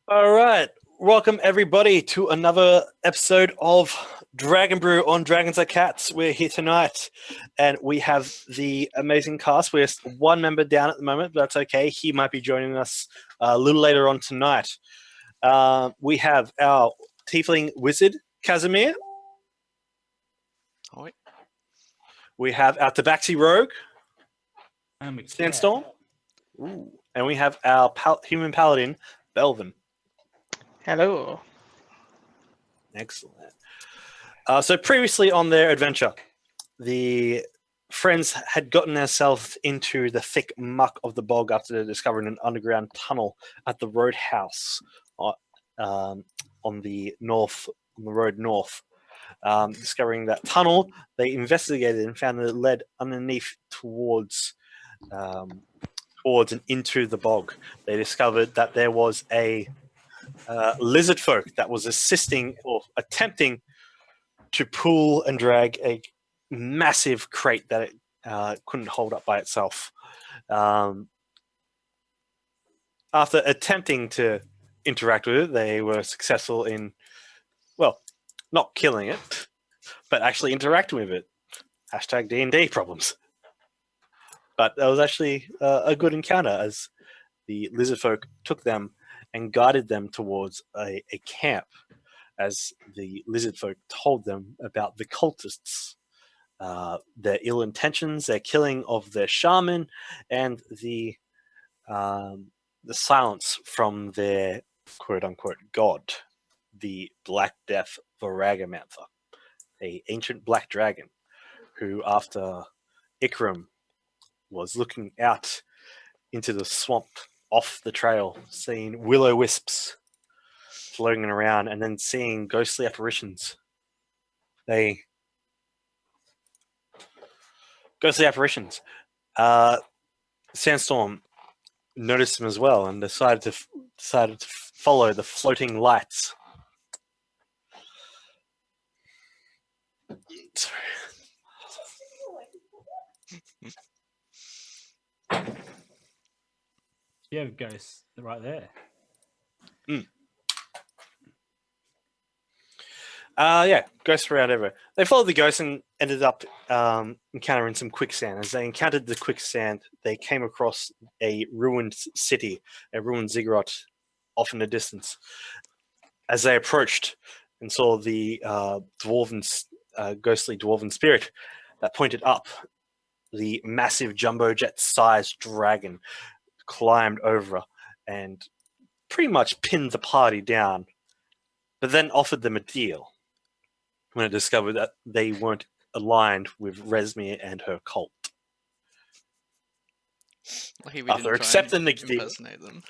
All right. Welcome, everybody, to another episode of Dragon Brew on Dragons Are Cats. We're here tonight, and we have the amazing cast. We're one member down at the moment, but that's okay. He might be joining us a little later on tonight. We have our tiefling wizard, Casimir. Oh, wait. We have our tabaxi rogue, I'm a cat. Sandstorm. Ooh. And we have our human paladin, Belvin. Hello. Excellent. So previously on their adventure, the friends had gotten themselves into the thick muck of the bog after discovering an underground tunnel at the roadhouse on the road north. Discovering that tunnel, they investigated and found that it led underneath towards and into the bog. They discovered that there was a lizard folk that was assisting or attempting to pull and drag a massive crate that it couldn't hold up by itself. After attempting to interact with it, they were successful in, well, not killing it, but actually interacting with it. Hashtag D&D problems. But that was actually a good encounter, as the lizard folk took them and guided them towards a camp, as the lizard folk told them about the cultists, their ill intentions, their killing of their shaman, and the silence from their quote-unquote god, the Black Death Voargahamanther, a ancient black dragon, who after Ikram was looking out into the swamp off the trail, seeing will-o-wisps floating around, and then seeing ghostly apparitions. Sandstorm noticed them as well and decided to follow the floating lights. Sorry. You have ghosts right there. Ghosts around everywhere. They followed the ghosts and ended up encountering some quicksand. As they encountered the quicksand, they came across a ruined city, a ruined ziggurat off in the distance. As they approached and saw the ghostly dwarven spirit that pointed up, the massive jumbo jet-sized dragon climbed over and pretty much pinned the party down, but then offered them a deal when it discovered that they weren't aligned with Resmir and her cult. Lucky we After didn't try accepting and the deal, impersonate them.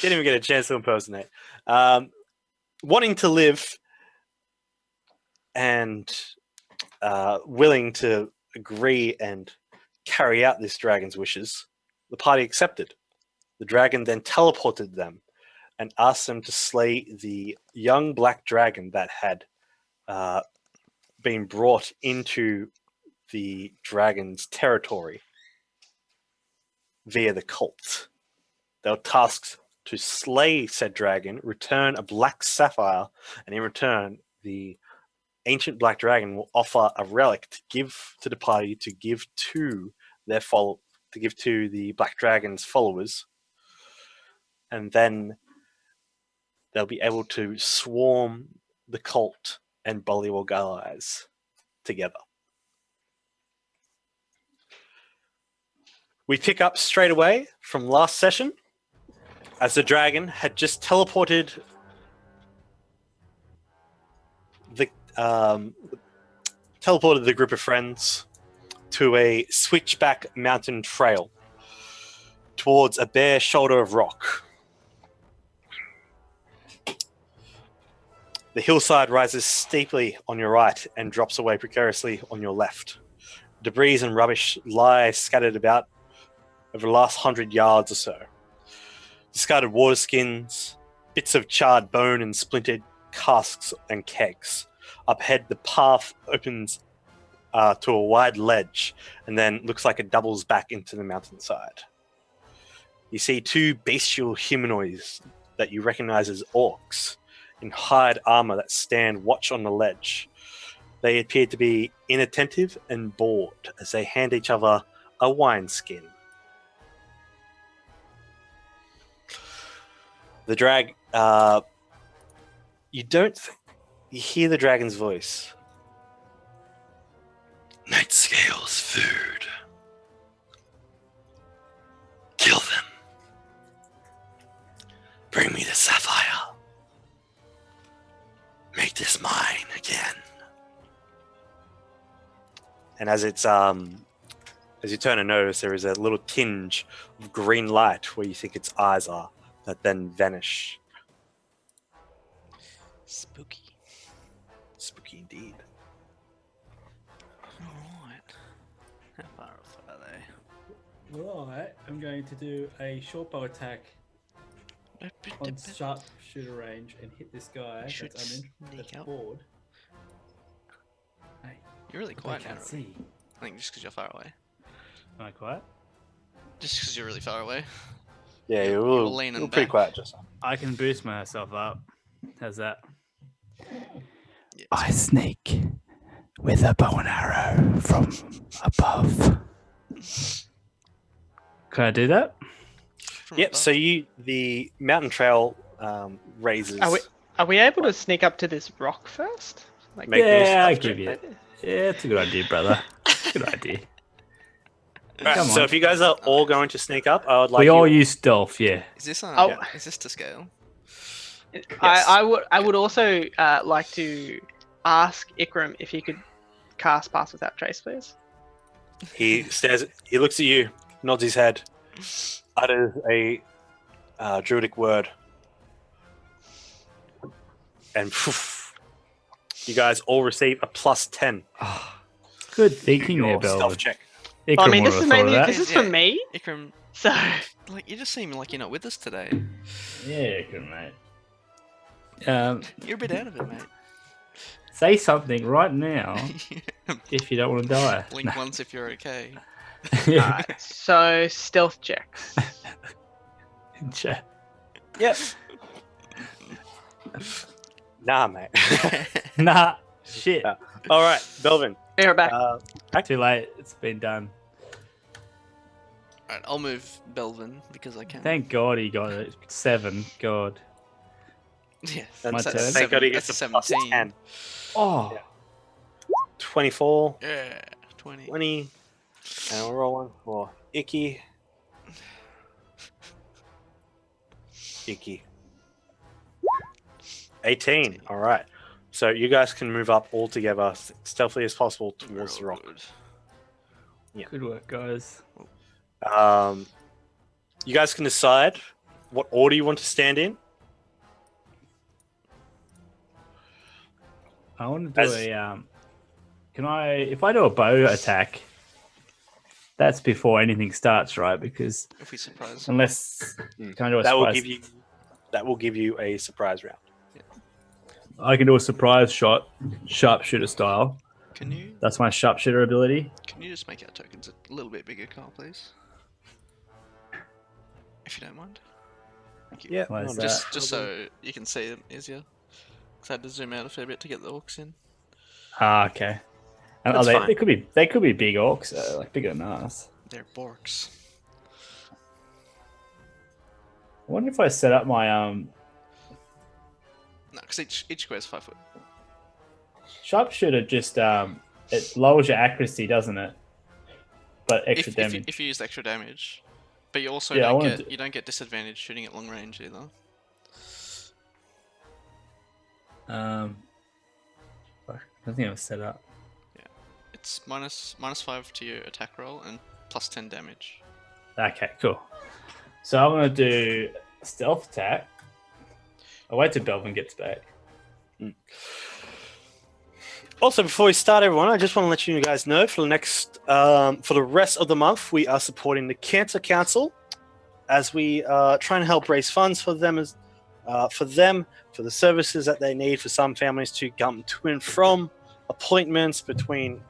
didn't even get a chance to impersonate. Wanting to live and willing to agree and carry out this dragon's wishes, the party accepted. The dragon then teleported them and asked them to slay the young black dragon that had been brought into the dragon's territory via the cult. They were tasked to slay said dragon, return a black sapphire, and in return, the ancient black dragon will offer a relic to give to the party, to give to the black dragon's followers, and then they'll be able to swarm the cult and Bullywog allies together. We pick up straight away from last session, as the dragon had just teleported the group of friends to a switchback mountain trail towards a bare shoulder of rock. The hillside rises steeply on your right and drops away precariously on your left. Debris and rubbish lie scattered about over the last 100 yards or so. Discarded water skins, bits of charred bone and splintered casks and kegs. Up ahead, the path opens to a wide ledge and then looks like it doubles back into the mountainside. you see two bestial humanoids that you recognize as orcs in hide armor that stand watch on the ledge. They appear to be inattentive and bored as they hand each other a wineskin. The drag, you hear the dragon's voice. Night Scale's food. Kill them. Bring me the sapphire. Make this mine again. And as it's as you turn and notice, there is a little tinge of green light where you think its eyes are, that then vanish. Spooky. Spooky indeed. Alright. How far off are they? Right, I'm going to do a short bow attack on sharpshooter range and hit this guy Should that's sneak up. bored. Hey, You're really I quiet now. can't see. I think just because you're far away. Am I quiet? Just because you're really far away. Yeah, You- you're, you were little, leaning you're pretty back. quiet just now. I can boost myself up. How's that? Yeah. I sneak with a bow and arrow from above. Can I do that? From Yep, above. so the mountain trail raises. Are we able to sneak up to this rock first? Like, Make me a Yeah, I stealth give check. you it. Yeah, it's a good idea, brother. Good idea. Alright, Come so on. if you guys are all going to sneak up, I would like We you all use stealth, yeah. Is this Oh. is this to scale? Yes. I would also like to ask Ikram if he could cast Pass Without Trace, please. He stares. He looks at you, nods his head, utters a druidic word, and poof, you guys all receive a +10 Good to thinking there, your stealth Belvin. check. Well, I mean, Ikram this would've is thought of mainly that. this is Yeah. for me, Ikram, so like you just seem like you're not with us today. Yeah, good mate. You're a bit out of it, mate. Say something right now if you don't want to die. Blink once if you're okay. alright. So stealth checks. Chat. Yep. Nah, mate. Nah, shit. Yeah. All right, Belvin. Be right back. Too late. It's been done. Alright, I'll move Belvin because I can. Thank God he got it. 7. God. Yeah, My turn. Thank God he gets that's a a 17. +10. Oh. Yeah. 24, Yeah, 20. 20, and we're rolling for Icky. Icky. 18. All right. So you guys can move up all together, stealthily as possible, towards the rock. Good. Good work, guys. You guys can decide what order you want to stand in. I want to do As- Can I? If I do a bow attack, that's before anything starts, right? Because If we surprise. unless can I do a That will surprise? give you a surprise round. I can do a surprise shot, sharpshooter style. Can you That's my sharpshooter ability. just make our tokens a little bit bigger, Carl, please? If you don't mind. Thank you. Yeah. Why is no, that? Just so you can see them easier. Because I had to zoom out a fair bit to get the orcs in. Ah, okay. And That's fine. they could be big orcs, like bigger than us. They're borks. I wonder if I set up my No, because each square's 5 foot. sharpshooter. Just it lowers your accuracy, doesn't it? But extra damage. If you use extra damage. But you also Yeah, I don't wanna get you don't get disadvantage shooting at long range either. I think I was set up. It's -5 to your attack roll and +10 damage. Okay, cool. So I'm gonna do a stealth attack. I'll wait till Belvin gets back. Also, before we start, everyone, I just want to let you guys know for the next, for the rest of the month, we are supporting the Cancer Council as we try and help raise funds for them, for the services that they need for some families to come to and from appointments between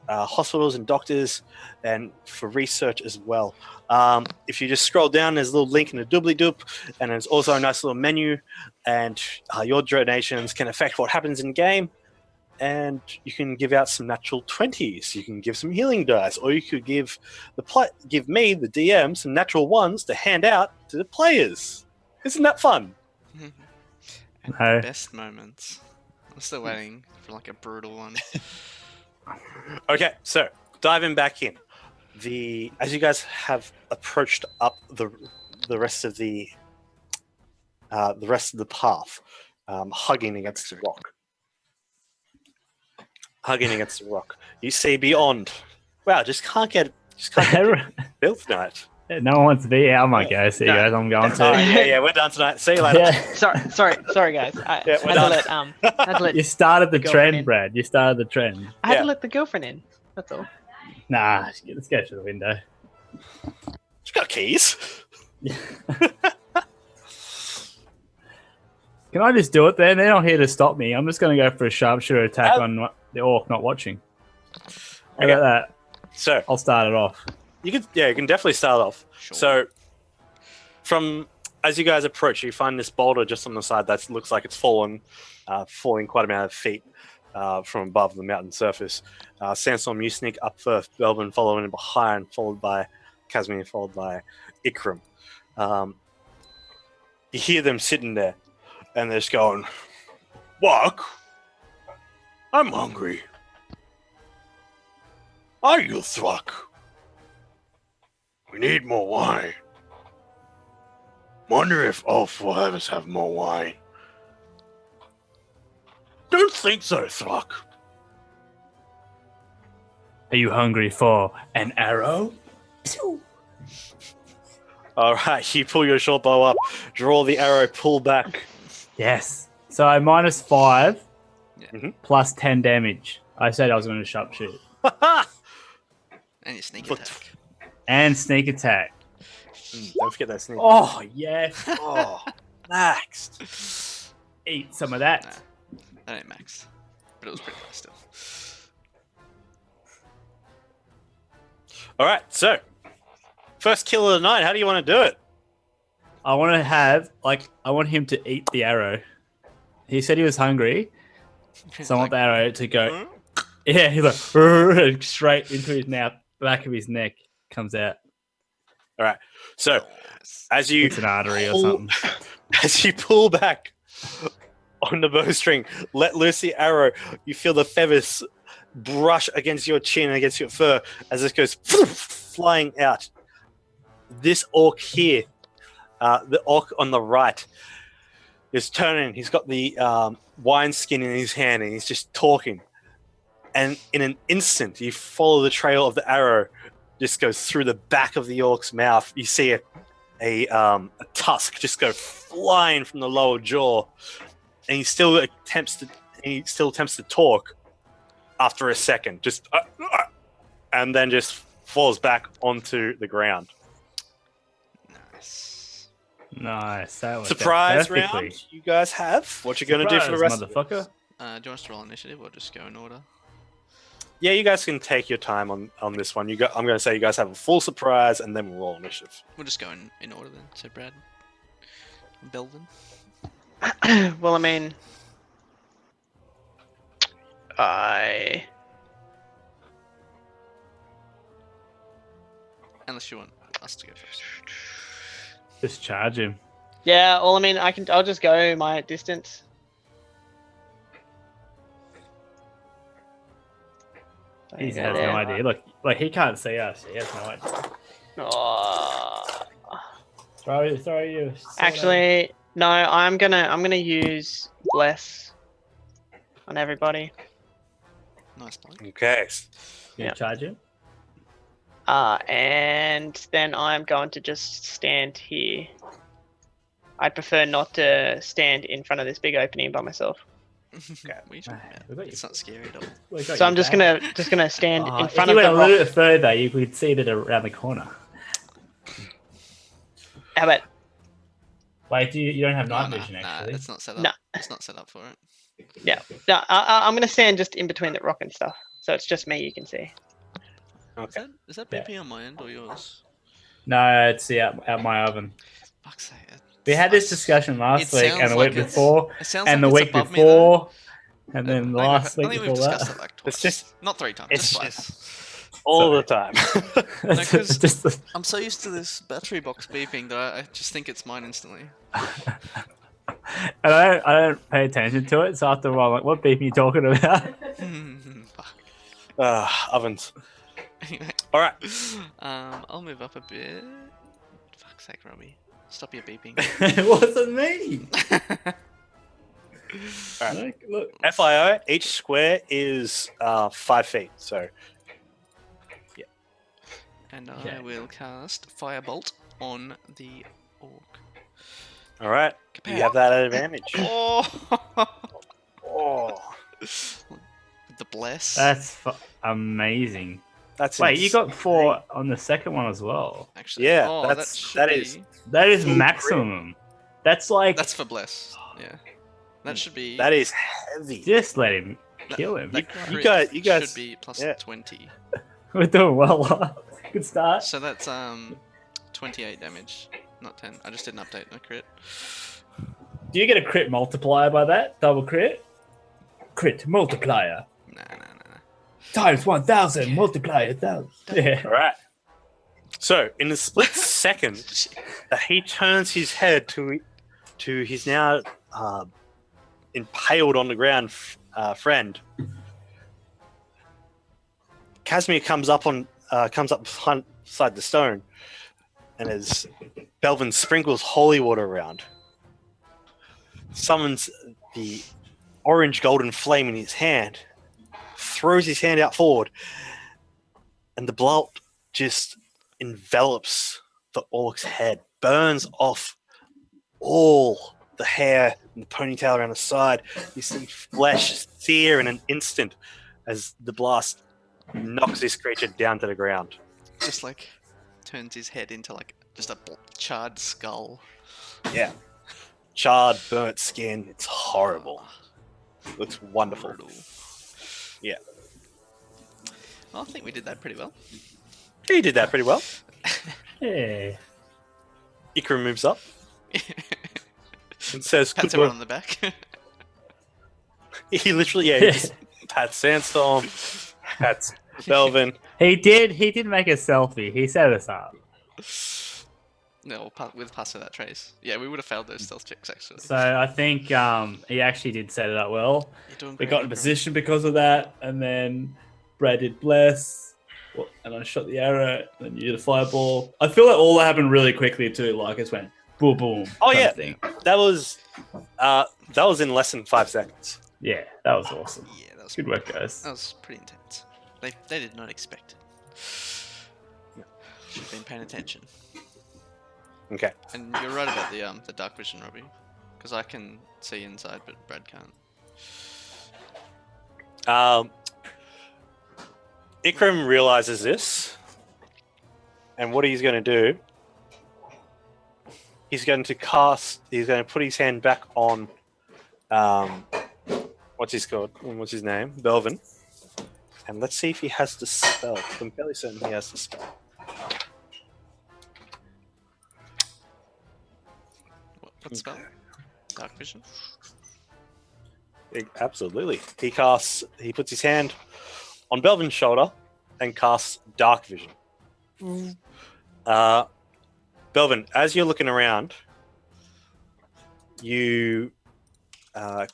hospitals and doctors, and for research as well. If you just scroll down, there's a little link in the doobly-doop, and there's also a nice little menu, and your donations can affect what happens in game, and you can give out some natural 20s, you can give some healing dice, or you could give me, the DM, some natural ones to hand out to the players. Isn't that fun? And No. best moments. I'm still waiting for like a brutal one. Okay, so diving back in, as you guys have approached up the rest of the path, hugging against the rock, you see beyond. Wow, just can't get built tonight. No one wants to be here. I might go. See you No. guys. I'm going All right, to. yeah, we're done tonight. See you later. Yeah. Sorry, guys. I Yeah, we're had done. to let You started the Girlfriend trend, in. Brad. You started the trend. I had Yeah. to let the girlfriend in. That's all. Nah, let's go through the window. She's got keys. Can I just do it then? They're not here to stop me. I'm just going to go for a sharpshooter attack on the orc not watching. How about that? So I'll start it off. you can definitely start off. Sure. So as you guys approach, you find this boulder just on the side that looks like it's falling quite a amount of feet from above the mountain surface. Sandstorm, you sneak up first, Belvin following behind, followed by Casimir, followed by Ikram. You hear them sitting there, and they're just going, "Walk, I'm hungry. Are you Thruck? We need more wine. Wonder if all four of us have more wine. Don't think so, Thruck. Are you hungry for an arrow? All right, you pull your short bow up, draw the arrow, pull back. Yes. So I -5 Yeah. plus 10 damage. I said I was going to sharpshoot. And your sneak Look. attack. And sneak attack. Don't forget that sneak. Oh, yes. Oh, maxed. Eat some of that. Nah, that ain't max. But it was pretty nice still. All right, so first kill of the night. How do you want to do it? I want him to eat the arrow. He said he was hungry. So I want the arrow to go. Yeah, he's like straight into his mouth, back of his neck comes out. All right, so as you It's an artery or pull- something. as you pull back on the bowstring, let loose the arrow, you feel the feathers brush against your chin and against your fur as this goes flying out. This orc here, the orc on the right, is turning. He's got the wine skin in his hand and he's just talking. And in an instant, you follow the trail of the arrow, just goes through the back of the orc's mouth. You see a tusk just go flying from the lower jaw, and he still attempts to talk after a second, just and then just falls back onto the ground. Nice. Nice. That was Surprise perfectly. round, you guys have. What you gonna do for the rest of it? motherfucker? Do you want us to roll initiative or just go in order? Yeah, you guys can take your time on this one. I'm going to say you guys have a full surprise, and then we'll roll initiative. We'll just go in order then. So Brad, Belvin. Well, I mean, Unless you want us to go first. Just charge him. yeah. Well, I mean, I'll just go my distance. He has Yeah, no there. idea. Look, like he can't see us. He has no idea. Oh. Throw you. Actually, no. I'm gonna use bless on everybody. Nice bloke. Okay. You yeah. charge him. And then I'm going to just stand here. I'd prefer not to stand in front of this big opening by myself. What are you talking about? We've got you. It's not scary at all. So I'm just gonna stand in front if of you the went a rock. little bit further, you could see that around the corner. How about Wait, you don't have night No, vision nah, actually. it's not set up. No. It's not set up for it. yeah? No, I'm gonna stand just in between the rock and stuff. So it's just me you can see. Okay. Is that Yeah. beeping on my end or yours? No, it's out my oven. Fuck's sake. We had this discussion last It week and sounds the like week it's- before It sounds and like the it's week above me though. before and then the last I week think we've before discussed that. it like twice. It's just- Not 3 times, it's just twice. All Sorry. the time. It's 'cause- just I'm so used to this battery box beeping that I just think it's mine instantly. and I don't pay attention to it, so after a while, I'm like, what beep are you talking about? Fuck. Ovens. Anyway, All right. I'll move up a bit. Fuck's sake, Robbie. Stop your beeping. What does it mean? All right. Look, FIO, each square is 5 feet. So And Okay. I will cast Firebolt on the orc. all right, you have that advantage. Oh! Oh, With the bless. that's amazing. that's Wait, you got insane. 4 on the second one as well. Actually, Yeah, oh, that's- that should that be. is- That is Full maximum. That's like That's for bless. Yeah, that should be. That is heavy. just let him kill him. That You crit you guys- should be plus yeah. 20. We're doing well. Good start. So that's 28 damage, not 10. I just did an update on a crit. Do you get a crit multiplier by that? Double crit? Crit multiplier. Nah. Times 1,000 multiplier 1,000. Yeah. All right. So in a split second, he turns his head to his now impaled on the ground friend. Casimir comes up beside the stone, and as Belvin sprinkles holy water around, summons the orange golden flame in his hand, throws his hand out forward, and the blood just envelops the orc's head, burns off all the hair and the ponytail around the side. You see flesh sear in an instant as the blast knocks this creature down to the ground. Just like turns his head into like just a charred skull. Yeah. Charred, burnt skin. It's horrible. Looks wonderful. Brutal. Yeah. Well, I think we did that pretty well. He did that pretty well. Yeah. Ikram moves up and says, Pats "Good work." everyone on the back. He literally, he just pats Sandstorm, pats Belvin. He did make a selfie. He set us up. No, with passing that trace. Yeah, we would have failed those stealth checks actually. So I think he actually did set it up well. You're doing We great, got in Ikram. position because of that, and then Brad did bless, and I shot the arrow, and then you did a fireball. I feel like all that happened really quickly too. Like it went boom, boom. Oh, kind yeah. of thing. That was in less than 5 seconds. Yeah, that was awesome. Yeah, that was Good work, guys. That was pretty intense. They did not expect it. Should have been paying attention. Okay. And you're right about the dark vision, Robbie, because I can see inside, but Brad can't. Ikram realizes this, and what he's going to do, he's going to put his hand back on, what's his name? Belvin. And let's see if he has the spell. I'm fairly certain he has the spell. What spell? Dark vision. Absolutely. He puts his hand on Belvin's shoulder and casts Dark Vision. Belvin, as you're looking around,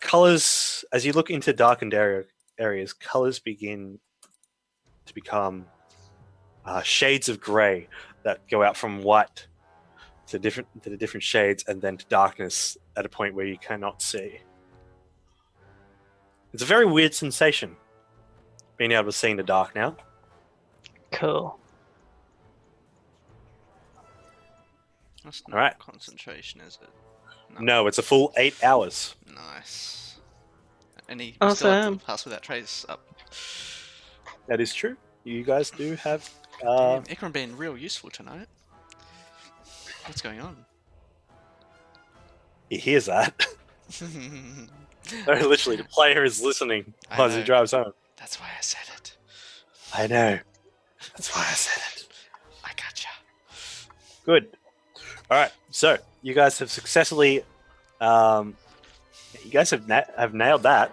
colors, as you look into darkened areas, colors begin to become shades of gray that go out from white to the different shades, and then to darkness at a point where you cannot see. It's a very weird sensation, being able to see in the dark now. Cool. That's not Alright. concentration, is it? No, it's a full 8 hours. Nice. And he still have Awesome. to pass with that trace up. That is true. You guys do have. Damn, Ikram being real useful tonight. What's going on? He hears that. Literally, the player is listening I as he know. drives home. That's why I said it. I know. That's why I said it. I gotcha. Good. All right. So you guys have successfully. You guys have nailed that.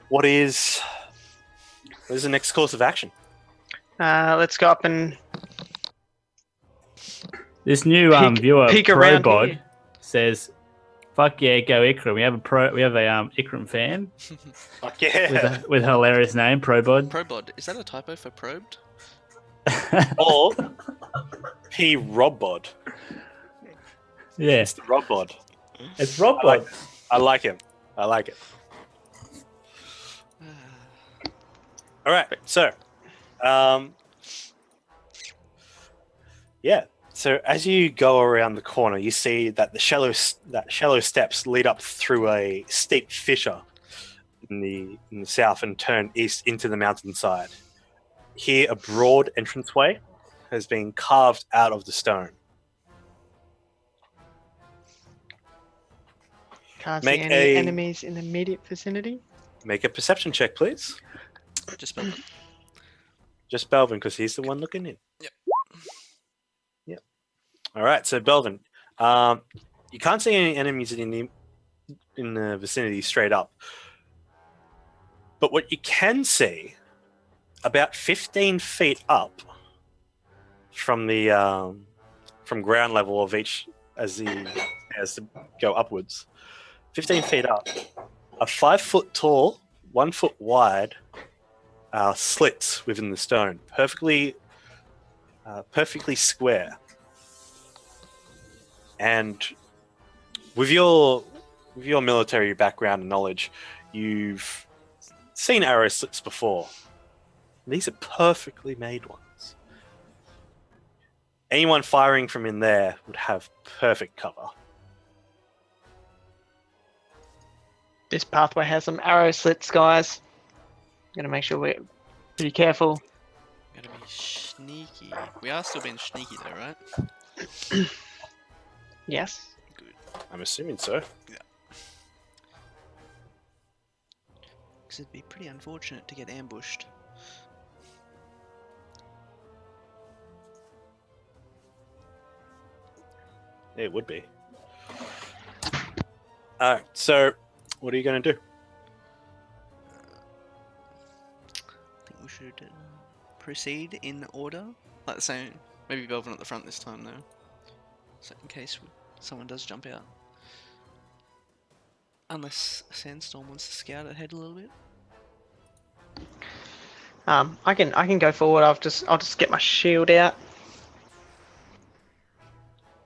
What is the next course of action? Let's go up and This new viewer peek around ProBod here. says, "Fuck yeah, go Ikram." We have a Ikram fan Fuck yeah. with a hilarious name, ProBod. Probod. Is that a typo for probed? Or P Robbod. Yeah, It's the Robbod. it's RobBod. I like him. I like it. All right. So, yeah. So as you go around the corner, you see that the shallow steps lead up through a steep fissure in the south and turn east into the mountainside. Here, a broad entranceway has been carved out of the stone. Can't Make see any a- enemies in the immediate vicinity. Make a perception check, please. Just Belvin. Just Belvin, because he's the one looking in. Yep. Yep. All right. So Belvin, you can't see any enemies in the vicinity straight up, but what you can see, about 15 feet up from the from ground level of each as to go upwards, 15 feet up, a 5 foot tall, 1 foot wide slits within the stone, perfectly square. And with your military background and knowledge, you've seen arrow slits before. These are perfectly made ones. Anyone firing from in there would have perfect cover. This pathway has some arrow slits, guys. Gotta make sure we're pretty careful. Gotta be sneaky. We are still being sneaky though, right? Yes. Good. I'm assuming so. Because it'd be pretty unfortunate to get ambushed. It would be. Alright, so what are you going to do? I think we should proceed in order. Like the same. Maybe Belvin at the front this time though. So in case someone does jump out. Unless Sandstorm wants to scout ahead a little bit. I can go forward. I'll just get my shield out.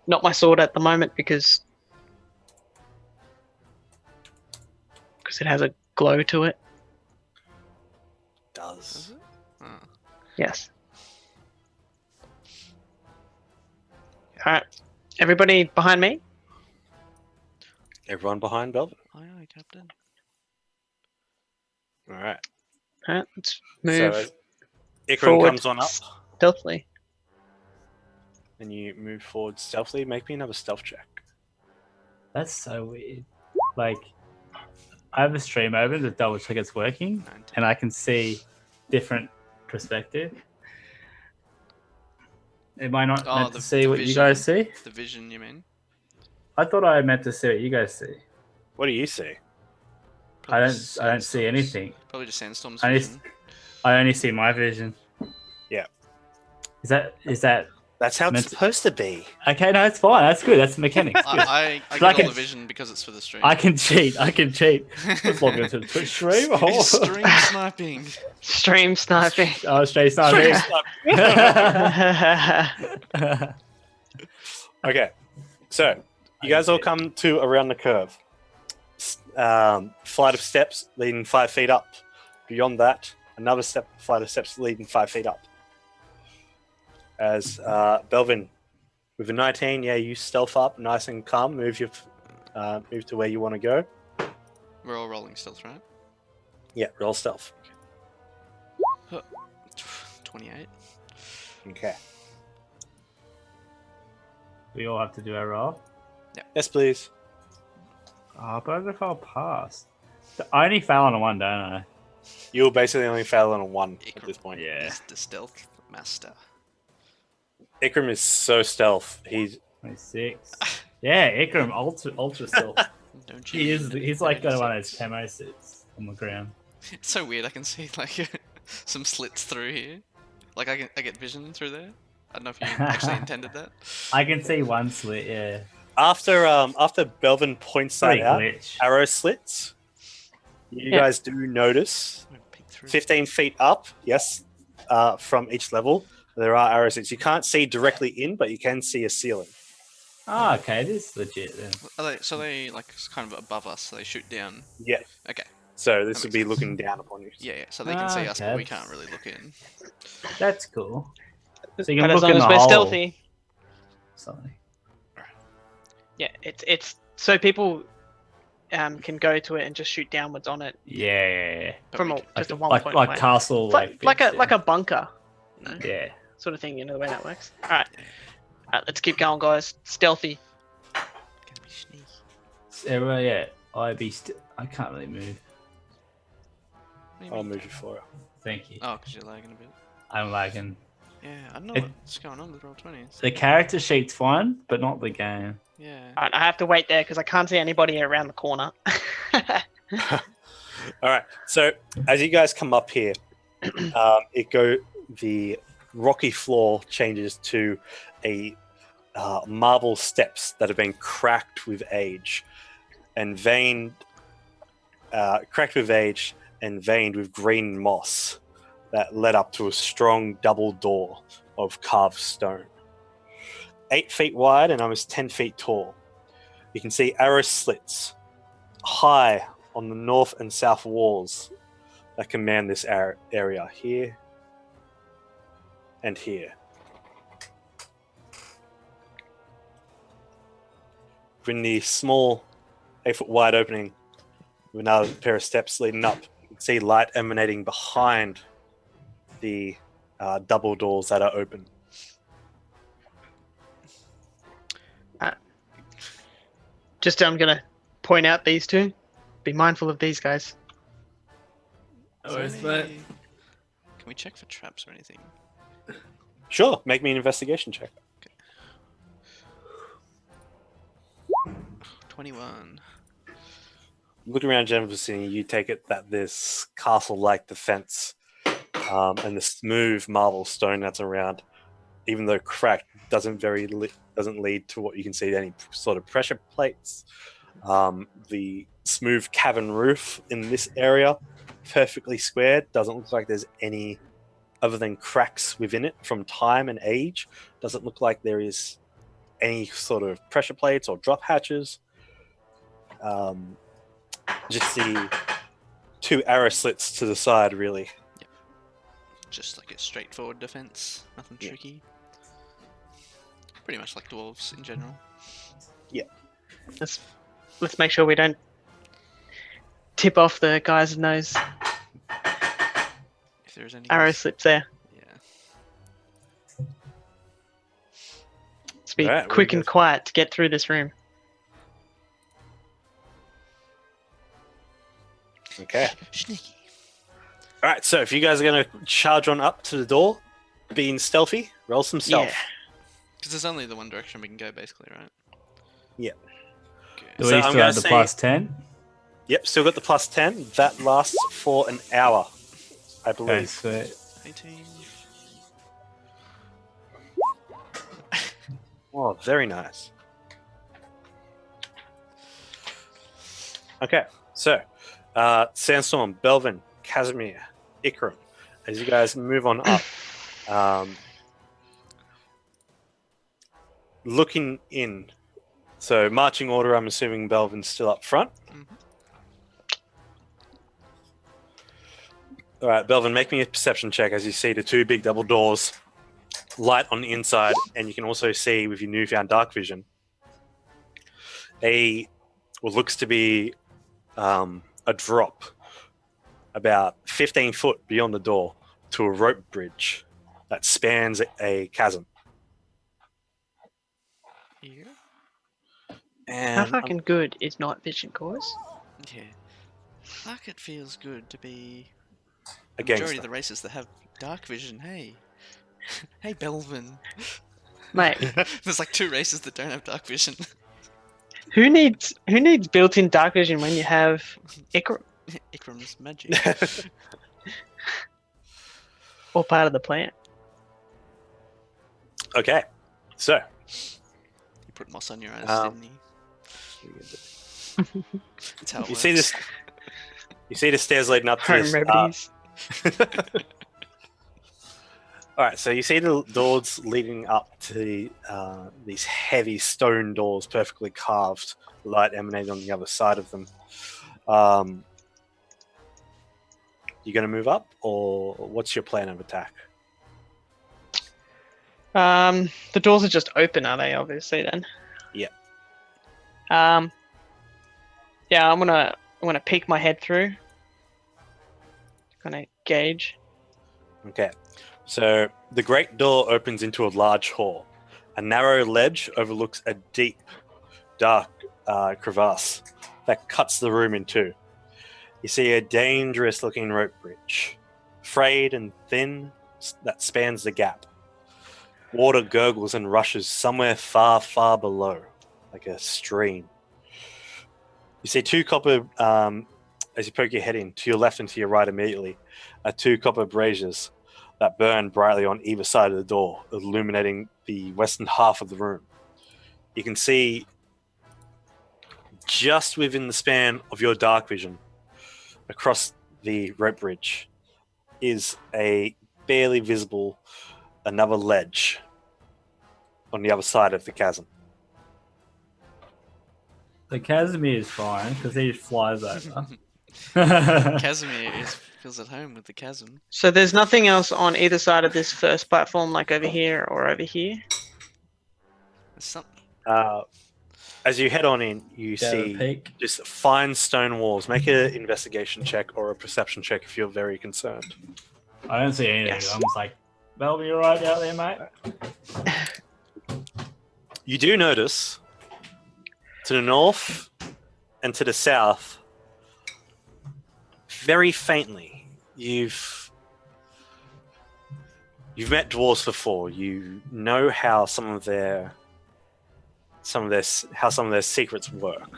Not my sword at the moment because it has a glow to it. Does. Does it? Oh. Yes. All right, everybody behind me. Everyone behind Belvin. Aye aye, Captain. Alright. All right, let's move So Ikram forward comes on up stealthily. and you move forward stealthily. Make me another stealth check. That's so weird. Like, I have a stream open to double check it's working, 19. and I can see different perspective. Am I not meant to see what you guys see? The vision, you mean? I thought I meant to see what you guys see. What do you see? I Probably don't see Sandstorm's- anything. Probably just Sandstorm's I vision. I only see my vision. Yeah. Is that That's how it's Meant to- supposed to be. okay? No, it's fine. That's good. That's the mechanics. Good. I So get I all can- the vision because it's for the stream. I can cheat. Let's log into the Twitch stream. Oh, Stream sniping. Stream sniping. oh straight sniping. Okay, so you guys all come to around the curve. Flight of steps leading 5 feet up. Beyond that, another flight of steps leading 5 feet up. As Belvin, with a 19, yeah, you stealth up, nice and calm. Move to where you want to go. We're all rolling stealth, right? Yeah, roll stealth. 28. Okay. We all have to do our roll. Yes, please. Oh, but I don't know if I'll pass. I only fail on a one, don't I? You'll basically only fail on a 1 at Ikram this point. Yeah. is the stealth master. Ikram is so stealth. He's 26. Yeah, Ikram, ultra stealth. Don't you? He is. mean He's like got one of those 36? camo suits on the ground. It's so weird. I can see like some slits through here. Like I get vision through there. I don't know if you actually intended that. I can see one slit. Yeah. after Belvin points that Pretty out. glitch. Arrow slits. You Yeah. guys do notice I'm gonna peek through. 15 feet up. Yes, from each level there are arrow slits. You can't see directly in, but you can see a ceiling. Oh, okay. This is legit then. So they like kind of above us. So they shoot down. Yeah. Okay. So this That would makes be looking down upon you. Yeah. So they can see us, but we Okay. can't really look in. That's cool. So you But can as look long in as the we're hole. stealthy, Something. yeah, it's so people can go to it and just shoot downwards on it Yeah. But from we a, can- just a Like, 1 like, point like away. castle, Like fence, a bunker, yeah. sort of thing. You know the way that works. All right, let's keep going, guys. Stealthy. Gonna be sneaky. Yeah. I can't really move. Maybe. I'll move you forward. Thank you. Oh, because you're lagging a bit. I'm lagging. Yeah, I don't know It- what's going on with Roll20s. The character sheet's fine, but not the game. Yeah. All right, I have to wait there because I can't see anybody around the corner. All right. So as you guys come up here, the rocky floor changes to a marble steps that have been cracked with age and cracked with age and veined with green moss that led up to a strong double door of carved stone. 8 feet wide and almost 10 feet tall. You can see arrow slits high on the north and south walls that command this area here and here. In the small 8-foot wide opening with another pair of steps leading up, you can see light emanating behind the double doors that are open. Just I'm gonna point out these two. Be mindful of these guys. Is there it's any- but- Can we check for traps or anything? Sure, make me an investigation check. 21. Looking around general vicinity, you take it that this castle-like defense and the smooth marble stone that's around, even though cracked, doesn't lead to what you can see any sort of pressure plates. The smooth cavern roof in this area, perfectly squared, doesn't look like there's any other than cracks within it from time and age. Doesn't look like there is any sort of pressure plates or drop hatches. Just the 2 arrow slits to the side, really. Just like a straightforward defense. Nothing Yeah. tricky. Pretty much like dwarves in general. Let's make sure we don't tip off the guy's nose. If there's any Arrow slips there. Yeah. Let's be Alright, quick we'll and quiet to get through this room. Okay. Sneaky. All right. So if you guys are going to charge on up to the door, being stealthy, roll some stealth. Yeah. Because there's only the one direction we can go, basically, right? Yeah. Okay. Do So we I'm still gonna have the say- plus 10? Yep. Still got the plus 10. That lasts for an hour, I Okay, believe. sweet. 18. Oh, very nice. Okay. So, Sandstorm, Belvin, Casimir, Ikram, as you guys move on up, looking in. So, marching order, I'm assuming Belvin's still up front. Mhm. All right, Belvin, make me a perception check as you see the 2 big double doors, light on the inside, and you can also see with your newfound dark vision what looks to be a drop about 15 foot beyond the door to a rope bridge that spans a chasm. Here? How And fucking good is night vision, guys? Yeah. Like it feels good to be against Majority of them. the races that have dark vision. Hey, hey, Belvin. Mate, There's like 2 races that don't have dark vision. who needs built-in dark vision when you have Ikram? Ikram's magic. Or part of the plan? Okay, so He put moss on your eyes, Um, didn't he? That's how it you works. see this. You see the stairs leading up to Home this. remedies. All right, so you see the doors leading up to these heavy stone doors, perfectly carved, light emanating on the other side of them. You going to move up, or what's your plan of attack? The doors are just open, are they? Obviously, then. Yeah. Yeah, I'm gonna peek my head through. Gonna gauge. Okay, so the great door opens into a large hall. A narrow ledge overlooks a deep, dark crevasse that cuts the room in two. You see a dangerous-looking rope bridge, frayed and thin, that spans the gap. Water gurgles and rushes somewhere far, far below, like a stream. You see 2 copper, as you poke your head in, to your left and to your right immediately, are 2 copper braziers that burn brightly on either side of the door, illuminating the western half of the room. You can see just within the span of your dark vision, across the rope bridge, is a barely visible another ledge on the other side of the chasm. The Casimir is fine because he just flies over. Casimir feels at home with the chasm. So there's nothing else on either side of this first platform, like over here or over here. There's some... As you head on in, you Go see peek. just fine stone walls. Make an investigation check or a perception check if you're very concerned. I don't see anything. Yes. I'm just like, Belby, you right out there, mate? You do notice to the north and to the south, very faintly, you've met dwarves before. You know how some of their secrets work,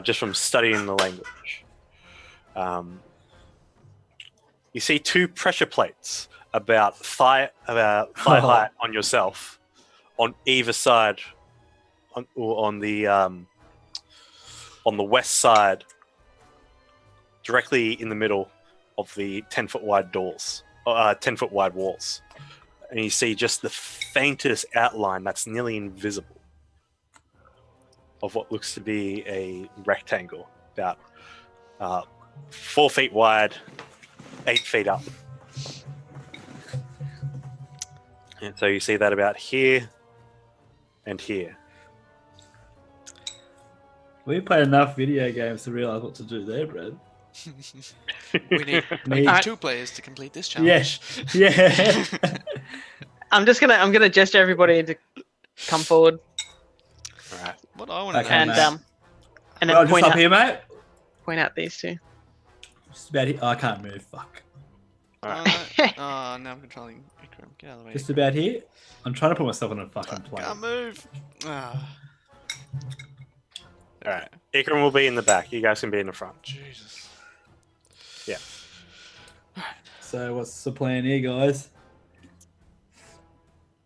just from studying the language. You see 2 pressure plates about thigh height on yourself, on either side, on the west side, directly in the middle of the 10-foot wide doors, 10-foot wide walls, and you see just the faintest outline that's nearly invisible of what looks to be a rectangle about 4 feet wide, 8 feet up. And so you see that about here and here. We played enough video games to realize what to do there, Brad. We need Alright. 2 players to complete this Yes. challenge. Yeah. I'm gonna gesture everybody to come forward All right. What I want to Okay, know and mate. and Well, then just up here, mate. point out these 2. Just about here. Oh, I can't move. Fuck. All Oh, right. no. Oh, now I'm controlling Ikram. Get out of the way. Just about here. I'm trying to put myself on a fucking I plane. can't move. Ah. All right. Ikram will be in the back. You guys can be in the front. Jesus. Yeah. So what's the plan here, guys?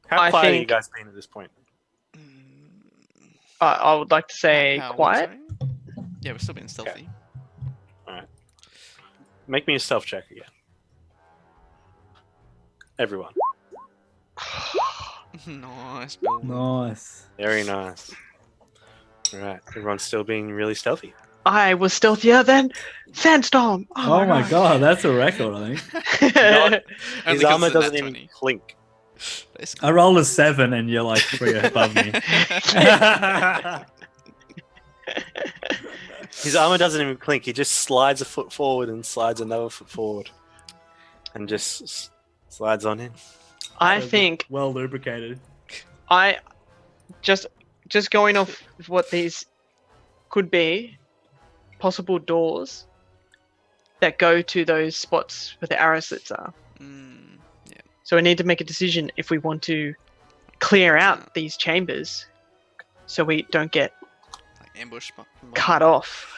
How I quiet are you think- guys been at this point? I would like to say How- what, quiet. sorry? Yeah, we're still being stealthy. Make me a stealth check again. Everyone. Nice, Bill. Nice. Very nice. All right. Everyone's still being really stealthy. I was stealthier than Sandstorm. Oh my god, that's a record, I think. Not- Only His 'cause armor of the doesn't nat even 20, clink. basically. I rolled a 7 and you're like 3 above me. His armor doesn't even clink. He just slides a foot forward and slides another foot forward, and just slides on in. I think Well lubricated. I just going off what these could be possible doors. that go to those spots where the arrow slits are. Yeah. So we need to make a decision if we want to clear out these chambers so we don't get Like ambush. cut off.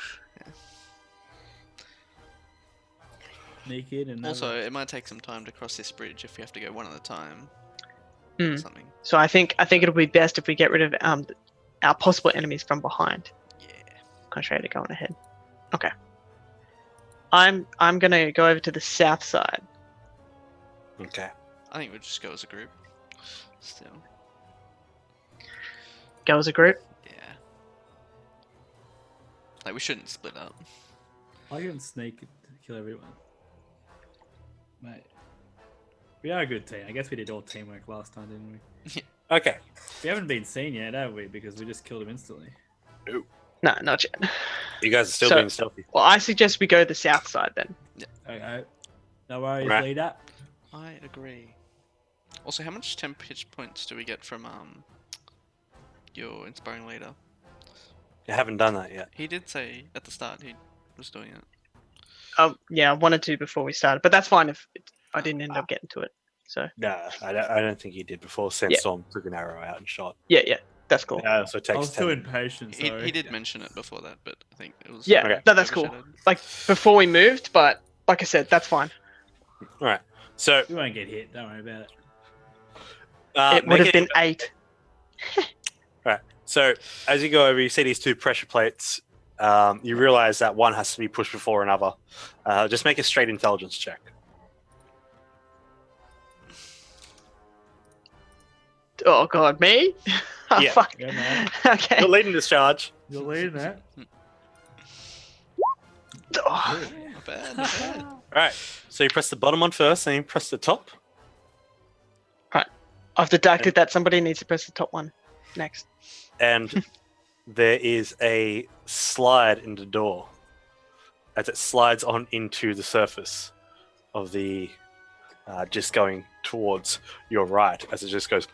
Sneak in and Also, it might take some time to cross this bridge if we have to go one at a time. Or Mm. something. So I think it'll be best if we get rid of our possible enemies from behind. Yeah. Contrary to going ahead. Okay. I'm gonna go over to the south side. Okay. I think we'll just go as a group. Still. Go as a group. Yeah. Like we shouldn't split up. I can sneak to kill everyone. Mate. We are a good team. I guess we did all teamwork last time, didn't we? Okay. We haven't been seen yet, have we? Because we just killed him instantly. No, not yet. You guys are still So- being stealthy. Well, I suggest we go the south side then. Okay. No worries, Right. leader. I agree. Also, how much temp hit points do we get from your inspiring leader? You haven't done that yet. He did say at the start he was doing it. Yeah, I wanted to before we started, but that's fine if I didn't end up getting to it. So No, I don't think you did before Sandstorm took an arrow out and shot. yeah, that's cool. It also I takes was too 10. impatient, sorry. He did mention it before that, but I think it was. Yeah, Okay. no, that's cool. overshadowed. Like before we moved, but like I said, that's fine. All right. So We won't get hit, don't worry about it. It would make have it- been 8. Right. So as you go over, you see these 2 pressure plates. You realize that one has to be pushed before another. Just make a straight intelligence check. Oh god, me? Oh, Yeah. fuck. Yeah, man. Okay. You're leading this charge. You're leading that. Oh, Not bad. Not bad. All right. So you press the bottom one first, and you press the top. I've deducted that somebody needs to press the top one next. And there is a slide in the door as it slides on into the surface of the just going towards your right as it just goes.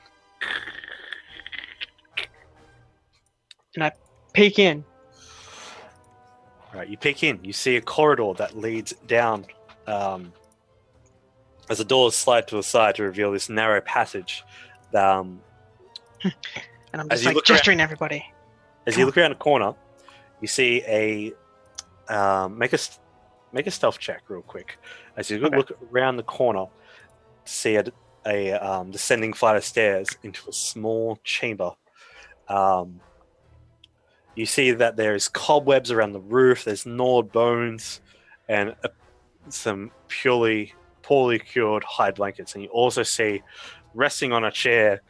And I peek in. Right, you peek in. You see a corridor that leads down as the doors slide to the side to reveal this narrow passage. And I'm As just you like look around- gesturing everybody. As you look around the corner, you see a make a stealth check real quick. As you Okay. look around the corner, see a descending flight of stairs into a small chamber. You see that there's cobwebs around the roof. There's gnawed bones, and some poorly cured hide blankets. And you also see, resting on a chair,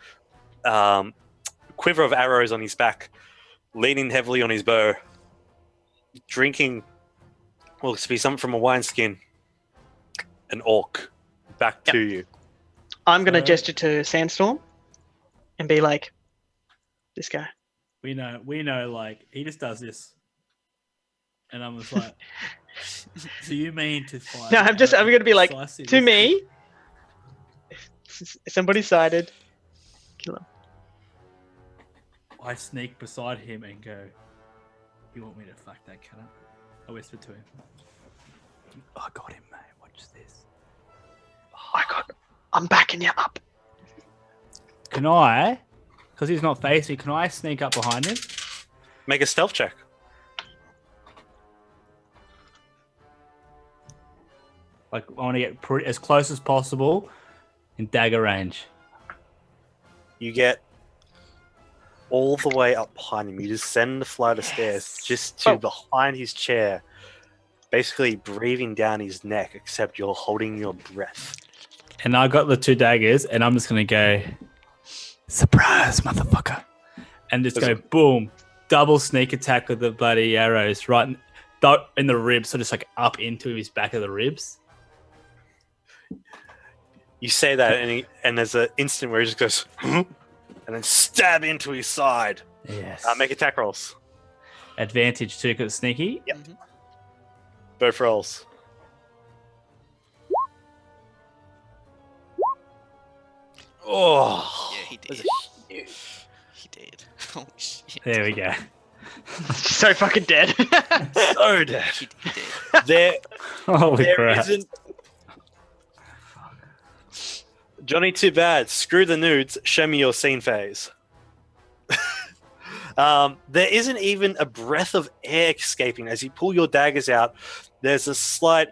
quiver of arrows on his back, leaning heavily on his bow, drinking what looks to be something from a wineskin, an orc, back to you. I'm gonna So- gesture to Sandstorm and be like, this guy. We know, like, he just does this. And I'm just like, so you mean to fight? No, I'm gonna be like, to me, if somebody's sided, kill him. I sneak beside him and go, you want me to fuck that cat up? I whisper to him, I got him, mate. Watch this. I'm backing you up. Can I, because he's not facing me, can I sneak up behind him? Make a stealth check. Like, I want to get as close as possible in dagger range. You get all the way up behind him. You descend the flight of stairs just to Oh. behind his chair, basically breathing down his neck, except you're holding your breath. And I got the 2 daggers, and I'm just going to go, surprise, motherfucker. And just go, boom, double sneak attack with the bloody arrows right in the ribs, so just like up into his back of the ribs. You say that, and there's an instant where he just goes, and then stab into his side. Yes. Make attack rolls. Advantage too, because it's sneaky. Yep. Both rolls. Oh, Yeah, he that's did. a huge- He did. Holy shit. There we go. So fucking dead. so dead. He did. There, Holy There crap! isn't. Johnny Too Bad. Screw the nudes. Show me your scene phase. There isn't even a breath of air escaping as you pull your daggers out. There's a slight,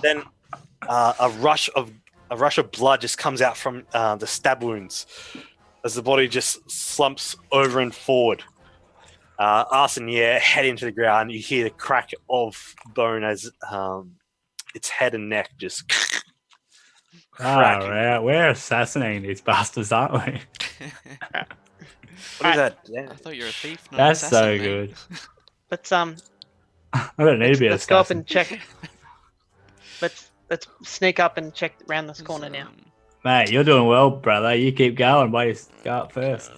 then a rush of blood just comes out from the stab wounds as the body just slumps over and forward. Arse in the air, head into the ground. You hear the crack of bone as its head and neck just cracking. Right. We're assassinating these bastards, aren't we? What is that? I thought you were a thief. Not That's an so assassin, mate. good. Let's I don't need to be an let's go up assassin. and check. Let's sneak up and check around this corner now. Mate, you're doing well, brother. You keep going, buddy. Go up first.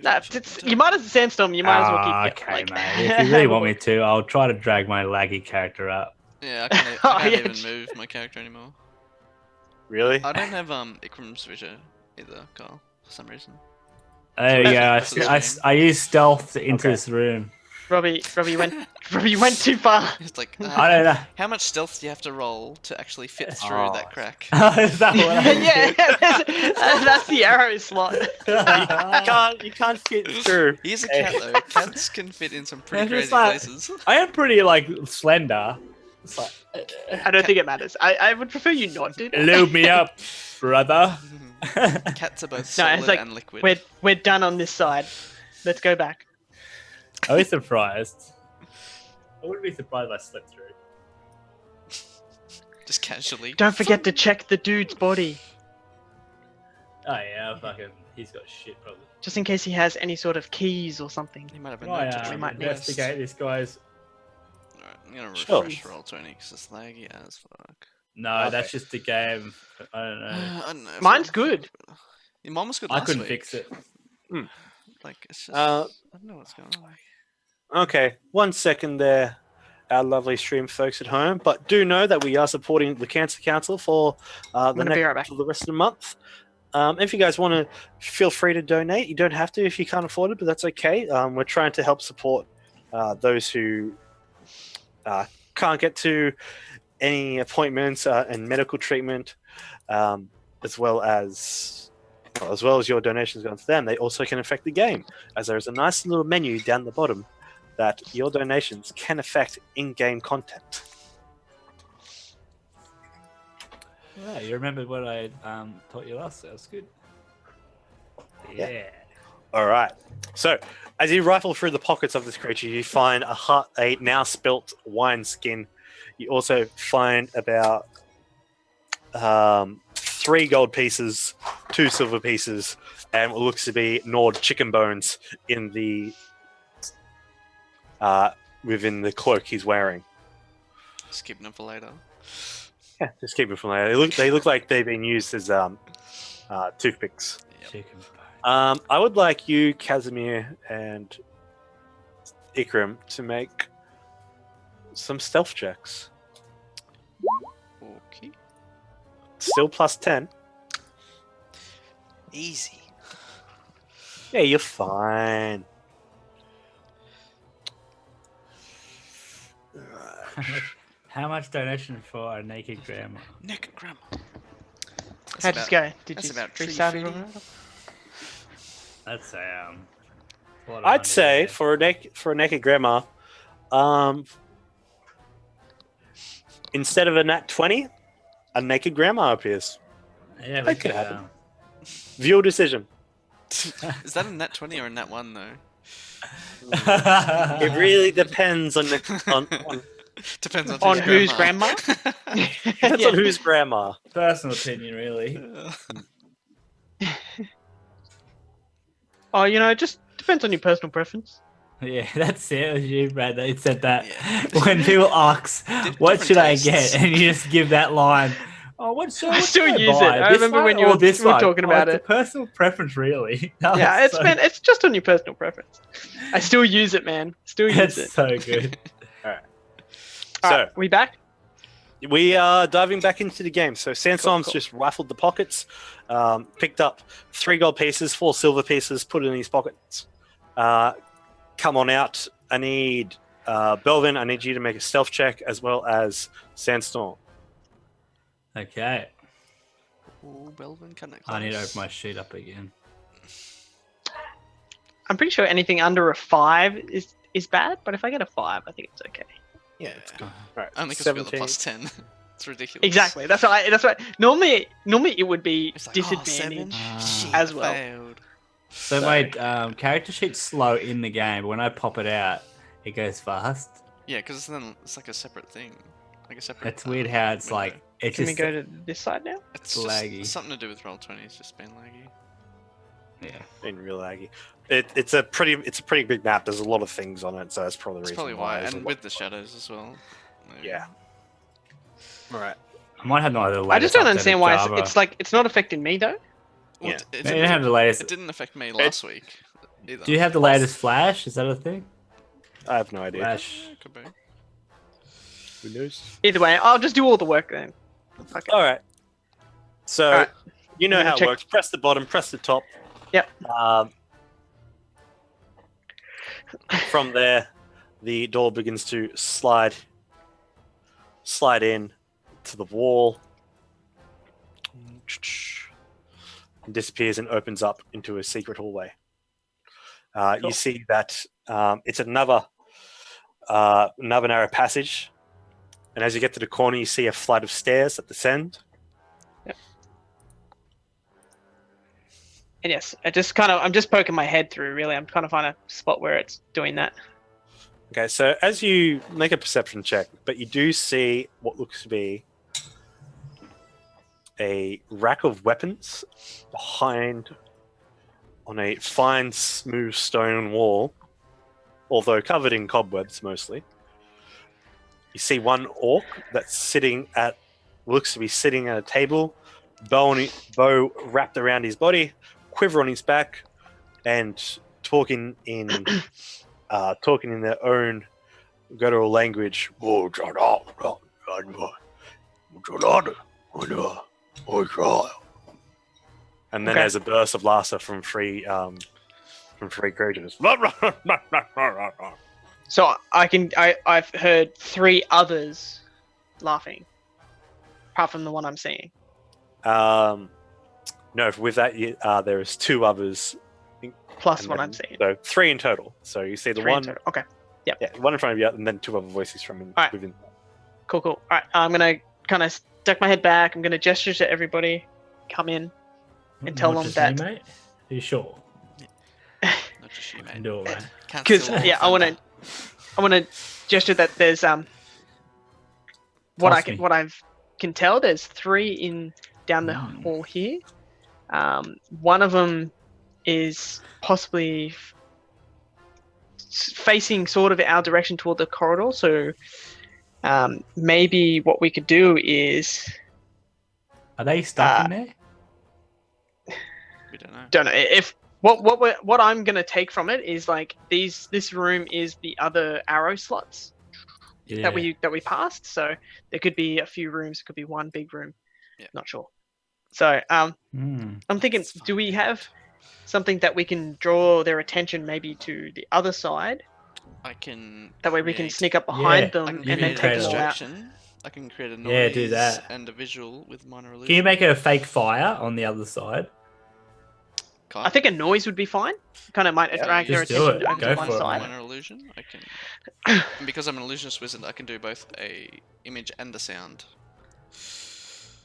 Nah, you might as Sandstorm. You might as well keep. Okay, like, mate. If you really want me to, I'll try to drag my laggy character up. Yeah, I can't, Oh, I can't yeah, even move my character anymore. Really? I don't have Ikram's Vision either, Carl, for some reason. There we go. I use stealth to enter Okay. this room. Robbie went too far. It's like, I don't know. how much stealth do you have to roll to actually fit through Oh. that crack? Is that what I Yeah, that's the arrow slot. You can't fit through. He's a cat though. Cats can fit in some pretty It's crazy just like- places. I am pretty like slender. It's like, I don't think it matters. I would prefer you not do that. lube me up, brother. Cats are both No, solid it's like and liquid. we're done on this side. Let's go back. I'll be surprised. I wouldn't be surprised if I slipped through. Just casually. Don't forget to check the dude's body, Oh yeah, fucking. He's got shit probably. just in case he has any sort of keys or something. He might have a Can I note to we might investigate this guy's? Alright, I'm gonna Sure. refresh roll 20 because it's laggy as fuck. No, Okay. that's just the game. I don't know. I don't know. if Mine's I- good. Yeah, mine was good I last couldn't week. fix it. Like, it's just. Uh, I don't know what's going on. Okay, 1 second there, our lovely stream folks at home. But do know that we are supporting the Cancer Council for gonna be right back. for the rest of the month. If you guys want to, feel free to donate. You don't have to if you can't afford it, but that's okay. We're trying to help support those who can't get to any appointments and medical treatment, as well as your donations going to them. They also can affect the game, as there is a nice little menu down the bottom that your donations can affect in-game content. Yeah, you remembered what I taught you last. That was good. Yeah. All right. So, as you rifle through the pockets of this creature, you find a now spilt wine skin. You also find about 3 gold pieces, 2 silver pieces, and what looks to be gnawed chicken bones in the within the cloak he's wearing. Just keeping it for later. Yeah, just keep it from there. They look like they've been used as toothpicks. Yep. Chicken. I would like you, Casimir, and Ikram to make some stealth checks. Okay. Still plus 10. Easy. Yeah, you're fine. How much donation for a naked grandma? Naked grandma. How'd you go? Did that's you about freestyle tree it? feeding. That's a lot of I'd money say there. for a naked grandma, instead of a nat 20, a naked grandma appears. Yeah, that we could could happen. Viewer decision. Is that a nat 20 or a nat 1 though? It really depends on on Depends on, On whose grandma? depends Yeah. on whose grandma. Personal opinion, really. Oh, it just depends on your personal preference. Yeah, that's it. It was you, Brad, that said that. Yeah. When people ask, what different should I tastes. get? And you just give that line. Oh, what should I what still should use buy? it. I This remember one when you or were- this we were one? talking about it's it. a personal preference, really. That Yeah, was so- it's just on your personal preference. I still use it, man. Still use It's it. so good. So we back? we are diving back into the game. So Sandstorm's Cool. just rifled the pockets, picked up 3 gold pieces, 4 silver pieces, put it in his pockets. Come on out. I need Belvin, I need you to make a stealth check as well as Sandstorm. Okay. Ooh, Belvin, cutting it I need to close. open my sheet up again. I'm pretty sure anything under a 5 is bad, but if I get a 5, I think it's okay. Yeah, it's good. Right, Only because we got the 17. +10. It's ridiculous. Exactly. That's why. Normally it would be It's like, disadvantage Oh, 7? Ah. as Shit, well. Failed. So my character sheet's slow in the game, but when I pop it out, it goes fast. Yeah, because then it's like a separate thing. Like a separate. It's weird how it's window. like it's Can just we go to this side now? It's laggy. just something to do with Roll20. It's just been laggy. yeah. Been real laggy. It's a pretty big map. There's a lot of things on it, so that's probably the That's reason probably why, there's a and lot. with the shadows as well. Maybe. Yeah. All right. I might have no other. I just don't understand why Java. it's not affecting me though. Well, Yeah. it No, you didn't don't have the latest. It didn't affect me last week either. Do you have the latest Flash? Is that a thing? I have no idea. Flash. Yeah, could be. Who knows? Either way, I'll just do all the work then. Fuck it. All right. So All right. you know I'm gonna how it check- works. Press the bottom. Press the top. Yep. From there, the door begins to slide in to the wall, and disappears and opens up into a secret hallway. Cool. You see that it's another narrow passage, and as you get to the corner, you see a flight of stairs that descend. And yes, I'm just poking my head through. Really, I'm trying to find a spot where it's doing that. Okay, so as you make a perception check, but you do see what looks to be a rack of weapons behind on a fine, smooth stone wall, although covered in cobwebs mostly. You see one orc that's looks to be sitting at a table, bow wrapped around his body, quiver on his back, and talking in their own guttural language. And then Okay. there's a burst of laughter from three creatures. So I've heard 3 others laughing, apart from the one I'm seeing. No, with that, there is 2 others. Plus and what then- I'm seeing. So 3 in total. So you see the 3 in one, total. Okay. yeah, one in front of you, and then 2 other voices from Alright. within. Cool. All right. I'm gonna kind of duck my head back. I'm gonna gesture to everybody, come in. And tell Not them just that- Me, mate? Are you sure? Not just you, mate. Do it, mate. Can't Because steal all yeah, the I want to gesture that there's what Toss me. I can tell there's 3 in down the hall here. One of them is possibly facing sort of our direction toward the corridor. So maybe what we could do is Are they stuck in there? We don't know. don't know if what I'm gonna take from it is like this room is the other arrow slots Yeah. that we passed. So there could be a few rooms. It could be one big room. Yeah. Not sure. So Hmm. I'm thinking, That's fine. do we have something that we can draw their attention maybe to the other side? I can. That way we can create- sneak up behind Yeah, them I can and create then a take them all out. distraction. I can create a noise Yeah, do that. and a visual with minor illusion. Can you make a fake fire on the other side? I think a noise would be fine. Kind of might attract their Just do attention it. over Go to one for it, side. mate. Minor illusion. I can. And because I'm an illusionist wizard, I can do both a image and a sound.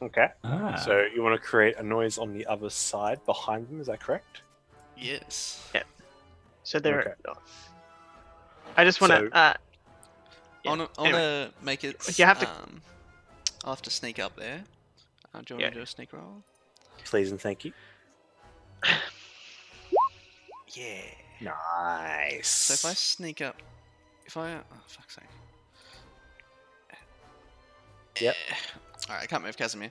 Okay. Ah. So you want to create a noise on the other side behind them? Is that correct? Yes. So they're. Okay. I just want to. So- Yeah, I wanna anyway. make it. You have to- I'll have to sneak up there. Do you want me Yeah. to do a sneak roll? Please and thank you. Yeah. Nice. So if I sneak up, oh fuck's sake. Yep. Alright, I can't move Casimir.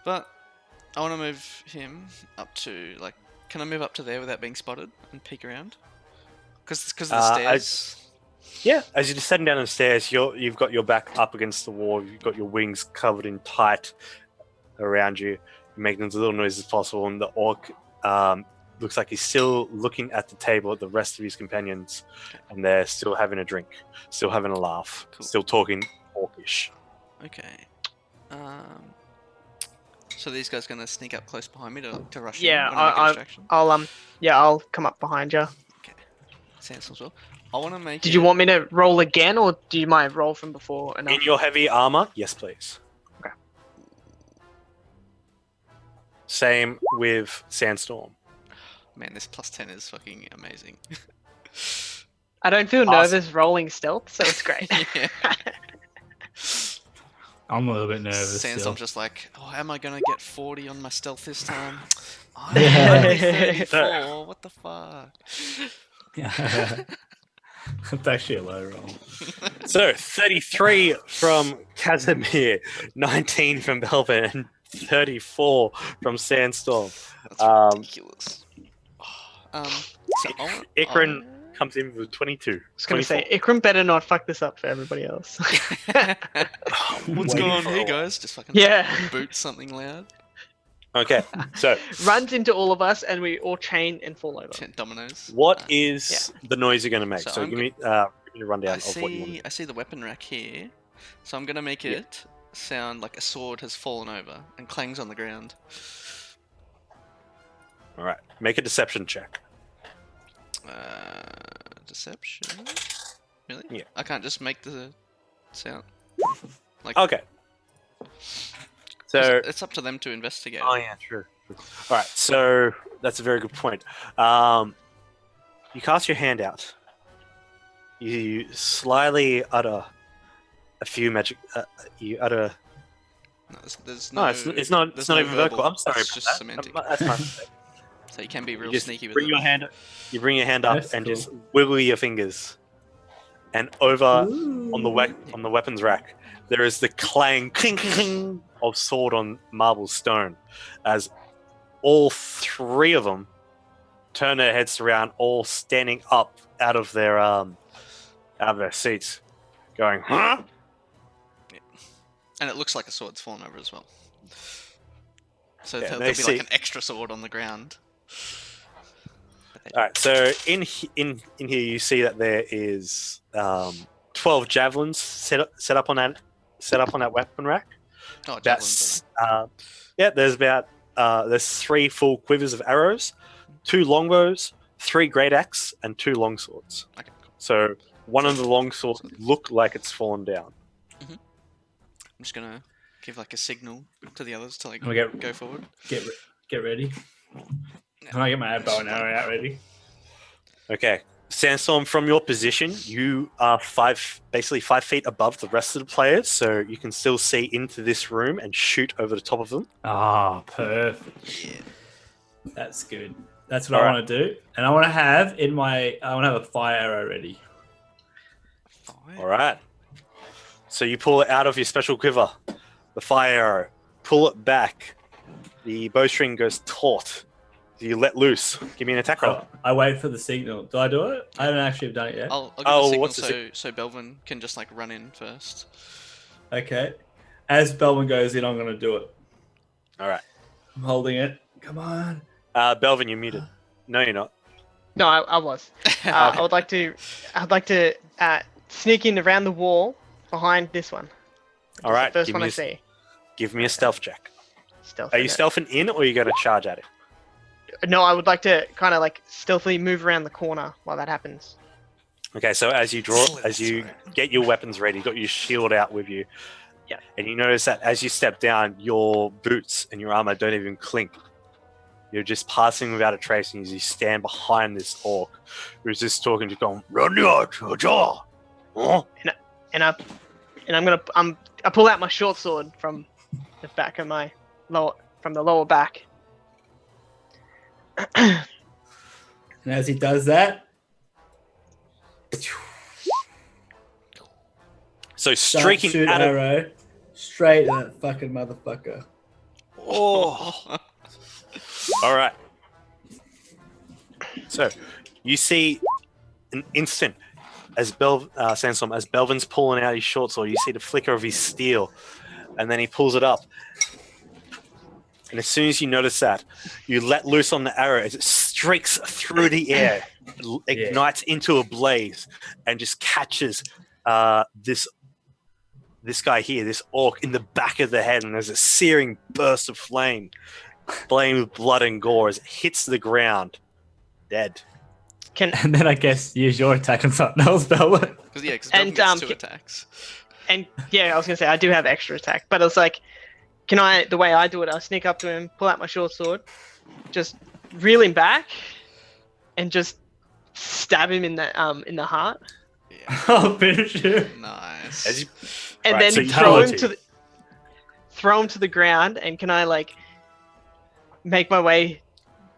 But I want to move him up to, like, can I move up to there without being spotted and peek around? Because of the stairs. Yeah, as you're descending down the stairs, you've got your back up against the wall. You've got your wings covered in tight around you. You're making as little noise as possible, and the orc looks like he's still looking at the table at the rest of his companions, and they're still having a drink, still having a laugh, Cool. still talking orcish. Okay. So these guys gonna sneak up close behind me to rush Yeah, in? Wanna make a distraction? I'll come up behind you. Okay. Sandstorm as well. I wanna make. Did you want me to roll again, or do you mind roll from before? Enough? In your heavy armor, yes, please. Okay. Same with Sandstorm. Man, this +10 is fucking amazing. I don't feel Awesome. nervous rolling stealth, so it's great. Yeah. I'm a little bit nervous. Sandstorm's Still. just like, oh, am I gonna get 40 on my stealth this time? I'm only 34. What the fuck? It's actually a low roll. So 33 from Casimir, 19 from Belvin, and 34 from Sandstorm. That's ridiculous. So Ikran comes in with 22. I was gonna say, Ikram better not fuck this up for everybody else. What's Waiting going on for a here, while. guys? Just fucking Yeah. boot something loud. Okay, so Runs into all of us, and we all chain and fall over. 10 dominoes. what is the noise you're going to make? So So I'm give me a rundown I of what you want. I see the weapon rack here, so I'm gonna make it sound like a sword has fallen over and clangs on the ground. All right, make a deception check. Deception. Really? Yeah. I can't just make the sound. Like, Okay. So, it's up to them to investigate. oh yeah, true. All right, so that's a very good point. You cast your hand out. You slyly utter a few magic. You utter. No, there's No, no. it's not. there's It's not no even verbal. I'm sorry It's about just that. semantic. That's my mistake. So you can be real You just sneaky with bring it. your hand. You bring your hand up That's and cool. just wiggle your fingers, and over on the weapons rack, there is the clang, cling, cling, cling of sword on marble stone, as all three of them turn their heads around, all standing up out of their seats, going, "Huh?" And it looks like a sword's fallen over as well. So Yeah, there'll they be like see- an extra sword on the ground. All right, so in here you see that there is 12 javelins set up on that weapon rack. Oh, javelins. There's about there's 3 full quivers of arrows, 2 longbows, 3 great axe, and 2 longswords. Okay, cool. So one of the longswords look like it's fallen down. I'm just gonna give like a signal to the others to like Okay. go forward. Get ready. Can I get my bow and arrow out ready? Okay, Sandstorm, from your position, you are basically 5 feet above the rest of the players, so you can still see into this room and shoot over the top of them. Ah, perfect. Yeah. That's good. That's what I Alright. want to do. And I want to have a fire arrow ready. Fine. All right. So you pull it out of your special quiver, the fire arrow, pull it back. The bowstring goes taut. You let loose. Give me an attack roll. I wait for the signal. Do I do it? I haven't actually done it yet. I'll give Oh, a signal what's the so Belvin can just like run in first. Okay. As Belvin goes in, I'm going to do it. All right. I'm holding it. Come on. Belvin, you're muted. No, you're not. No, I was. I would like to. I'd like to sneak in around the wall behind this one. All It's right. the first one I see. Give me a stealth check. Stealth. Are you stealthing in, or are you going to charge at it? No, I would like to kind of like stealthily move around the corner while that happens. Okay, so as you get your weapons ready, you got your shield out with you. Yeah. And you notice that as you step down, your boots and your armor don't even clink. You're just passing without a trace, and you stand behind this orc who's just talking to going, "Run your jaw." Oh. And I pull out my short sword from the back of my lower back. And as he does that, So streaking shoot out of arrow straight at that fucking motherfucker. oh. All right. So you see an instant as Sandstorm, as Belvin's pulling out his short sword, you see the flicker of his steel, and then he pulls it up. And as soon as you notice that, you let loose on the arrow as it streaks through the air, ignites into a blaze, and just catches this guy here, this orc, in the back of the head, and there's a searing burst of flame, with blood and gore as it hits the ground, dead. And then I guess use your attack on something else, Bella. Because gets 2 attacks. And yeah, I was gonna say I do have extra attack, but it's like, the way I do it, I sneak up to him, pull out my short sword, just reel him back, and just stab him in the heart. Yeah. I'll finish him. Nice. And Right, then so throw him to the ground. And can I like make my way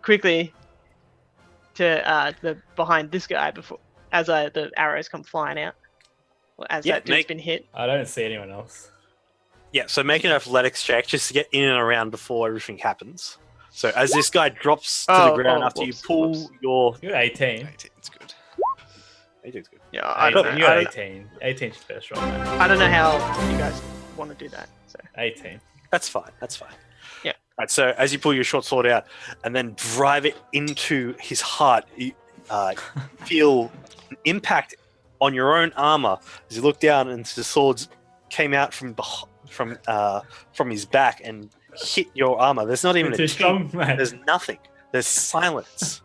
quickly to the behind this guy as the arrows come flying out, as that dude's been hit? I don't see anyone else. Yeah, so make an athletics check just to get in and around before everything happens. So as this guy drops to the ground after you pull your... You're 18. 18's good. 18's good. Yeah, I don't know. You're 18. 18's first roll. I don't know how you guys want to do that. So 18. That's fine. Yeah. Right, so as you pull your short sword out and then drive it into his heart, you feel an impact on your own armor as you look down and the swords came out from his back and hit your armor. There's not even It's a strong, man. There's nothing. There's silence.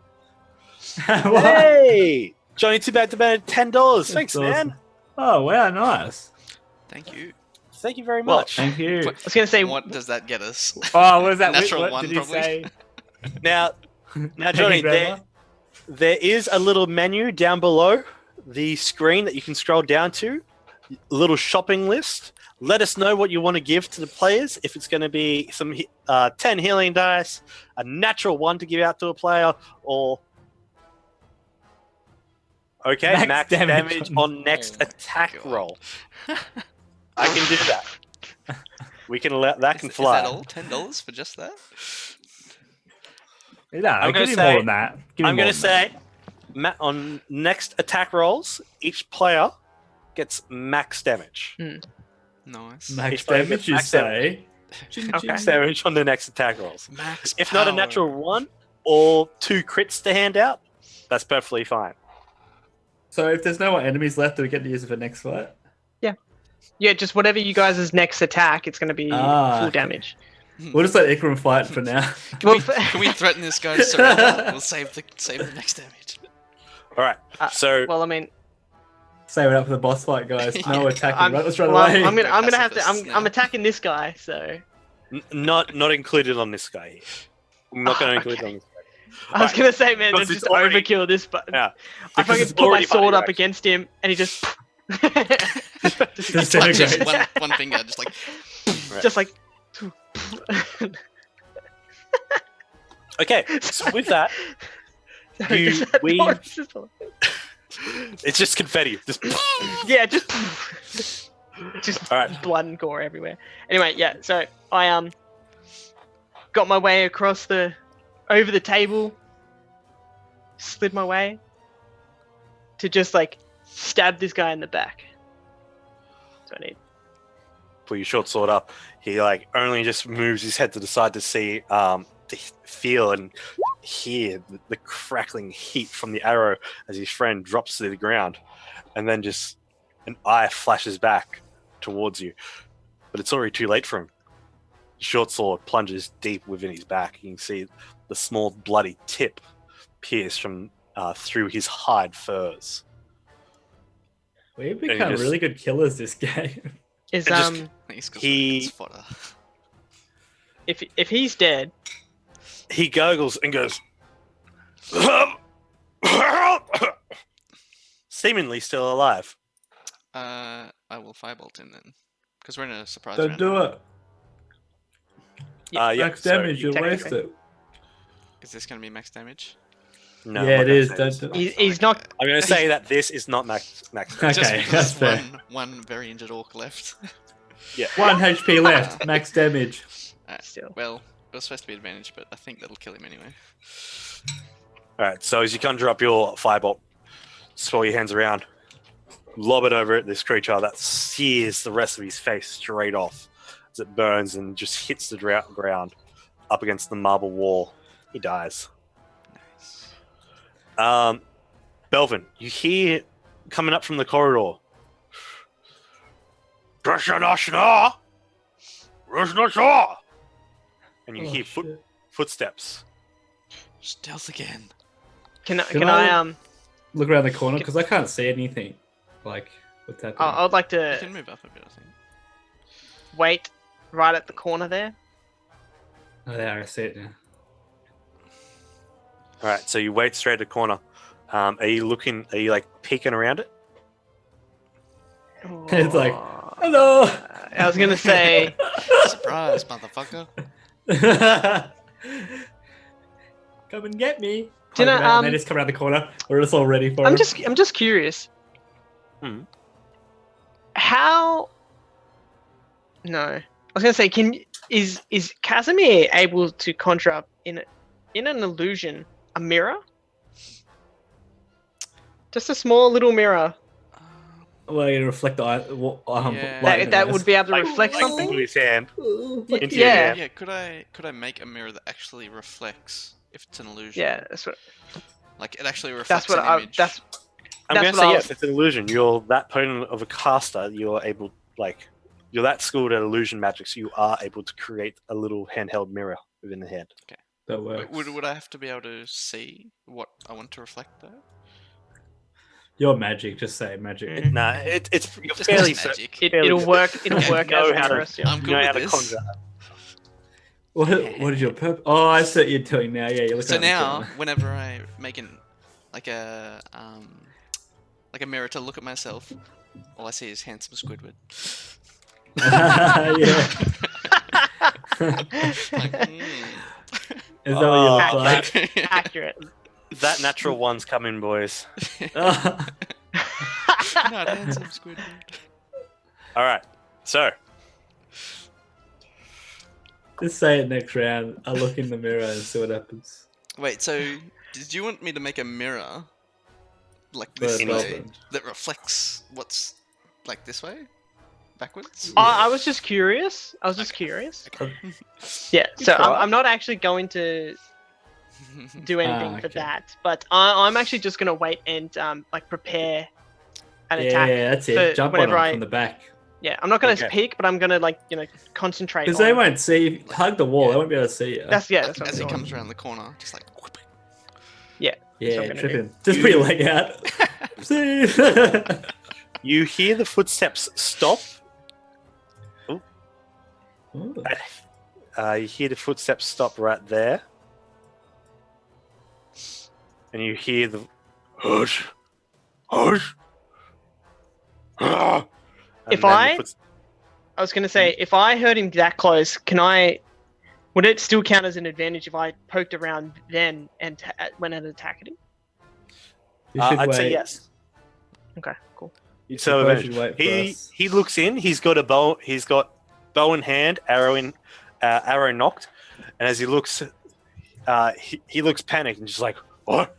What? Hey, Johnny, too bad to bet $10. Thanks, awesome. man. Oh, wow, nice. Thank you. Thank you very much. Thank you. What- I was gonna say, What does that get us? Oh, what is that? Natural what one, did he probably. say? Now, Johnny, there is a little menu down below the screen that you can scroll down to. A little shopping list. Let us know what you want to give to the players. If it's going to be some 10 healing dice, a natural 1 to give out to a player, or max damage on next attack roll. I can do that. We can let that can fly. Is that all? $10 for just that? No, I'm give gonna me say- more than that. I'm going to say, on next attack rolls, each player gets max damage. Nice. max Each player damage, gets you max say? Max damage on the next attack rolls. Max If not a power. natural 1 or 2 crits to hand out, that's perfectly fine. So if there's no more enemies left, do we get to use it for next fight? yeah, just whatever you guys' next attack, it's gonna be full damage. We'll just let Ikram fight for now. Can we threaten this guy to surrender? We'll save the next damage. All right. So well, I mean, Save it up for the boss fight, guys. No attacking. Let's run well, away. I'm gonna have to. Pacifists now. I'm attacking this guy, so not included on this guy here. I'm not going to include it on this guy. I was gonna say, man, Because just it's already- overkill this, but Yeah. I Because fucking it's put my already sword money up back. against him, and he just Just Just disintegrate. one finger, just like Right. just like. Okay. So with that, Sorry, You- is that we- noise just- it's just confetti. Just yeah, just all right. blood and gore everywhere. Anyway, yeah, so I got my way across over the table, slid my way to just like stab this guy in the back. That's what I need. Pull your short sword up. He like only just moves his head to the side to see, to feel and hear the crackling heat from the arrow as his friend drops to the ground, and then just an eye flashes back towards you, but it's already too late for him. The short sword plunges deep within his back. You can see the small bloody tip pierce from through his hide furs. We've you become just- really good killers this game. Is It just- He- fodder. if he's dead, He gurgles and goes, seemingly still alive. I will firebolt him then, because we're in a surprise Don't round. do it. Yeah, Max so damage, you you'll waste technically- it. Is this going to be max damage? No, Yeah, I'm it not gonna is. say Don't this. do it. he's not. I'm going to say that this is not max damage. Okay, Just that's because fair. one very injured orc left. 1 HP left. Max damage. Still. Well, it was supposed to be advantage, but I think that'll kill him anyway. All right, so as you conjure up your firebolt, swirl your hands around, lob it over at this creature that sears the rest of his face straight off as it burns and just hits the ground up against the marble wall. He dies. Belvin, you hear coming up from the corridor. And you hear footsteps. Stealth again. Can Can I look around the corner because I can't see anything. Like what's happening? I would like You to can move up a bit, I think. wait right at the corner there. Oh, there I see it now. All right, so you wait straight at the corner. Are you like peeking around it? It's like, hello. I was gonna say, Surprise, motherfucker. Come and get me. Do you know, And they just come around the corner. We're just all ready for I'm him. just curious. Hmm. How? No, I was gonna say, is Casimir able to conjure up in an illusion a mirror? Just a small little mirror Well, you reflect the eye. Yeah. light in that the would eyes. be able to Like, reflect into something. his hand. Into your Yeah. hand. Yeah, could I make a mirror that actually reflects if it's an illusion? Yeah, that's what. Like it actually reflects That's what an I. image. I'm That's going what to say I- yes, it's an illusion. You're that potent of a caster. You're able, you're that skilled at illusion magic, so you are able to create a little handheld mirror within the hand. That works. Would I have to be able to see what I want to reflect though? Your magic, just say magic. Mm. Nah, it's you're Just fairly magic. It'll work. It'll Okay, work you know as a how to- mirror. Yeah. I'm you good know how with to this. conjure. What is your purpose? Oh, I see what you're doing now. Yeah, you're looking So at the now, corner. whenever I make a mirror to look at myself, all I see is handsome Squidward. Yeah. Like, Is that what you look Oh, like? Accurate. That natural one's coming, boys. Not handsome Squidward. All right, so Just say it next round. I'll look in the mirror and see what happens. Wait, so did you want me to make a mirror like For this a way dolphin. that reflects what's like this way? Backwards? I was just curious. I was just curious. Yeah. So try. I'm not actually going to do anything for okay. that, but I'm actually just gonna wait and prepare an attack. Yeah, that's for it. Jump on whenever them I- from the back. Yeah, I'm not gonna Okay. peek, but I'm gonna concentrate. Because they on- won't see you. Hug the wall. Yeah. They won't be able to see you. That's what As he I'm doing. comes around the corner, just like whoop. yeah, what I'm gonna tripping. Just put your leg out. See? you hear the footsteps stop. Ooh. You hear the footsteps stop right there, and you hear the hush, hush. And If then the I- footsteps- I was gonna say, if I heard him that close, would it still count as an advantage if I poked around then and went and attacked him? You should I'd say wait. yes. Okay, cool. So Suppose you wait for he us. he looks in. He's got a bow. He's got bow in hand, arrow knocked, and as he looks, he looks panicked and just like what,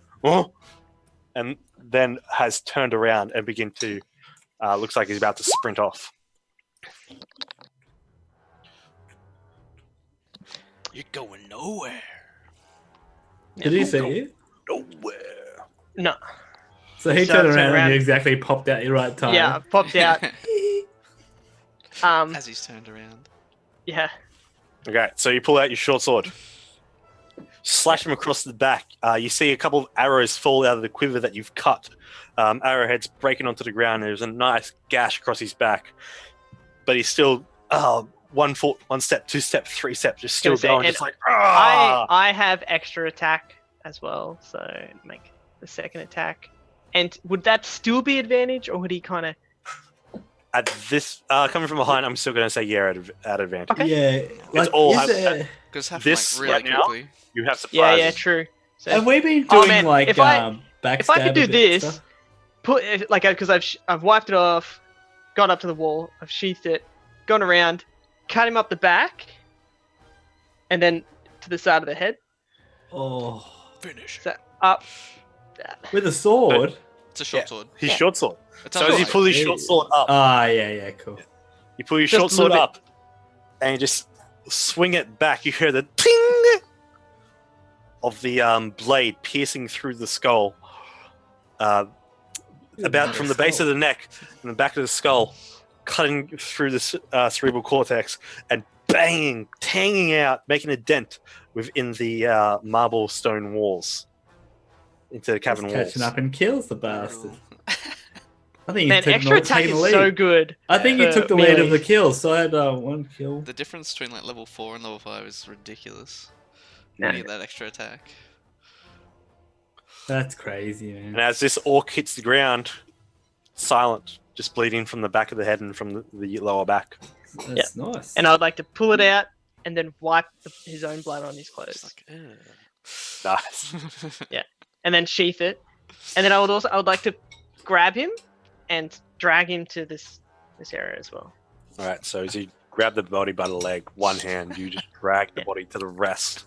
and then has turned around and begin to looks like he's about to sprint off. You're going nowhere. Did he see you? Nowhere. No. So he So turned I turned around around. and you exactly popped out your right time. Yeah, I popped out. As he's turned around. Yeah. Okay, so you pull out your short sword, slash him across the back. You see a couple of arrows fall out of the quiver that you've cut. Arrowheads breaking onto the ground. There's a nice gash across his back, but he's still 1 foot, 1 step, 2 step, 3 steps, just still Gonna say, going, and just like ah. I have extra attack as well, so make the second attack. And would that still be advantage, or would he kind of? At this coming from behind, I'm still going to say yeah at advantage. Okay. Yeah. Like, all is have- there- Because have This like really right now? quickly. You have Yeah, surprises. yeah, true. So Have we been Oh, doing man, like if I- backstab? if I could do a bit this, stuff? because I've wiped it off, got up to the wall, I've sheathed it, gone around, cut him up the back, and then to the side of the head. Oh, Finish. So up. with a sword. It's a short Yeah. sword. His Yeah. short sword. It's So as you unlike- pull his short sword up, Ah, yeah, cool. you pull your Just short a sword little up, and you just swing it back. You hear the ting, of the blade piercing through the skull, about from the base of the neck and the back of the skull, cutting through the cerebral cortex and banging, tanging out, making a dent within the marble stone walls into the cavern walls. Catching up and kills the bastard. I think Man, extra attack is so good. I think you took the lead of the kills, so I had 1 kill. The difference between like level 4 and level 5 is ridiculous. Yeah. When you get that extra attack. That's crazy, man. And as this orc hits the ground, silent, just bleeding from the back of the head and from the lower back. That's nice. And I would like to pull it out and then wipe his own blood on his clothes. Just like, Nice. And then sheath it. And then I would like to grab him and drag him to this area as well. All right, so as you grab the body by the leg, one hand, you just drag the body to the rest.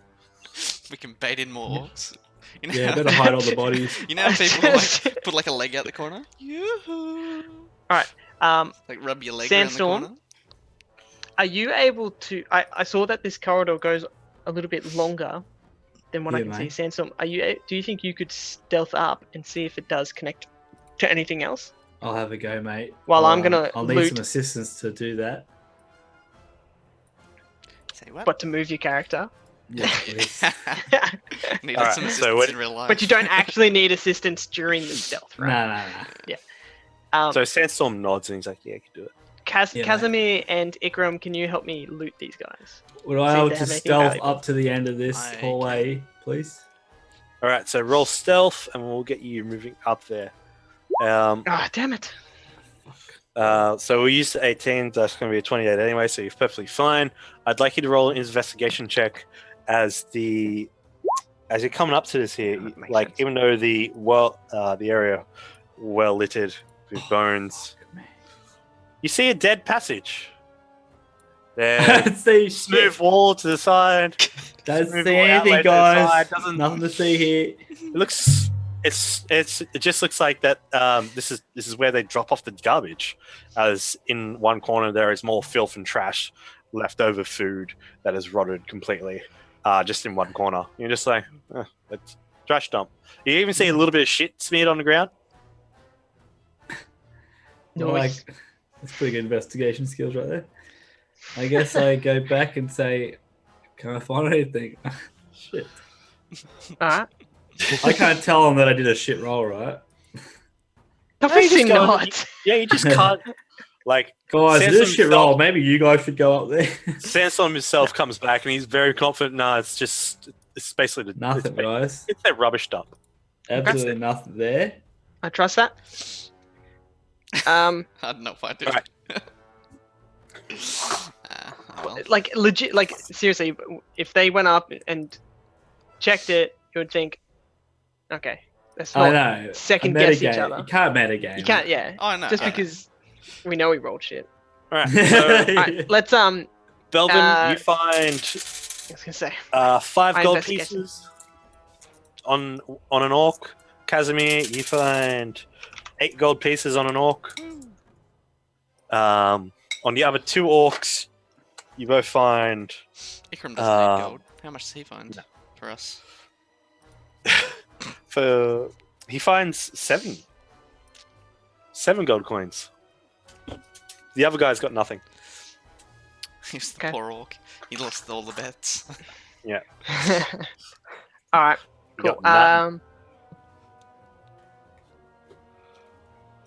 we can bait in more orcs. You know Yeah, how- better hide all the bodies. You know how people like put like a leg out the corner? Yoo-hoo. Like rub your leg around the Sandstorm? corner? Are you able to? I saw that this corridor goes a little bit longer than what I Yeah, can see. mate. Sandstorm, do you think you could stealth up and see if it does connect to anything else? I'll have a go, mate. Well, I'm gonna I'll need loot- some assistance to do that. Say what? But to move your character. Yeah, please. Needed Alright, some so assistance what- in real life. But you don't actually need assistance during the stealth, Nah, right? nah. So Sandstorm nods and he's like, "Yeah, I can do it." Yeah, mate. Casimir and Ikram, can you help me loot these guys? Would I See if able they to have anything stealth valuable. up to the end of this I hallway, please? All right, so roll stealth, and we'll get you moving up there. Ah, damn it. So we'll use the 18. That's going to be a 28 anyway, so you're perfectly fine. I'd like you to roll an investigation check as you're coming up to this here. That makes Like sense. even though the area well littered with bones, you see a dead passage. There's see smooth wall to the side. Don't smooth see wall anything, outlet to the guys. side, doesn't- Nothing to see here. It looks. It just looks like that. This is where they drop off the garbage, as in one corner there is more filth and trash, leftover food that has rotted completely, just in one corner. You're just like, it's trash dump. You even see a little bit of shit smeared on the ground. Nice. Like, that's pretty good investigation skills right there. I guess I go back and say, "Can I find anything?" Shit. Alright. I can't tell them that I did a shit roll, right? Obviously just go- not. Yeah, you just can't. Like Guys, this Sandstorm is a shit himself- roll. Maybe you guys should go up there. Sandstorm himself comes back and he's very confident. No, it's basically Nothing, guys. It's that rubbish dump. Absolutely nothing there. I trust that. I don't know if I do. Alright. Well, Like legit, like seriously, if they went up and checked it, you would think, okay, let's I not know. second A guess each metagame. other. You can't metagame. You can't, yeah. oh no. Just yeah. because we know we rolled shit. All right, so Alright, let's Belvin, you find I was gonna say 5 I gold investigate. pieces on an orc. Casimir, you find 8 gold pieces on an orc. On the other 2 orcs, you both find Ikram doesn't need gold. How much does he find for us? he finds 7 gold coins. The other guy's got nothing. He's the Okay. poor orc. He lost all the bets. Alright, You cool. got nothing.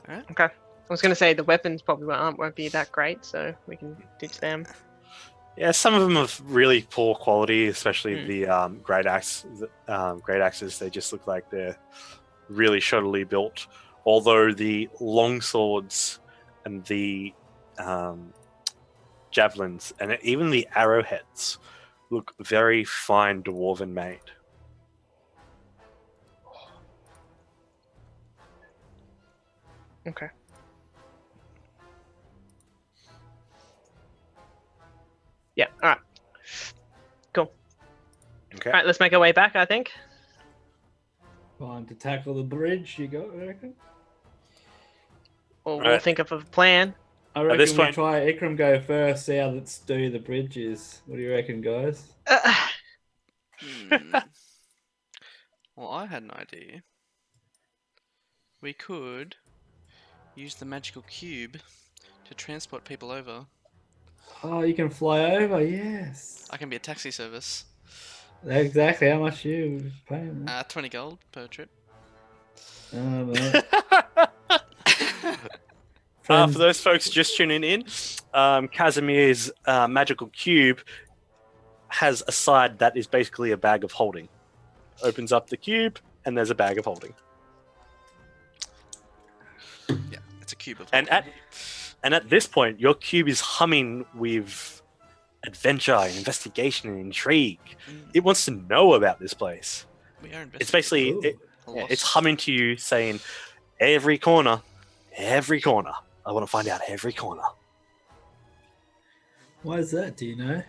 Alright. Okay. I was gonna say the weapons probably won't be that great, so we can ditch them. Yeah, some of them of really poor quality, especially Hmm. the great axe. Great axes, they just look like they're really shoddily built. Although the long swords and the javelins and even the arrowheads look very fine dwarven made. Okay. Yeah, alright. Cool. Okay. Alright, let's make our way back, I think. Time to tackle the bridge. You got? I reckon. Or we'll Alright. think of a plan. I At reckon this we point- try Ikram go first. See how let's do the bridges. What do you reckon, guys? Hmm. had an idea. We could use the magical cube to transport people over. Oh, you can fly over. Yes. I can be a taxi service. Exactly. How much you paying? Man? 20 gold per trip. Oh, mate. For those folks just tuning in, Casimir's magical cube has a side that is basically a bag of holding. Opens up the cube, and there's a bag of holding. Yeah, it's a cube of And at this point, your cube is humming with adventure, and investigation, and intrigue. It wants to know about this place. We are It's basically it's humming to you, saying, "Every corner, I want to find out every corner." Why is that? Do you know?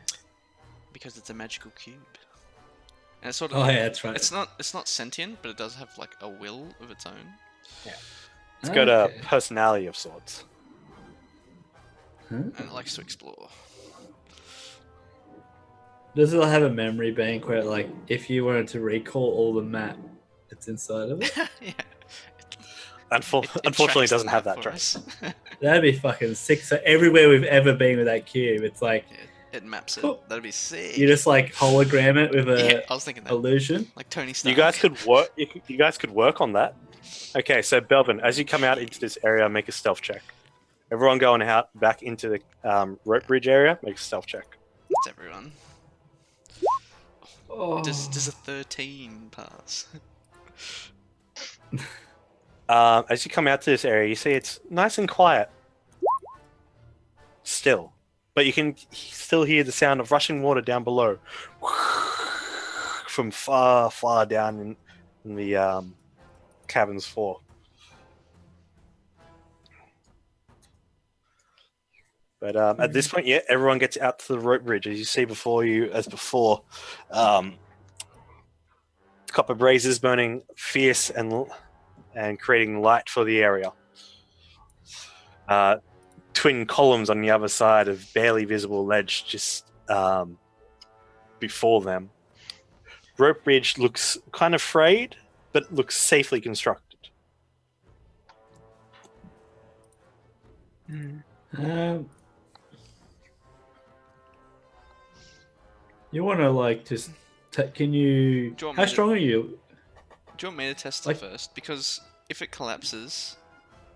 Because it's a magical cube. And it's sort of Oh yeah, that's right. it's not sentient, but it does have like a will of its own. Yeah, it's got a personality of sorts. And it likes to explore. Does it have a memory bank where, like, if you wanted to recall all the map, it's inside of it? Yeah. Unfortunately, it doesn't have that trace. That'd be fucking sick. So everywhere we've ever been with that cube, it's like it maps it. That'd be sick. You just like hologram it with a I was thinking that. illusion. Like Tony Stark. You guys could work. You guys could work on that. Okay, so Belvin, as you come out into this area, make a stealth check. Everyone going out back into the rope bridge area, make a stealth check. It's everyone. Oh. Does a 13 pass? As you come out to this area, you see it's nice and quiet. Still. But you can still hear the sound of rushing water down below. From far, far down in the cavern's floor. But at this point, yeah, everyone gets out to the rope bridge. As you see before you, before, copper blazes burning fierce and creating light for the area. Twin columns on the other side of barely visible ledge just before them. Rope bridge looks kind of frayed, but looks safely constructed. You want to like just can you? How strong are you? Do you want me to test it first? Because if it collapses,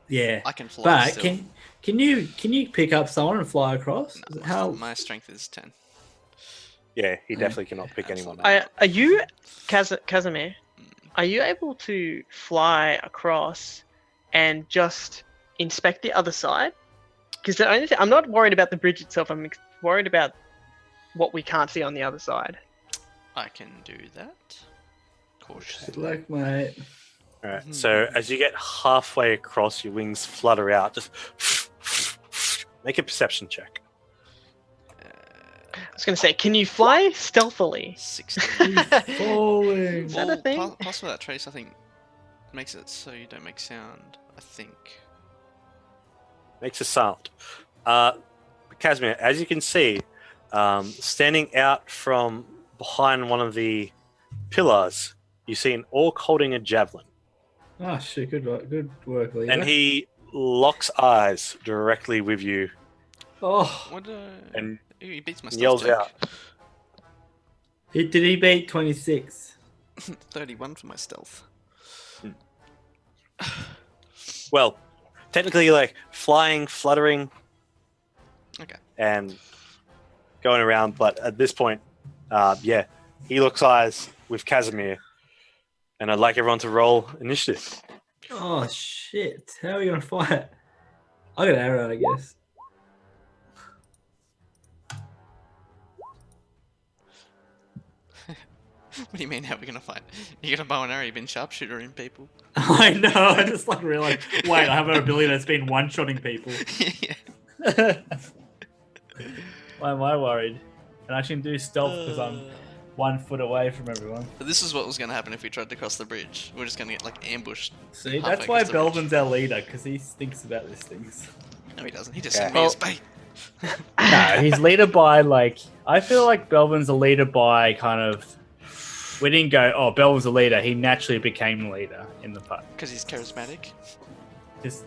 yeah, I can fly. But still. can you pick up someone and fly across? No, How my strength is 10. Yeah, he definitely cannot pick anyone up. Are you, Casimir? Are you able to fly across and just inspect the other side? Because the only thing, I'm not worried about the bridge itself. I'm worried about what we can't see on the other side. I can do that. Cautiously. Good luck, mate. All right. So as you get halfway across, your wings flutter out. Just make a perception check. I was going to say, can you fly stealthily? 16. Falling. Is that a thing? Plus with that trace, I think makes it so you don't make sound. I think. Makes a sound. Casimir, as you can see, standing out from behind one of the pillars, you see an orc holding a javelin. Oh shit! Good work, Leo. And he locks eyes directly with you. Oh. What? And he beats my stealth yells check. out. Did he beat 26? 31 for my stealth. Well, technically, like flying, fluttering, Okay. and going around. But at this point, yeah, he locks eyes with Casimir, and I'd like everyone to roll initiative. Oh shit! How are we gonna fight? I got an arrow, I guess. What do you mean, how are we gonna fight? You got a bow and arrow, you've been sharpshootering people. I know. I just like realized. Wait, I have an ability that's been one-shotting people. Yeah. Why am I worried? And I can do stealth because I'm 1 foot away from everyone. But this is what was gonna happen if we tried to cross the bridge. We're just gonna get like ambushed. See, halfway that's why across the bridge. Belvin's our leader, because he thinks about these things. No, he doesn't. He just Yeah. sent me as bait. No, he's leader by like. I feel like Belvin's a leader by kind of We didn't go, oh, Bell was the leader. He naturally became the leader in the party. Because he's charismatic. Just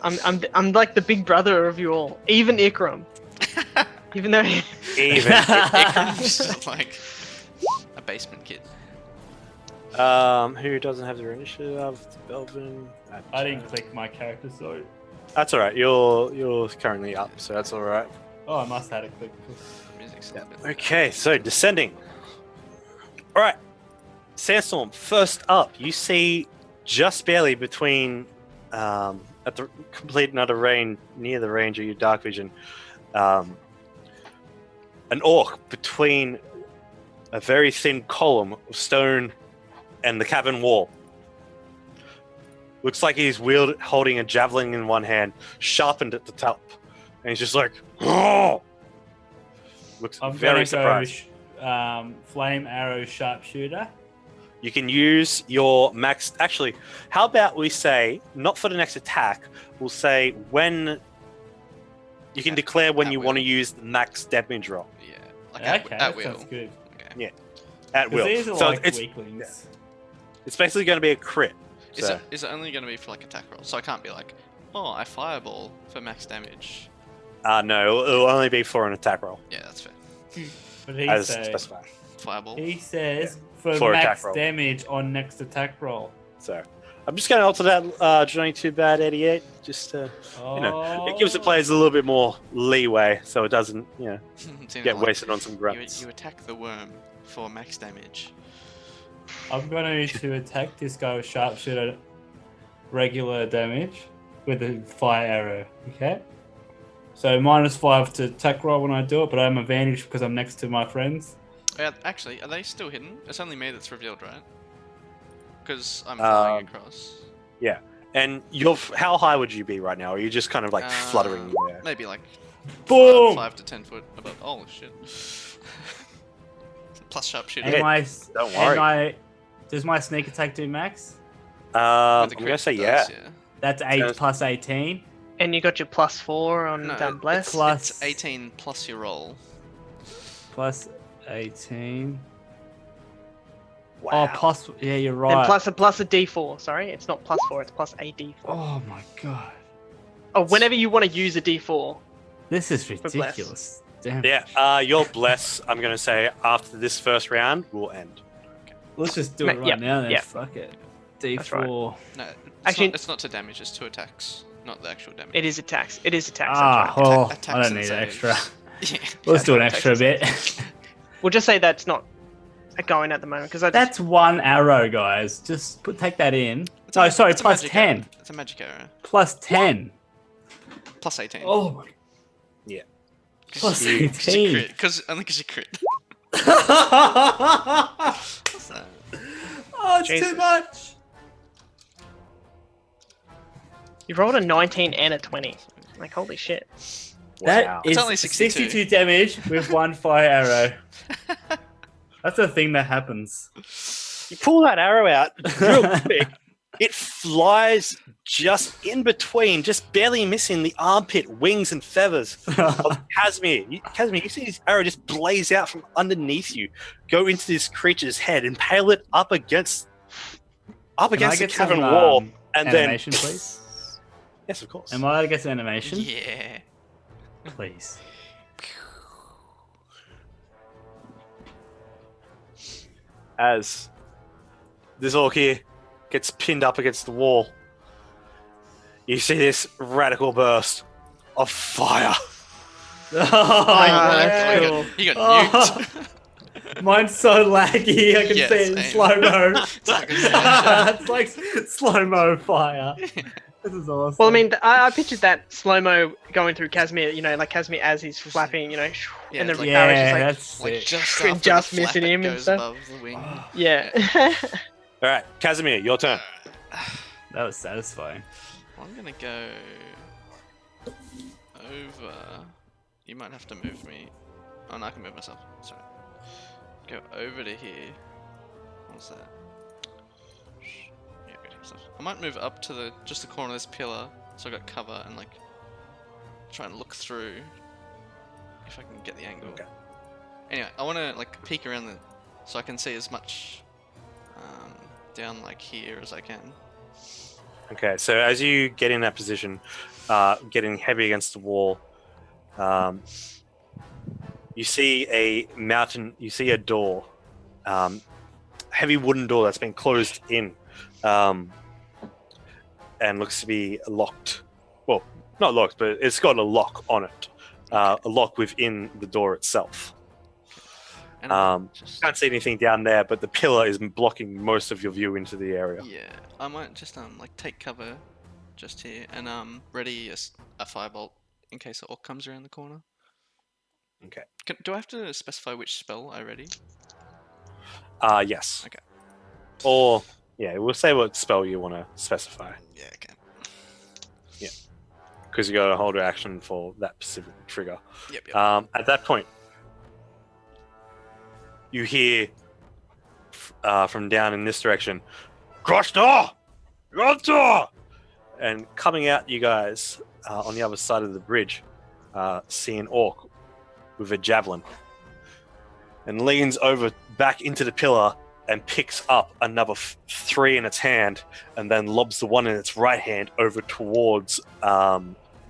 I'm like the big brother of you all. Even Ikram. Even though Even. Ikram's just like a basement kid. Who doesn't have their initiative? Belvin. I didn't click my character, so. That's all right. You're currently up, so that's all right. Oh, I must have had it clicked. Music's a Yeah. little bit Okay, so descending. All right, Sandstorm. First up, you see just barely between, at the complete and utter range, near the range of your dark vision, an orc between a very thin column of stone and the cavern wall. Looks like he's holding a javelin in one hand, sharpened at the top, and he's just like, oh! Looks I'm very gonna surprised. go flame arrow sharpshooter. You can use your max. Actually, how about we say not for the next attack? We'll say when you can declare when at you will. want to use the max damage roll Yeah, like Okay, at that will. sounds good. Okay. at 'Cause will. these are So like it's weaklings. it's basically going to be a crit. Is So it only going to be for like attack rolls? So I can't be like, oh, I fireball for max damage. no, it'll only be for an attack roll Yeah, that's fair. But he as says, specified. Fireball. he says for For attack max roll. damage on next attack roll. So I'm just going to alter that Johnny Too Bad 88, just to, it gives the players a little bit more leeway, so it doesn't, Seems get like wasted on some grunts. you attack the worm for max damage. I'm going to attack this guy with sharpshooter regular damage with a fire arrow. Okay. So -5 to attack roll when I do it, but I have advantage because I'm next to my friends. Actually, are they still hidden? It's only me that's revealed, right? Because I'm flying across. And how high would you be right now? Are you just kind of like fluttering there? Maybe like Boom! 5 to 10 foot above. Oh shit! Plus sharpshooter. And my, Don't and worry. does my sneak attack do max? I'm With the going crit to say it yeah. does, That's 8 Sounds- plus 18. and you got your +4 on No, Bless. Plus It's 18 plus your roll. plus 18. Wow. Oh, plus yeah, you're And right. plus a D4. Sorry, it's not +4. It's plus a D4. Oh my god, Oh, whenever you want to use a D4. this is bless. ridiculous. Damn. Yeah, your bless, I'm going to say, after this first round will end. Let's just do it right Yeah, now then. yeah. Fuck it. That's right. D4. No, Actually- it's not to damage. It's to attacks, not the actual damage. It is attacks. It is attacks. Ah, That's right. well, Attacks I don't and need an saves. extra. Yeah. Let's do an Attacks extra and bit. We'll just say that's not going at the moment because That's one arrow, guys. Just take that in. It's No, a- sorry, it's a plus magic 10. arrow. It's a magic arrow. Plus 10. Plus 18. Oh my. Yeah. Plus You- 18. Only because you crit. Oh, What's that? it's Jesus. too much. you rolled a 19 and a 20. Like holy shit. That Wow. is It's only 62. 62 damage with one fire arrow. That's a thing that happens. You pull that arrow out real quick, it flies just in between, just barely missing the armpit, wings, and feathers of Casimir. Casimir, you see this arrow just blaze out from underneath you, go into this creature's head, impale it up against Can I the get cavern some, wall, and animation, then please? yes, of course. Am I allowed to get some animation? Yeah. Please. As this orc here gets pinned up against the wall, you see this radical burst of fire. Oh, that's yeah. cool. You got nuked. Mine's so laggy, I can Yeah, see it in same. slow-mo. It's like a It's like slow-mo fire. This is awesome. Well, I mean, I pictured that slow mo going through Casimir. Like Casimir as he's flapping. Yeah, and the it's like- arrow's yeah, just that's Like sick. just And after just the flap, missing it him and goes stuff. above the wing. yeah. All right, Casimir, your turn. That was satisfying. I'm gonna go over. You might have to move me. Oh no, I can move myself. Sorry. Go over to here. What's that? Yeah, good stuff. I might move up to just the corner of this pillar, so I got cover and like try and look through if I can get the angle. Okay. Anyway, I want to like peek around so I can see as much down like here as I can. Okay, so as you get in that position, getting heavy against the wall, you see a mountain. You see a door, heavy wooden door that's been closed in, and looks to be locked. Well, not locked, but it's got a lock on it. A lock within the door itself. And Can't see anything down there, but the pillar is blocking most of your view into the area. yeah, I might just like take cover just here and ready a firebolt in case the orc comes around the corner. Okay. Do I have to specify which spell I ready? Yes. Okay. Or yeah, we'll say what spell you want to specify. Yeah, okay. Because you got to hold your action for that specific trigger. Yep. At that point, you hear from down in this direction, Groster! Groster! And coming out, you guys on the other side of the bridge, see an orc with a javelin, and leans over back into the pillar and picks up another 3 in its hand, and then lobs the one in its right hand over towards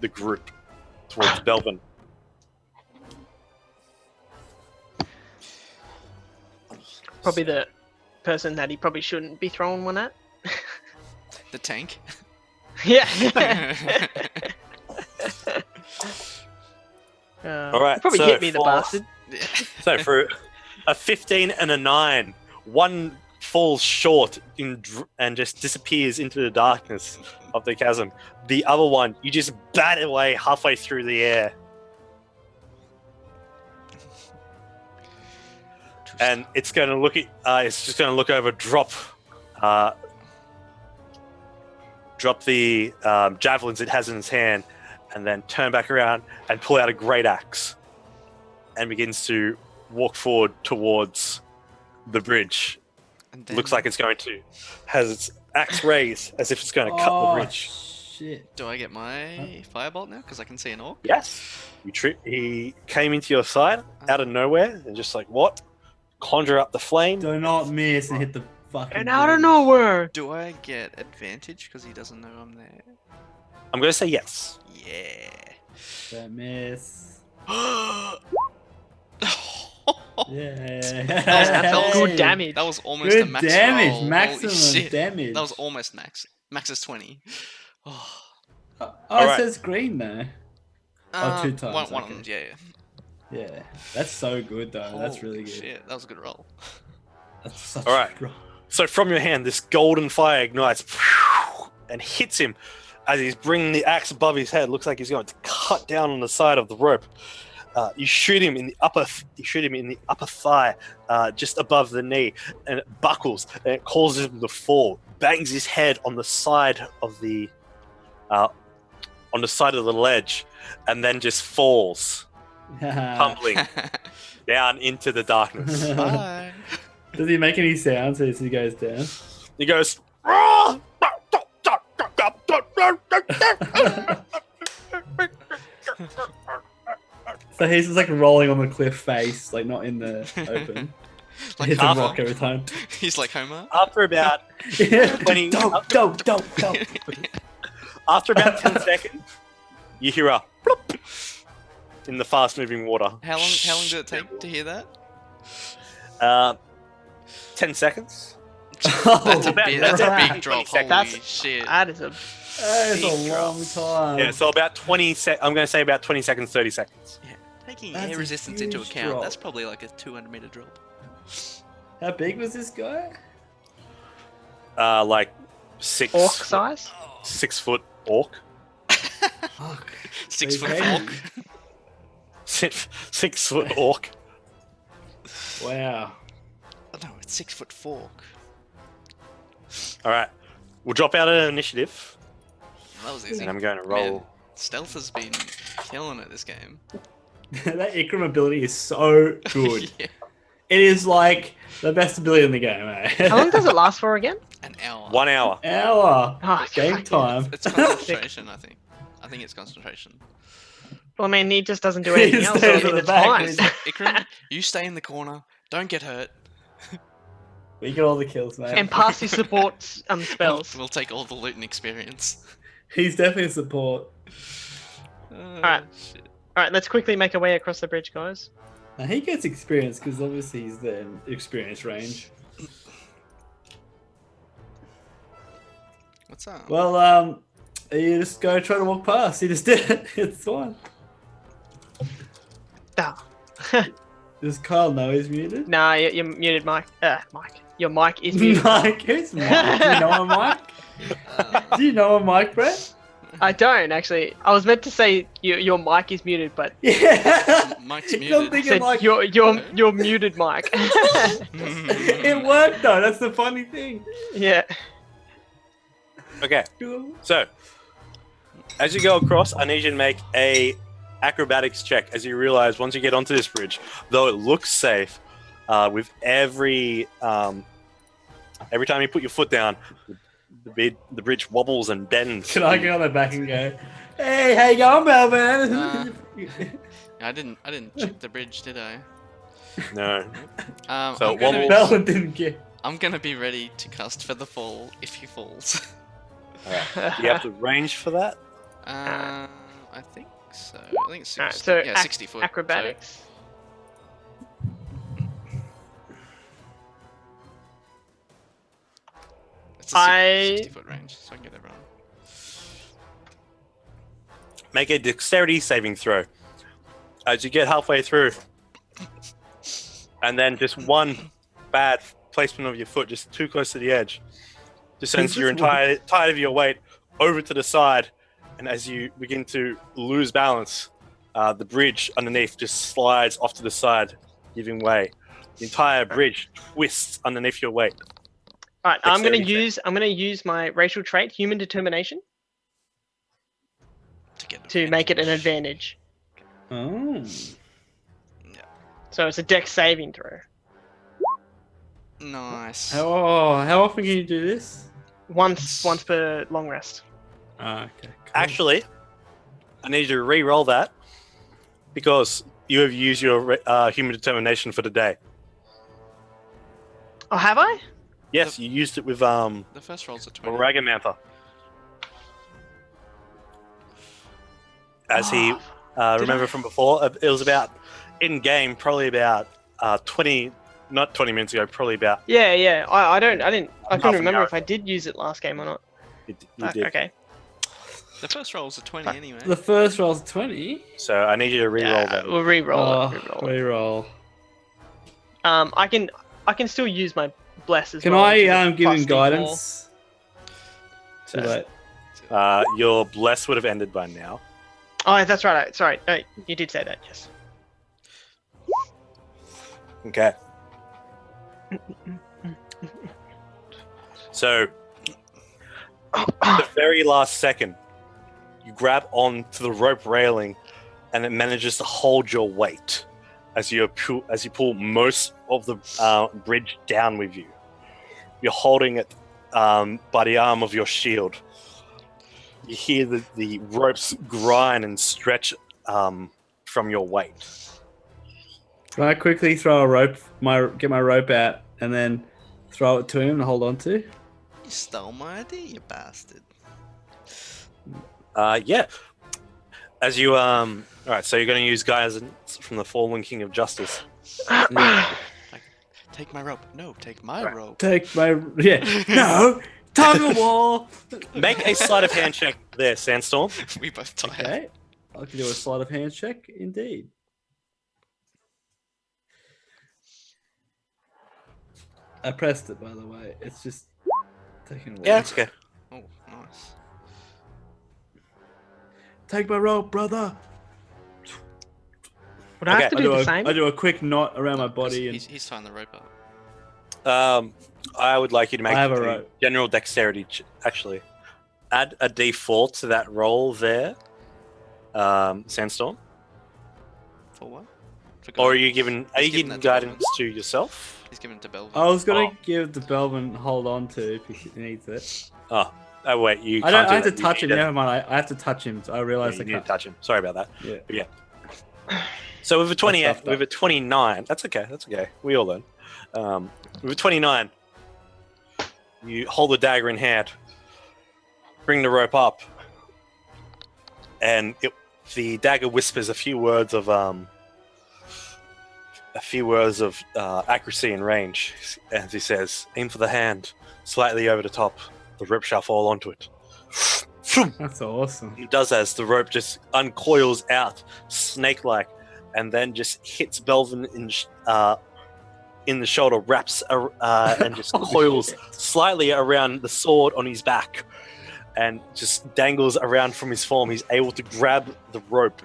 the group, towards Belvin. Probably the person that he probably shouldn't be throwing one at. The tank. Yeah. All right, he probably so hit me, the for- bastard. So for a 15 and a 9, one falls short and just disappears into the darkness of the chasm. The other one, you just bat it away halfway through the air. And it's going to look at. It's just going to look over, drop the javelins it has in its hand, and then turn back around and pull out a great axe, and begins to walk forward towards the bridge. And then, Looks like it's going to has its axe raised as if it's going to cut the bridge. Shit. do I get my firebolt now? Because I can see an orc. Yes, he came into your side out of nowhere and just like what? Conjure up the flame. Do not miss and hit the fucking. And out of bridge. nowhere. Do I get advantage because he doesn't know I'm there? I'm going to say yes. Yeah. Don't miss. that Yeah. That was Good damage. was almost Good a max damage. roll. Holy Maximum shit. damage. That was almost max. Max is 20. Oh, Oh, Alright. it says green though. Oh, 2 times, One of okay. them, yeah. Yeah. That's so good though. That's Holy really good. Shit, that was a good roll. That's such Alright. a good roll. So from your hand, this golden fire ignites and hits him as he's bringing the axe above his head. Looks like he's going to cut down on the side of the rope. You shoot him in the upper. You shoot him in the upper thigh, just above the knee, and it buckles and it causes him to fall. Bangs his head on the side of the ledge, and then just falls, tumbling down into the darkness. Bye. Does he make any sounds as he goes down? He goes. "Ah!" So he's just like rolling on the cliff face, like not in the open. Like Hits a half- rock every time. He's like Homer. After about When he- Don't. After about 10 seconds, you hear a plop in the fast-moving water. How long did it take to hear that? 10 seconds. That's a about- big, that's a right. big drop. 20 Holy seconds. shit. That is a That's Big a long time. Yeah, so about 20 I'm going to say about 20 seconds, 30 seconds. Taking That's air a resistance into huge account, drop. that's probably like a 200-meter drop. How big was this guy? Like 6 orc size. 6 foot orc. Fuck. 6 foot Okay. orc. 6 foot orc. Wow. Oh, no, it's 6 foot fork. All right, we'll drop out an initiative, That was easy. and I'm going to roll. Man, stealth has been killing it this game. That Ikram ability is so good. Yeah. It is like the best ability in the game, eh? How long does it last for again? An hour. 1 hour. Hour. Oh, Game fuck. time. It's concentration, I think. I think it's concentration. Well, I mean, he just doesn't do He anything else. So stays I at mean, the it's back. fine. Ikram, you stay in the corner. Don't get hurt. We get all the kills, mate. And pass his support spells. We'll take all the loot and experience. He's definitely a support. Alright. Shit. Alright, let's quickly make our way across the bridge, guys. Now, he gets experience because obviously he's the experience range. What's up? Well, you just go try to walk past. You just did it. It's fine. Ah. Does Kyle know he's muted? Nah, you're muted, Mike. Mike. Your mic is muted. Mike, who's Mike? Do you know a Mike? Do you know a Mike, Brett? I don't actually. I was meant to say your mic is muted, but Yeah. Mike's I'm muted. thinking said like, you're muted, Mike. it worked though. That's the funny thing. Yeah. Okay, so as you go across, I need you to make a acrobatics check as you realize once you get onto this bridge, though it looks safe, with every time you put your foot down, the bridge wobbles and bends. Can I go on the back and go, hey, how you going, Melvin? I didn't check the bridge, did I? No. So it wobbles. Melvin didn't get. I'm gonna be ready to cast for the fall if he falls. Alright. Do you have to range for that? I think so. I think it's 60, Alright, so yeah, 60 foot. acrobatics. It's a 60 foot range, so I can get everyone. Make a dexterity saving throw. As you get halfway through, and then just one bad placement of your foot, just too close to the edge, just sends your entire of your weight over to the side, and as you begin to lose balance, the bridge underneath just slides off to the side, giving way. The entire bridge twists underneath your weight. All right, I'm gonna Dexterity use my racial trait, human determination, To make it an advantage. Oh. So it's a dex saving throw. Nice. How often can you do this? Once per long rest. Okay. Cool. Actually, I need you to re-roll that because you have used your human determination for the day. Oh, have I? Yes, you used it with The first roll's a 20. Voargahamanther. As he remember from before, it was about in game, probably about 20, not 20 minutes ago, probably about. Yeah. I couldn't an remember hour if I did use it last game or not. You did. Okay. The first roll's a 20 anyway. The first roll's 20. So I need you to re-roll that. We'll re-roll it. Reroll. I can still use my bless as Can well. I which is a give him +D4. guidance? Too late. Your bless would have ended by now. Oh, that's right. Sorry, no, you did say that. Yes. Okay. So, the very last second, you grab onto the rope railing, and it manages to hold your weight as you pull most of the bridge down with you. You're holding it by the arm of your shield. You hear the ropes grind and stretch from your weight. Can I quickly throw a rope, get my rope out, and then throw it to him to hold on to? You stole my idea, you bastard. Yeah. As you all right, so you're going to use guidance from the fallen King of Justice. Take my rope. No, take my rope. Take my no tug of war. Make a sleight of hand check there, Sandstorm. We both tired. Okay, I can do a sleight of hand check. Indeed. I pressed it, by the way. It's just taking a while. Yeah, it's okay. Oh, nice. Take my rope, brother. Would I have to do the same? I do a quick knot around my body and He's tying the rope up. I would like you to make I have a a rope. general dexterity. Actually, add a D4 to that roll there, Sandstorm. For what? For Or are guidance? you giving giving that to guidance to yourself? He's giving it to Belvin. I was gonna give the Belvin hold on to if he needs it. Oh wait, you I can't. don't. do I have to that. touch You him. need Never mind. I have to touch him. So I to- realized you I need to can't. touch him. Sorry about that. Yeah. But yeah. So with a 28, stuffed with a 29, that's okay. That's okay. We all learn. With a 29, you hold the dagger in hand, bring the rope up, and the dagger whispers a few words of accuracy and range, as he says, "Aim for the hand, slightly over the top. The rope shall fall onto it." That's awesome. He does as the rope just uncoils out, snake-like, and then just hits Belvin in the shoulder, wraps and just coils slightly around the sword on his back, and just dangles around from his form. He's able to grab the rope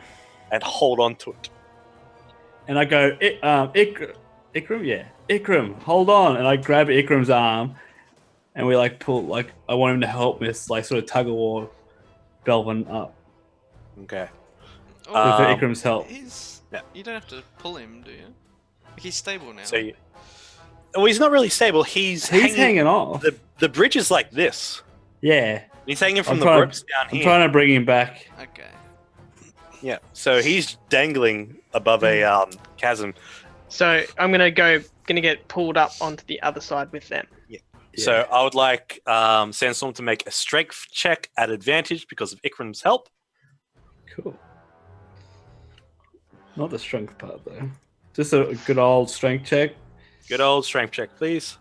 and hold on to it. And I go, Ikram, yeah, Ikram, hold on. And I grab Ikram's arm, and we like pull, like I want him to help me, like sort of tug of war Belvin up Okay. with Ikram's help. You don't have to pull him, do you? Like, he's stable now. Well, he's not really stable. He's hanging off. The bridge is like this. Yeah. He's hanging from the ropes down here. I'm trying to bring him back. Okay. Yeah, so he's dangling above a chasm. So I'm gonna get pulled up onto the other side with them. Yeah. So I would like Sandstorm to make a strength check at advantage because of Ikram's help. Cool. Not the strength part though. Just a good old strength check. Good old strength check, please.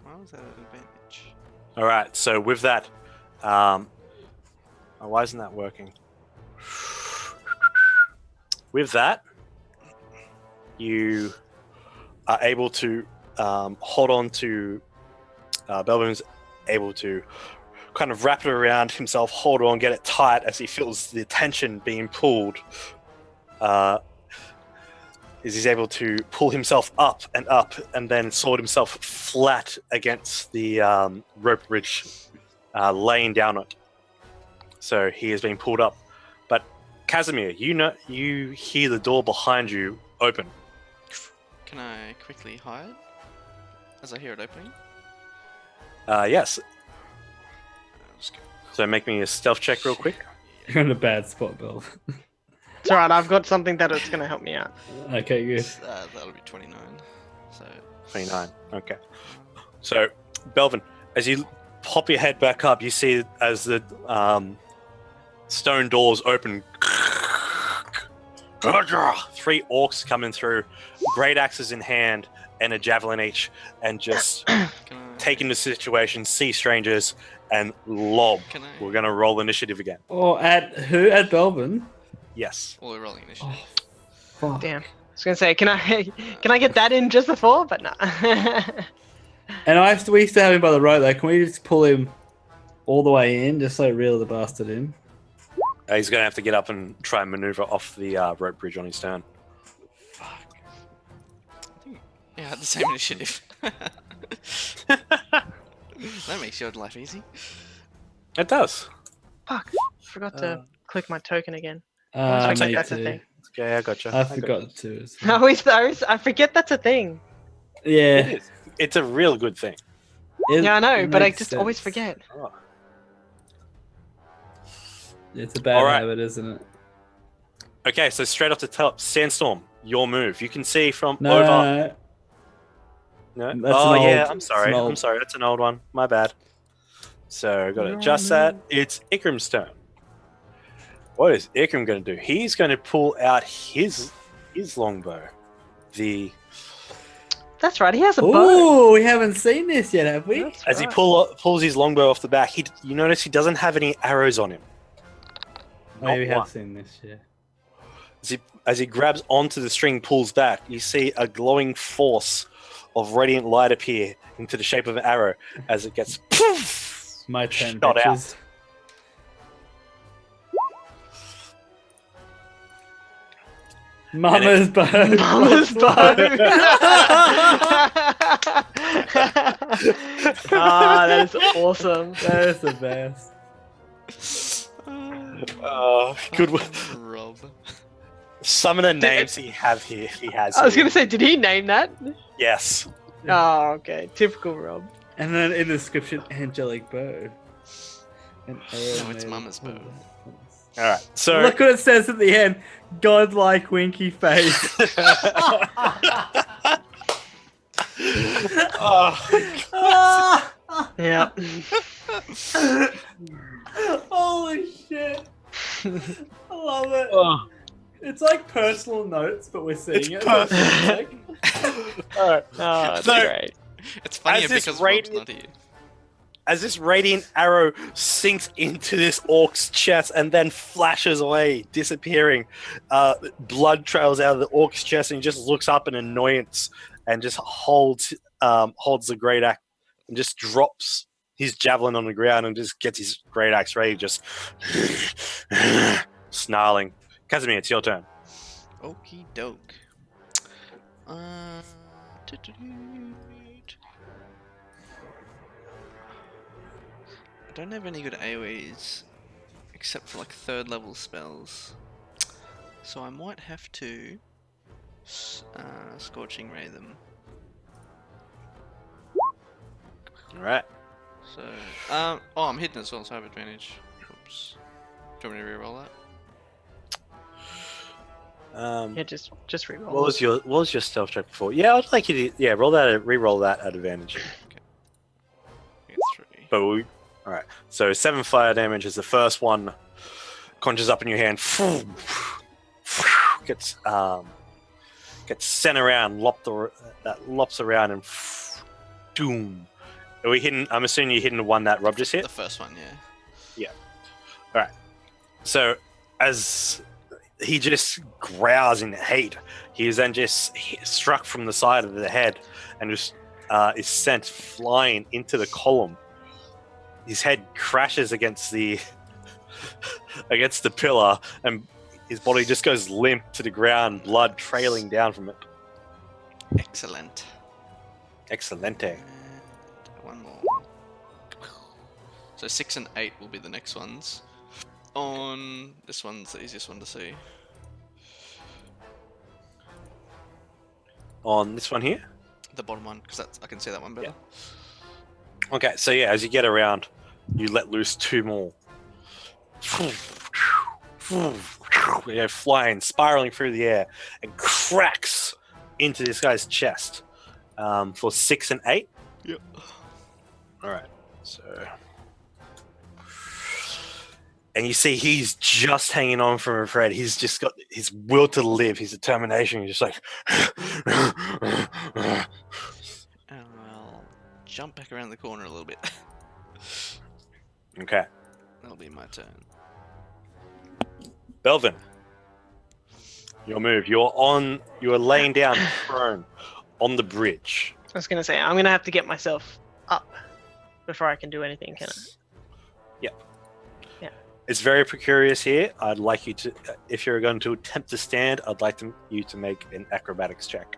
Why was that an advantage? All right. So with that, why isn't that working? With that, you are able to hold on to. Belvin's able to kind of wrap it around himself, hold on, get it tight as he feels the tension being pulled. He's able to pull himself up, and then sword himself flat against the rope bridge, laying down it. So he is being pulled up. But Casimir, you hear the door behind you open. Can I quickly hide as I hear it opening? Yes. Let's go. So make me a stealth check real quick. You're in a bad spot, Bill. It's alright, I've got something that's gonna help me out. Okay, good. That'll be 29. So 29. Okay. So, Belvin, as you pop your head back up, you see as the stone doors open. 3 orcs coming through, great axes in hand and a javelin each, and just taking the situation, see strangers, and lob. We're going to roll initiative again. Oh, at who? At Belvin? Yes. Well, we're rolling initiative. Fuck. Damn. I was gonna say, can I get that in just before? But no. And we used to have him by the rope though. Can we just pull him all the way in, just like reel the bastard in? He's going to have to get up and try and maneuver off the rope bridge on his turn. Yeah, I had the same initiative. That makes your life easy. It does. Fuck. Forgot to click my token again. I forget need that's a to. thing. Okay, I gotcha. I forgot to. as I well. I forget that's a thing. Yeah. It is. It's a real good thing. Yeah, I know, it but I makes just always sense. forget. Oh. It's a bad Alright. habit, isn't it? Okay, so straight off the top, Sandstorm, your move. You can see from No, over. no. No? That's Oh, an yeah, old- I'm sorry. it's an I'm old- sorry. That's an old one. My bad. So, got to Your adjust that. It's Ikram's turn. What is Ikram going to do? He's going to pull out his longbow. That's right. He has a bow. Oh, we haven't seen this yet, have we? That's As he right. pulls his longbow off the back, you notice he doesn't have any arrows on him. Oh, yeah, we Not have one. seen this, yeah. As he grabs onto the string, pulls back, you see a glowing force of radiant light appear into the shape of an arrow as it gets poof, My turn, shot out. bitches. Mama's bow. Mama's bow. That is awesome. That is the best. Good. Rob. Some of the names he has here. I was gonna say, did he name that? Yes. Oh, okay. Typical Rob. And then in the description, angelic bow. An arrow No, it's made Mama's of bow. colors. All right. So Look what it says at the end. Godlike winky face. oh, Yeah. Holy shit. I love it. oh. It's like personal notes, but we're seeing It's it. That's what it feels like. All right. Oh, that's So- great. It's funnier As this because radiant- Rob's not here. As this radiant arrow sinks into this orc's chest and then flashes away, disappearing, blood trails out of the orc's chest, and he just looks up in annoyance and just holds the great axe and just drops his javelin on the ground and just gets his great axe ready, just snarling. Casimir, it's your turn. Okie doke. I don't have any good AoEs except for like 3rd level spells, so I might have to Scorching Ray them. All right. So, oh, I'm hidden as well, so I have advantage. Oops. Do you want me to reroll that? Yeah, just reroll. What was your stealth check before? Yeah, I'd like you to re-roll that at advantage. I get 3. But all right. So 7 fire damage is the first one. Conjures up in your hand. Gets sent around, lops around, and doom. Are we hitting? I'm assuming you're hitting the one that Rob just hit. The first one, yeah. All right. So as he just growls in hate, he is then just struck from the side of the head and just is sent flying into the column. His head crashes against the pillar, and his body just goes limp to the ground, blood trailing down from it. Excellent. Excelente. And one more. So 6 and 8 will be the next ones. On this one's the easiest one to see. On this one here. The bottom one, because I can see that one better. Okay, so yeah, as you get around, you let loose 2 more. They're flying, spiraling through the air, and cracks into this guy's chest for 6 and 8. Yep. All right, so. And you see he's just hanging on from a thread. He's just got his will to live, his determination. He's just like. And I'll jump back around the corner a little bit. Okay. That'll be my turn. Belvin. Your move. You are laying down prone on the bridge. I was gonna say I'm gonna have to get myself up before I can do anything. Can I? It's very precarious here. I'd like you to, if you're going to attempt to stand, I'd like you to make an acrobatics check.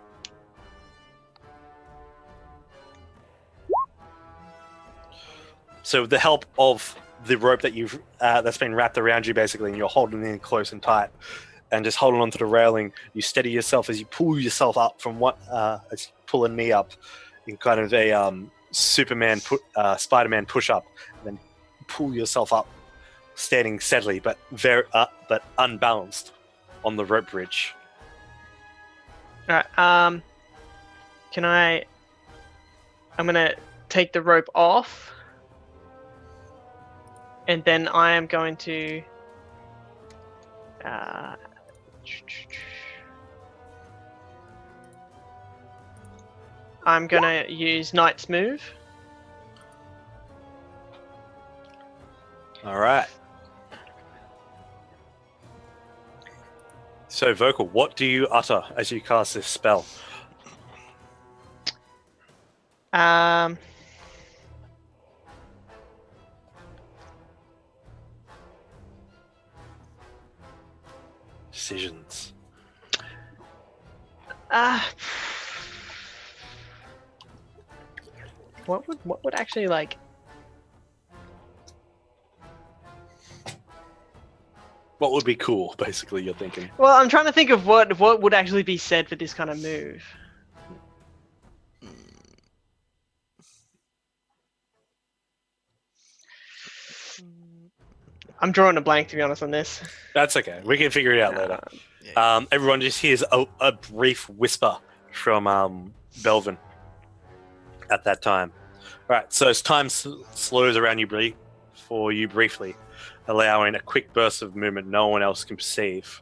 So with the help of the rope that you've that's been wrapped around you, basically, and you're holding it in close and tight, and just holding onto the railing, you steady yourself as you pull yourself up from as you pulling me up in kind of a Spider-Man push-up, and then pull yourself up, standing steadily but but unbalanced on the rope bridge. All right. I'm gonna take the rope off, and then I am going to. I'm gonna use Knight's move. All right. So, Vocal, what do you utter as you cast this spell? Decisions. What would actually like? What would be cool, basically, you're thinking? Well, I'm trying to think of what would actually be said for this kind of move. I'm drawing a blank, to be honest, on this. That's okay. We can figure it out later. Yeah. Everyone just hears a brief whisper from Belvin at that time. All right, so as time slows around you for you briefly, allowing a quick burst of movement no one else can perceive.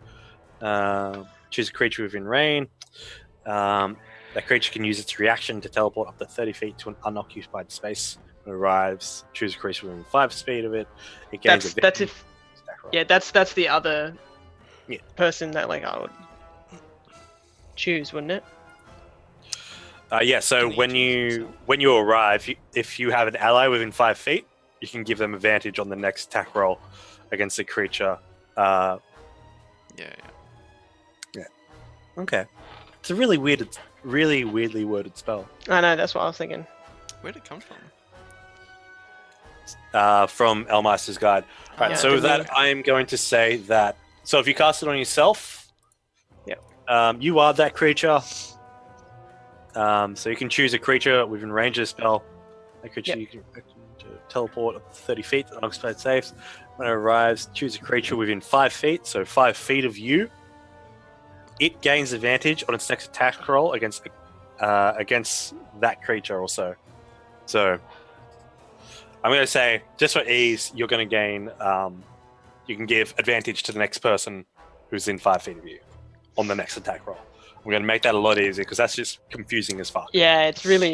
Choose a creature within range. That creature can use its reaction to teleport up to 30 feet to an unoccupied space. When it arrives, choose a creature within 5 feet of it. It gains That's if. Yeah, that's the other person that like I would choose, wouldn't it? Yeah. So when you arrive, if you have an ally within 5 feet, you can give them advantage on the next attack roll against the creature. Yeah. Okay. It's a really weirdly worded spell. I know, that's what I was thinking. Where'd it come from? From Elmeister's Guide. All right, Yeah, so with that, I am going to say that. So if you cast it on yourself, you are that creature. So you can choose a creature within range of the spell. That creature you can to teleport up to 30 feet to unoccupied safe. When it arrives, choose a creature within 5 feet, so 5 feet of you. It gains advantage on its next attack roll against that creature also. So I'm going to say, just for ease, you're going to gain. You can give advantage to the next person who's in 5 feet of you on the next attack roll. We're going to make that a lot easier because that's just confusing as fuck. Yeah, it's really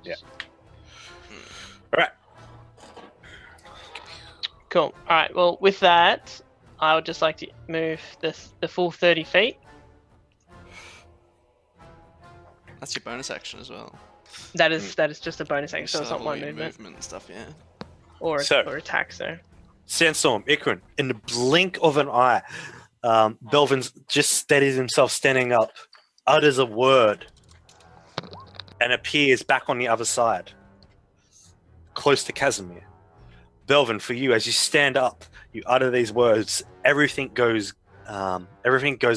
Yeah. All right. Cool. All right. Well, with that, I would just like to move the full 30 feet. That's your bonus action as well. That is just a bonus action, so it's not all my your movement and stuff. Yeah. or attack. So Sandstorm, Ikrin, in the blink of an eye, Belvin's just steadies himself standing up, utters a word, and appears back on the other side, close to Casimir. Belvin, for you, as you stand up, you utter these words, everything goes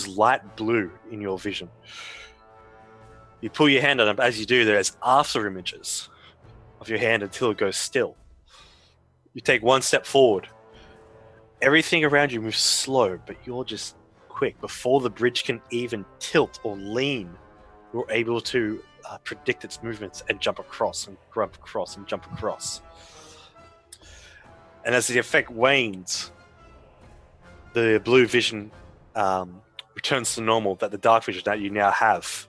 light blue in your vision. You pull your hand on it, but as you do, there's after images of your hand until it goes still. You take one step forward. Everything around you moves slow, but you're just quick. Before the bridge can even tilt or lean, you're able to predict its movements and jump across and jump across and jump across. And as the effect wanes, the blue vision returns to normal, that the dark vision that you now have.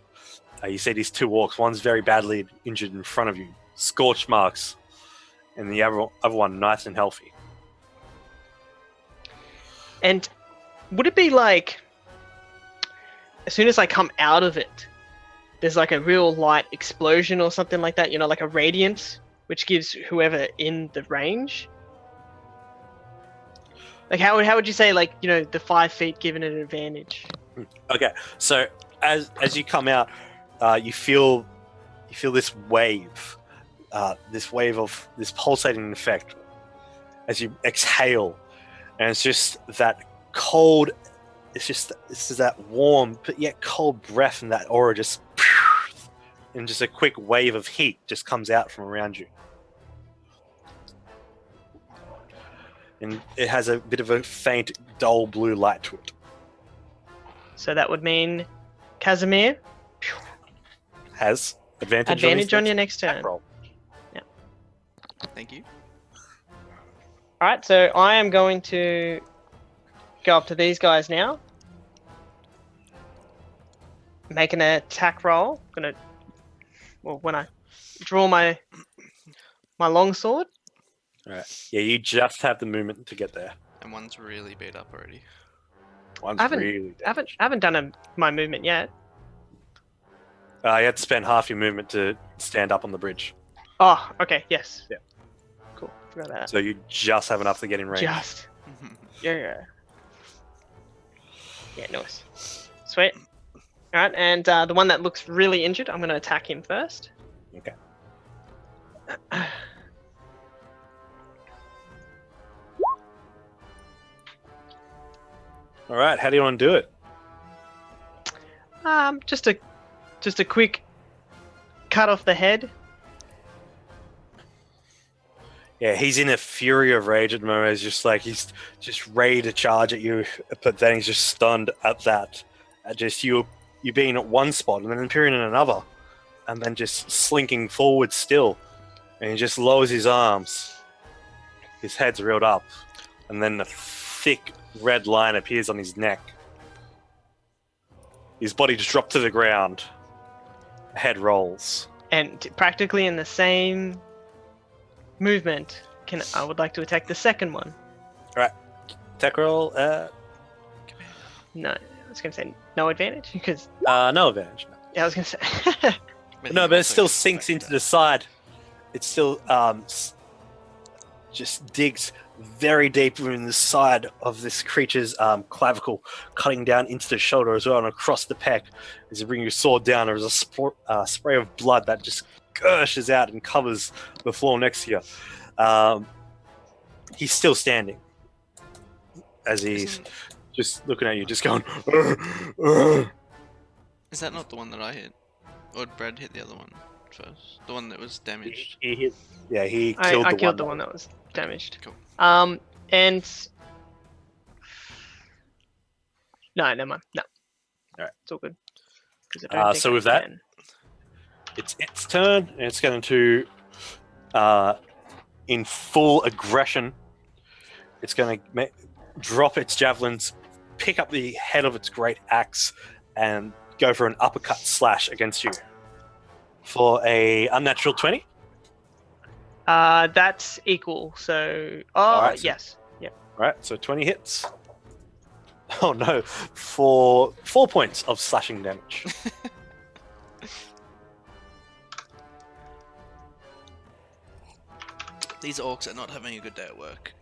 You see these two orcs, one's very badly injured in front of you, scorch marks, and the other one nice and healthy. And would it be like, as soon as I come out of it, there's like a real light explosion or something like that, like a radiance, which gives whoever in the range? Like how would you say, like, the 5 feet given an advantage? Okay, so as you come out, you feel this wave of this pulsating effect as you exhale, and it's just that cold. This is that warm but yet cold breath, and that aura just, and just a quick wave of heat just comes out from around you. And it has a bit of a faint, dull blue light to it. So that would mean Casimir Has advantage on your next turn. Roll. Yeah. Thank you. All right, so I am going to go up to these guys now. Make an attack roll. When I draw my longsword. All right. Yeah, you just have the movement to get there. And one's really beat up already. One's I really haven't done my movement yet. you had to spend half your movement to stand up on the bridge. Oh, okay, yes. Yeah. Cool. Forgot about that. So you just have enough to get in range. Just. Yeah, nice. Sweet. All right, and the one that looks really injured, I'm going to attack him first. Okay. All right. How do you want to do it? Just a quick cut off the head. Yeah, he's in a fury of rage at the moment. He's just ready to charge at you, but then he's just stunned at that. At just you being at one spot and then appearing in another, and then just slinking forward still, and he just lowers his arms. His head's reeled up, and then a thick red line appears on his neck. His body just dropped to the ground. Head rolls. And practically in the same movement, I would like to attack the second one. Alright. Attack roll. No, I was going to say no advantage because No advantage. yeah, I was going to say. No, but it still sinks into the side. It still just digs very deep in the side of this creature's clavicle, cutting down into the shoulder as well and across the pec. As you bring your sword down, there is a spray of blood that just gushes out and covers the floor next to you. He's still standing as he's just looking at you, just going. Is that not the one that I hit? Or did Brad hit the other one first? The one that was damaged? He killed I the killed one. the one that was damaged. Cool. And no, never mind. No, Alright. It's all good. 'Cause I don't think so I with that, can. it's its turn, and it's going to, in full aggression, it's going to drop its javelins, pick up the head of its great axe, and go for an uppercut slash against you for a unnatural 20. That's equal. So, Alright, so- yes, yeah. Right, so 20 hits. Oh no, for 4 points of slashing damage. These orcs are not having a good day at work.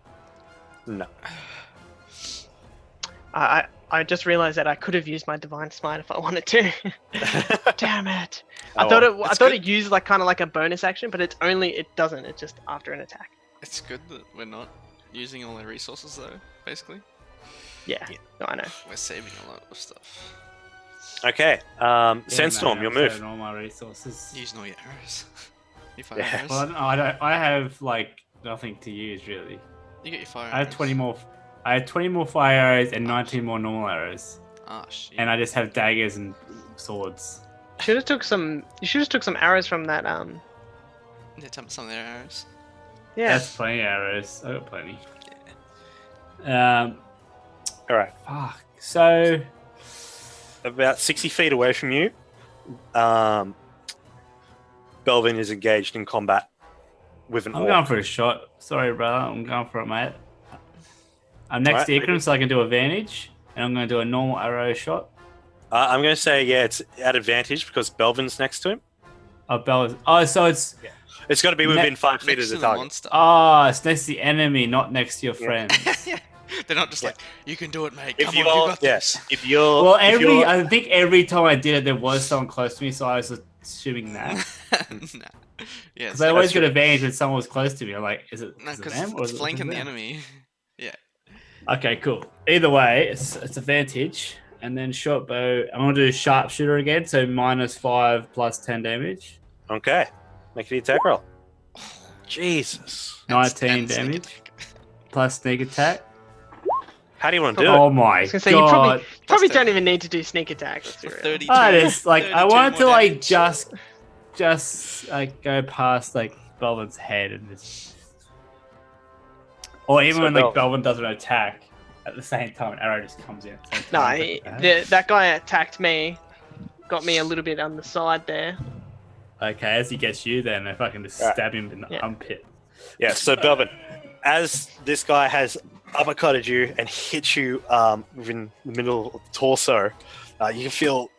No. I just realized that I could have used my divine smite if I wanted to. Damn it! I Oh, thought well, I it's thought good. it used like kind of like a bonus action, but it doesn't. It's just after an attack. It's good that we're not using all our resources though, basically. Yeah. No, I know. We're saving a lot of stuff. Okay, Yeah, Sandstorm, mate, your I'm move. saving all my resources. Using all your arrows. Your fire Yeah. arrows. Well, I don't. I have like nothing to use really. You get your fire arrows. I have 20 more. I have 20 more fire arrows and 19 more normal arrows, Ah, shit. and I just have daggers and swords. You should have took some arrows from that. Yeah, some of their arrows. Yeah. That's plenty of arrows. I got plenty. All right, Fuck. So about 60 feet away from you, Belvin is engaged in combat with an I'm orc. going for a shot. Sorry, brother. I'm going for it, mate. I'm next to Alright, Ikram, so I can do advantage, and I'm going to do a normal arrow shot. I'm going to say, yeah, it's at advantage because Belvin's next to him. Oh, Bell. Oh, so it's It's got to be within 5 feet Next of to the the target. monster. it's next to the enemy, not next to your friend. Yeah. They're not just like, you can do it, mate. If Come you're, on, you got yeah, this. if you're, Well, if you're- I think every time I did it, there was someone close to me, so I was assuming that. Nah. Yeah, Because I always That's got advantage when someone was close to me. I'm like, is it because them or it's is it flanking the them? enemy. Okay, cool. Either way, it's advantage. And then short bow, I'm going to do sharpshooter again, so -5 plus 10 damage. okay, make the attack roll. Jesus. 19 And sneak damage. attack. Plus sneak attack. How do you want to do Oh it? my I was gonna say you god. probably Plus don't 10. even need to do sneak attack. Let's be real. 32. I just like I 32 wanted to more like damage. just like go past like Belvin's head and just, or even So when like Belvin. Belvin doesn't attack at the same time, an arrow just comes in. At the same No, time. that guy attacked me, got me a little bit on the side there. Okay, as he gets you, then if I can just Alright. stab him in the Yeah. armpit. Yeah, so Belvin, as this guy has uppercutted you and hit you within the middle of the torso, you can feel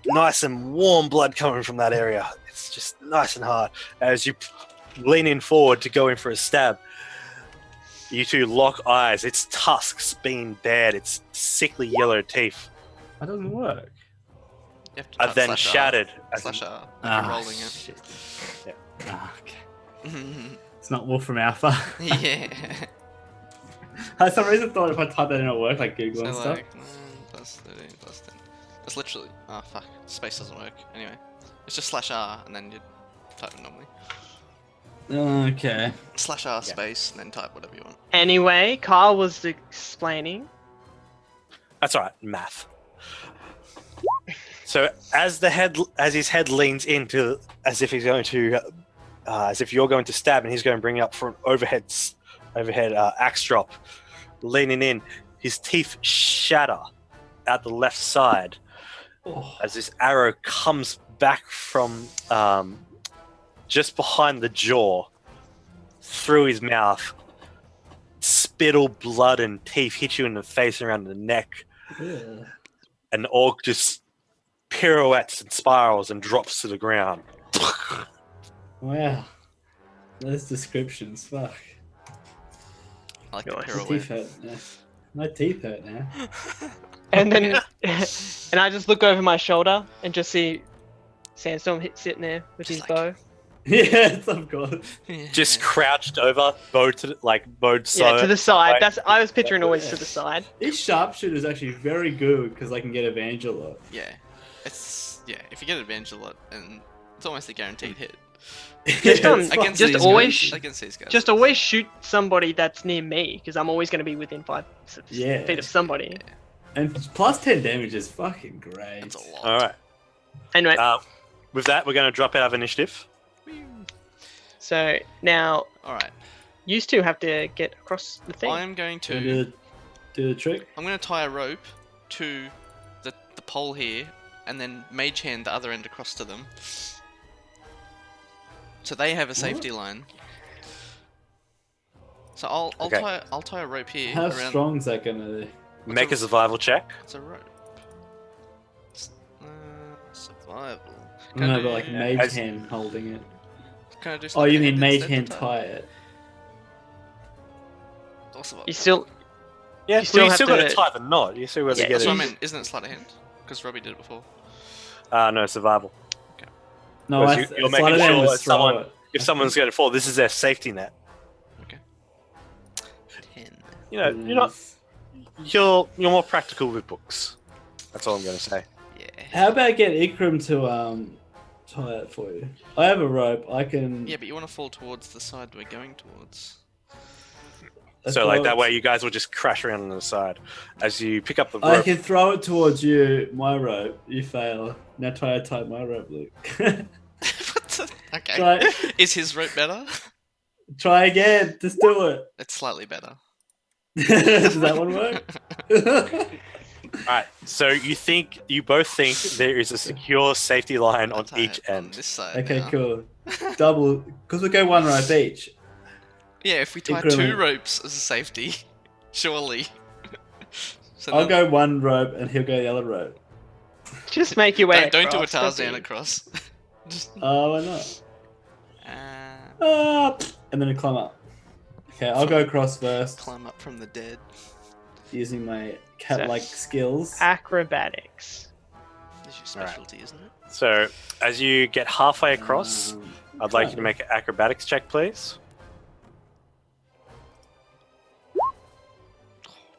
nice and warm blood coming from that area. It's just nice and hard. As you lean in forward to go in for a stab, you two lock eyes. Its tusks being bared, its sickly yellow teeth That doesn't work. You have to are type then slash R. shattered. As Slash in- R. Like you're rolling it. shit. Yeah. Okay. It's not Wolf from Alpha. Yeah. I for some reason thought if I typed that in at work, like Google and So stuff. like, plus 13, plus 10. That's literally, oh fuck, space doesn't work. Anyway, it's just slash R and then you type it normally. Okay. / R space and then type whatever you want. Anyway, Carl was explaining. That's all right. Math. So as his head leans into, as if he's going to, as if you're going to stab, and he's going to bring it up for an overhead axe drop, leaning in, his teeth shatter out the left side as this arrow comes back from just behind the jaw through his mouth. Spittle, blood, and teeth hit you in the face and around the neck, and the orc just pirouettes and spirals and drops to the ground. Wow. Those descriptions, fuck. I like the Nice. My pirouette. teeth hurt now. My teeth hurt now. And then, and I just look over my shoulder and just see Sandstorm sitting there with Just his like- bow. Yes, of course. Just crouched over, bowed to Yeah, to the side. Right. I was picturing always Yeah. to the side. This sharpshooter is actually very good because I can get advantage a lot. Yeah. If you get advantage a lot, and it's almost a guaranteed hit. Just, Against just these always, guys. Against these guys. just always shoot somebody that's near me because I'm always going to be within 5 Yeah. feet of somebody. And plus 10 damage is fucking great. That's a lot. All right. Anyway, With that, we're going to drop out of initiative. so now Alright. you two have to get across the thing. I'm going Can I to do the trick? I'm going to tie a rope to the pole here, and then mage hand the other end across to them. So they have a safety line. So I'll Okay. tie a rope here How around. strong is that gonna be? Make a survival check. It's a rope. Survival. No, I but like do- mage as- hand holding it. Can I do Oh, you sleight of mean mage instead hand to tie it? Or survival. You still, Yeah, You still you have still got to to- tie the knot. You still got to Yeah, get That's it. what I meant. Isn't it sleight of hand? Because Robbie did it before. No, survival. No, Because you're sleight making of hand sure was that someone- throw it. If someone's going to fall, this is their safety net. Okay. 10. You know, you're more practical with books. That's all I'm going to say. Yeah. How about get Ikram to tie it for you? I have a rope. I can. Yeah, but you want to fall towards the side we're going towards. So like that way, you guys will just crash around on the side as you pick up the I rope. can throw it towards you. My rope. You fail. Now try to tie my rope, Luke. What the- okay. Try. Is his rope better? Try again. Just do it. It's slightly better. Does that one work? All right. So you both think there is a secure safety line on I'll tie each it on end. this side Okay, now. cool. Double, because we go one rope each. Yeah, if we tie Increment. 2 ropes as a safety, surely. So I'll then- go one rope and he'll go the other rope. just make your way. Don't do a across, Tarzan that's it. across. Just, Oh, why not? And then climb up. Okay, I'll go across first climb up from the dead. using my cat-like skills. Acrobatics. This is your specialty, isn't it? So as you get halfway across, I'd like you to make an acrobatics check, please.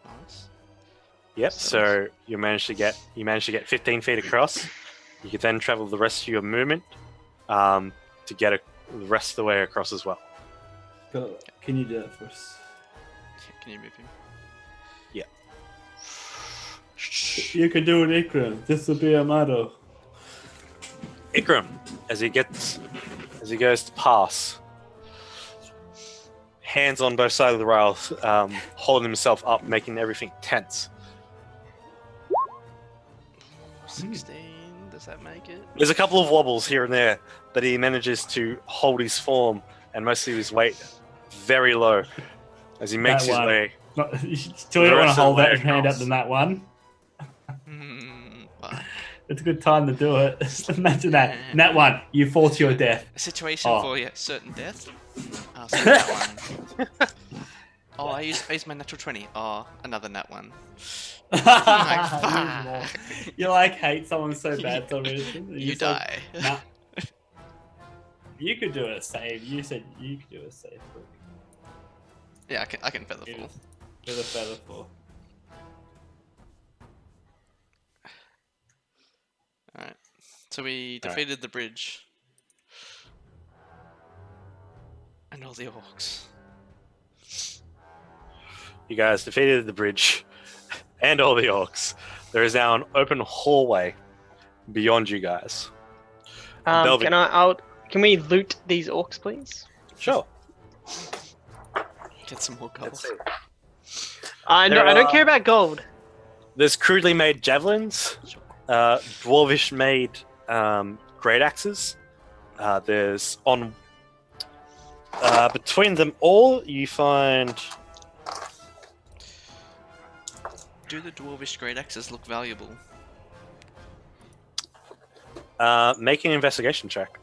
Nice. Yep. So you managed to get 15 feet across. You can then travel the rest of your movement to get the rest of the way across as well. Cool. Can you do that for us? Can you move him? You can do it, Ikram. This will be a motto. Ikram, as he goes to pass, hands on both sides of the rails, holding himself up, making everything tense. 16. Does that make it? There's a couple of wobbles here and there, but he manages to hold his form and most of his weight very low as he makes his one. way. Still don't want rest to of hold the way that hand up across. than that one. Well, It's a good time to do it. Imagine that. And that one, you fall to your death. a situation Oh. for certain death. Oh, so that one. Oh, I used my natural 20. Oh, another nat one. fuck. You like hate someone so bad for some reason. You just like, die. nah. You could do a save. You said you could do a save. Yeah, I can feather fall. With a feather fall. Alright. So we defeated the bridge. And all the orcs. You guys defeated the bridge and all the orcs. There is now an open hallway beyond you guys. Belvin. Can we loot these orcs, please? Sure. Get some more gold. Let's see. I don't care about gold. There's crudely made javelins, dwarvish made great axes. There's on between them all you find. Do the dwarvish great axes look valuable? Make an investigation check.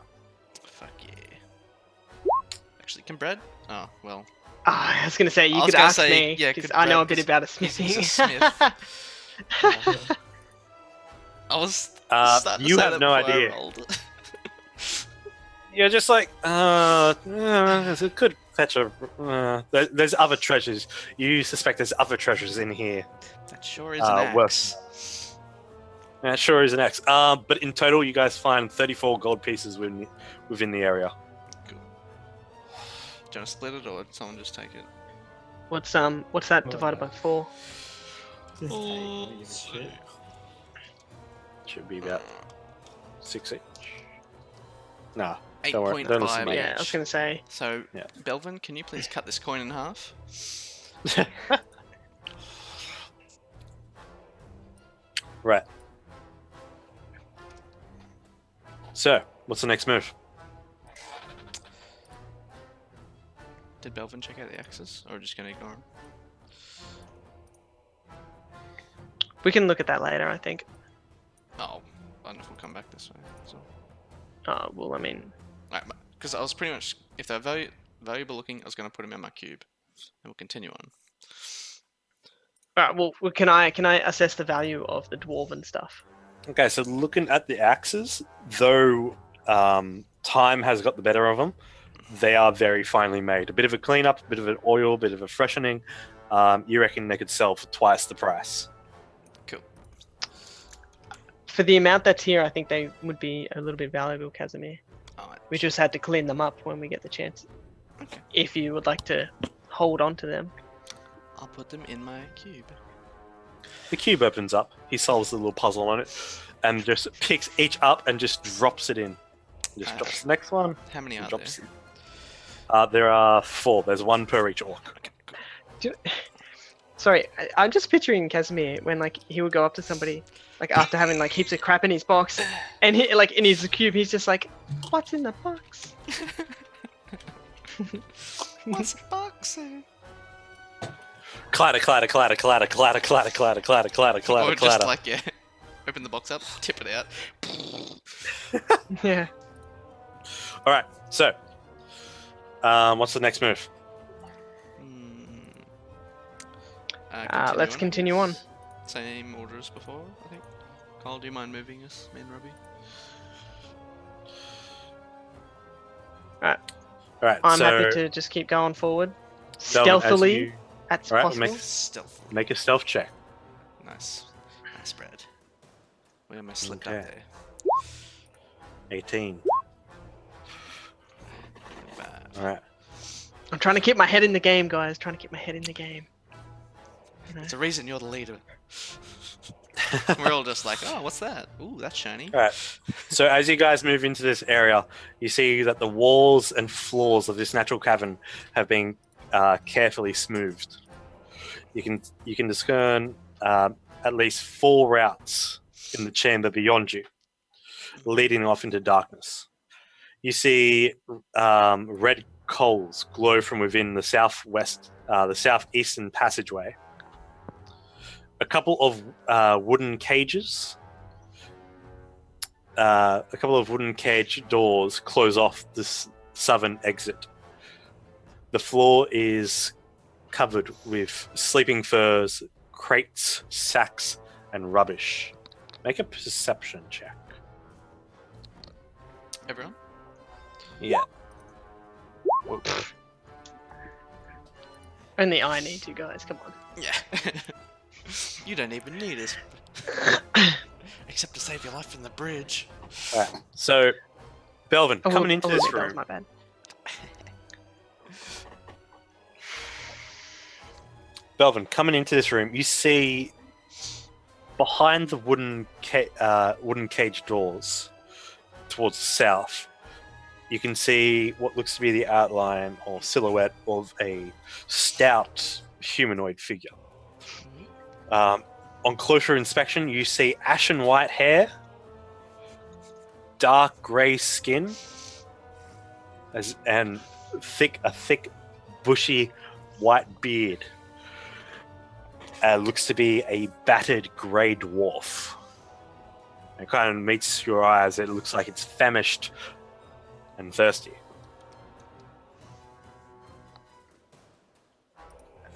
Fuck yeah. Actually, can Brad? Oh, well. I was gonna say you I was could gonna ask say, me yeah, because could I know a Brad- bit about a he's smithing. a smith. I was starting to you say have that no before I idea. rolled. You're just like, it could fetch a. There's other treasures. You suspect there's other treasures in here. That sure is an worth- axe. That sure is an X. But in total, you guys find 34 gold pieces within the area. Cool. Do you want to split it or someone just take it? What's that divided by 4? Just Oh, take your shit. Should be about 6 each. Nah, don't worry. 8.5. Don't listen to me. Yeah, I was gonna say. So, Yeah. Belvin, can you please cut this coin in half? Right. So, what's the next move? Did Belvin check out the axes, or just gonna ignore them? We can look at that later, I think. Oh, I don't know if we'll come back this way. So, Well, I mean, because I was pretty much, if they're valuable looking, I was gonna put them in my cube, and we'll continue on. alright. Well, can I assess the value of the dwarven stuff? Okay, so looking at the axes, though time has got the better of them, they are very finely made. A bit of a cleanup, a bit of an oil, a bit of a freshening. You reckon they could sell for twice the price? Cool. For the amount that's here, I think they would be a little bit valuable, Casimir. Alright. We just had to clean them up when we get the chance. Okay. If you would like to hold on to them. I'll put them in my cube. The cube opens up. He solves the little puzzle on it, and just picks each up and just drops it in. Just drops the next one. How many are there? Drops. There are 4. There's 1 per each orc. Okay, cool. Sorry, I'm just picturing Casimir when like he would go up to somebody like after having like heaps of crap in his box, and he like in his cube he's just like, "What's in the box?" What's boxing? Clatter, clatter, clatter, clatter, clatter, clatter, clatter, clatter, clatter, clatter, Or just clatter. like, yeah, open the box up, tip it out. Yeah. All right. So, what's the next move? Let's continue on. Same order as before, I think. Carl, do you mind moving us, me and Robbie? All right. I'm so, happy to just keep going forward, Delvin, as stealthily, you- as Alright, possible. Stealth. make a stealth check. Nice. Nice, Brad. We almost slipped Okay. up there. 18. Bad. All right. I'm trying to keep my head in the game, guys. Trying to keep my head in the game. You know? It's a reason you're the leader. We're all just like, oh, what's that? Ooh, that's shiny. All right. So as you guys move into this area, you see that the walls and floors of this natural cavern have been carefully smoothed. You can discern at least 4 routes in the chamber beyond you, leading off into darkness. You see red coals glow from within the southeastern passageway. A couple of wooden cages. A couple of wooden cage doors close off this southern exit. The floor is covered with sleeping furs, crates, sacks, and rubbish. Make a perception check. Everyone? Yeah. Only I need to, guys. Come on. Yeah. You don't even need us. Except to save your life from the bridge. Alright. So, Belvin, coming into Oh, this that was room, my bad. Belvin, coming into this room, you see behind the wooden cage doors towards the south, you can see what looks to be the outline or silhouette of a stout humanoid figure. On closer inspection, you see ashen white hair, dark grey skin, and a thick, bushy white beard. Looks to be a battered grey dwarf. It kind of meets your eyes. It looks like it's famished and thirsty.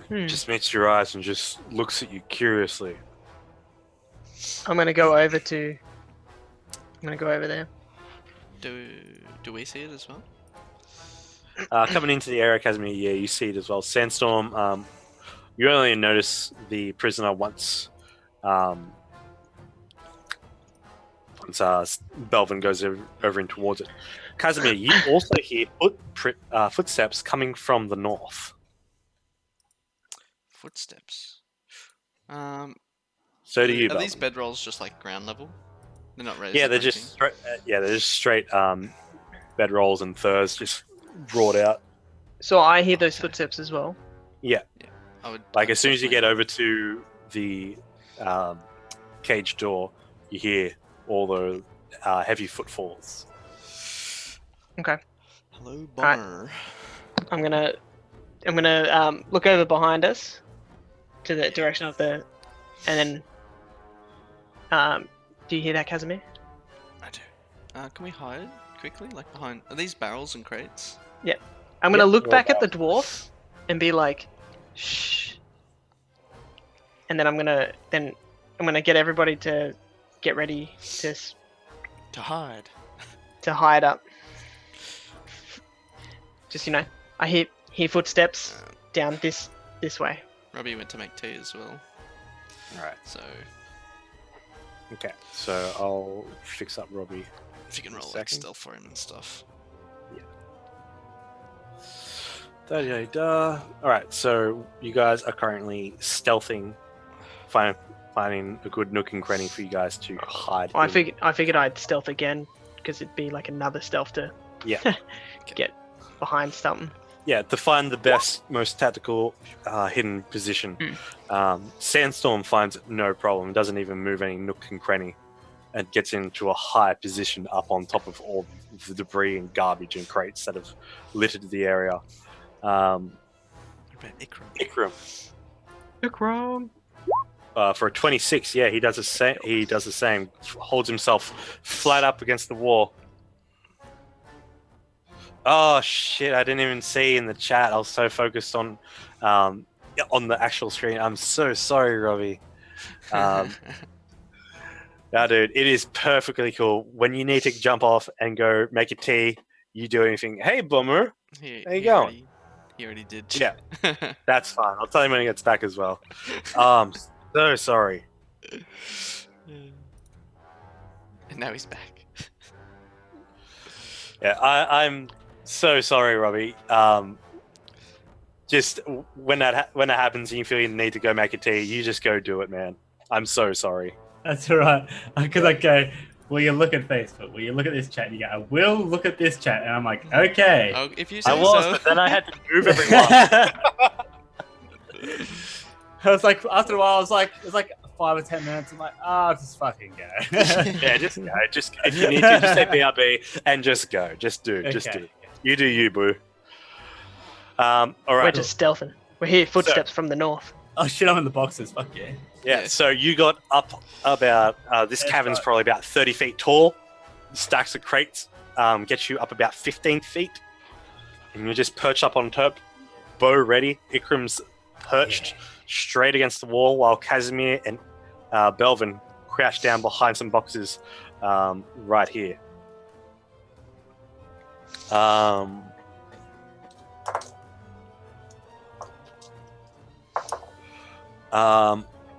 Just meets your eyes and just looks at you curiously. I'm gonna go over there. Do we see it as well? Coming into the area, Casimir, yeah, you see it as well. Sandstorm, you only notice the prisoner once Belvin goes over in towards it. Casimir, you also hear footsteps coming from the north. Footsteps. So do you, Are Belvin. these bedrolls just like ground level? They're not raised. Yeah, up they're or just anything? they're just straight bedrolls and furs just brought out. So I hear those footsteps as well. Yeah. I would Like as soon as you get definitely- over to the cage door, you hear all the heavy footfalls. Okay. Hello, Alright. bomber. I'm gonna look over behind us to the direction of the, and then do you hear that, Casimir? I do. Can we hide quickly, like behind? Are these barrels and crates? I'm gonna Yep, look you're back at about. the dwarf and be like, shh. And then I'm gonna get everybody to get ready To hide. to hide up. Just I hear footsteps down this way. Robbie went to make tea as well. Alright. So Okay, so I'll fix up Robbie. if you can roll like Second. stealth for him and stuff. Alright, so you guys are currently stealthing, finding a good nook and cranny for you guys to hide. I in. figured I'd stealth again because it'd be like another stealth to Yeah. get behind something. Yeah, to find the best, most tactical hidden position. Sandstorm finds it no problem, doesn't even move any nook and cranny, and gets into a high position up on top of all the debris and garbage and crates that have littered the area. What about Ikram? Ikram. For a 26, yeah, he does the same. He does the same. Holds himself flat up against the wall. Oh shit! I didn't even see in the chat. I was so focused on the actual screen. I'm so sorry, Robbie. Now, dude, it is perfectly cool. When you need to jump off and go make a tea, you do anything. Hey, Boomer. How you going? He already did. Yeah. That's fine. I'll tell him when he gets back as well. So sorry. And now he's back. Yeah, I'm so sorry, Robbie. Just when that happens and you feel you need to go make a tea, you just go do it, man. I'm so sorry. That's all right. Because I go, will you look at Facebook? Will you look at this chat? And you go, I will look at this chat. And I'm like, okay. Oh, if you say I was, so. but then I had to move everyone. I was like, after a while, it was like 5 or 10 minutes. I'm like, I'll just fucking go. Yeah, just go. Just if you need to, just say BRB and just go. Just do. Just Okay. do. You do you, boo. All right. We're just stealthing. We hear footsteps from the north. Oh shit, I'm in the boxes. Fuck yeah. Yeah, so you got up about this That's cavern's right. probably about 30 feet tall. Stacks of crates get you up about 15 feet. And you're just perched up on top, bow ready. Ikram's perched straight against the wall while Casimir and Belvin crouch down behind some boxes right here.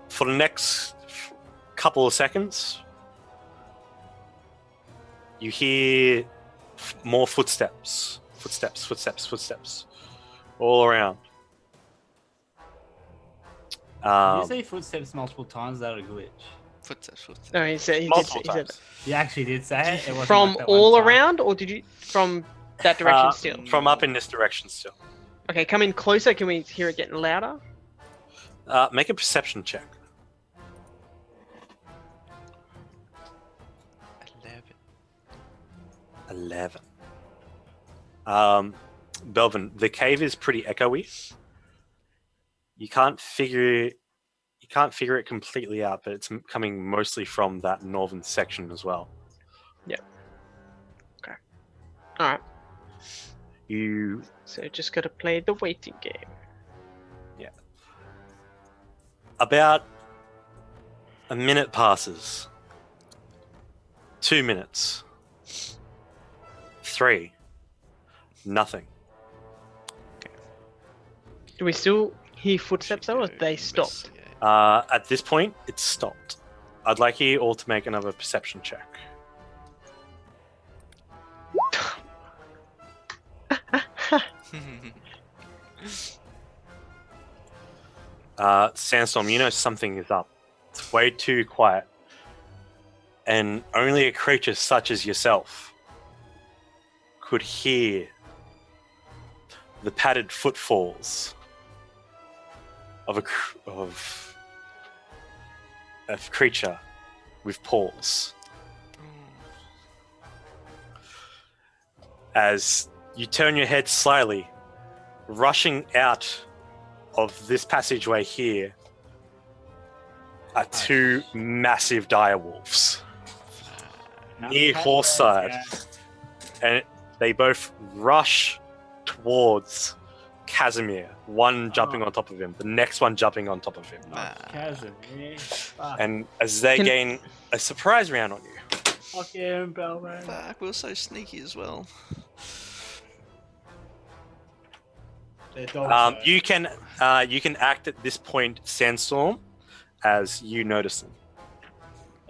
For the next couple of seconds, you hear more footsteps, all around. Did you say footsteps multiple times? Is that a glitch? Footsteps. No, he said multiple he said times. You actually did say it. It wasn't from like that one all time. around, or did you from that direction still? From up in this direction still. Okay, come in closer. Can we hear it getting louder? Make a perception check. 11. Belvin, the cave is pretty echoey. You can't figure it completely out, but it's coming mostly from that northern section as well. Yeah. Okay. All right. So just gotta play the waiting game. Yeah. About a minute passes. 2 minutes. 3. Nothing. Do we still hear footsteps though, or have they stopped? At this point, it's stopped. I'd like you all to make another perception check. Sandstorm, you know something is up. It's way too quiet. And only a creature such as yourself could hear the padded footfalls of a creature with paws. As you turn your head slightly, rushing out of this passageway here are 2 massive direwolves near Horseside, and they both rush towards Casimir, one jumping on top of him, the next one jumping on top of him. Casimir. And as they gain a surprise round on you. Fuck him, Belvin. Fuck, we're so sneaky as well. You can act at this point, Sandstorm, as you notice them.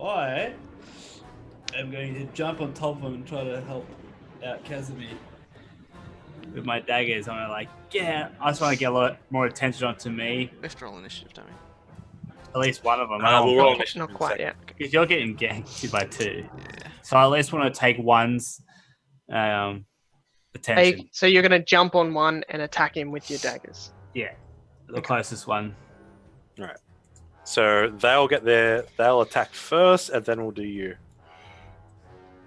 I am going to jump on top of him and try to help out Casimir with my daggers. I'm like, yeah, I just want to get a lot more attention onto me. We have to roll initiative, don't we? At least one of them. We'll roll Not quite yet. Because you're getting ganked 2 by 2. Yeah. So I at least want to take one's attention. So you're gonna jump on one and attack him with your daggers. Yeah. The closest one. Right. So they'll attack first, and then we'll do you.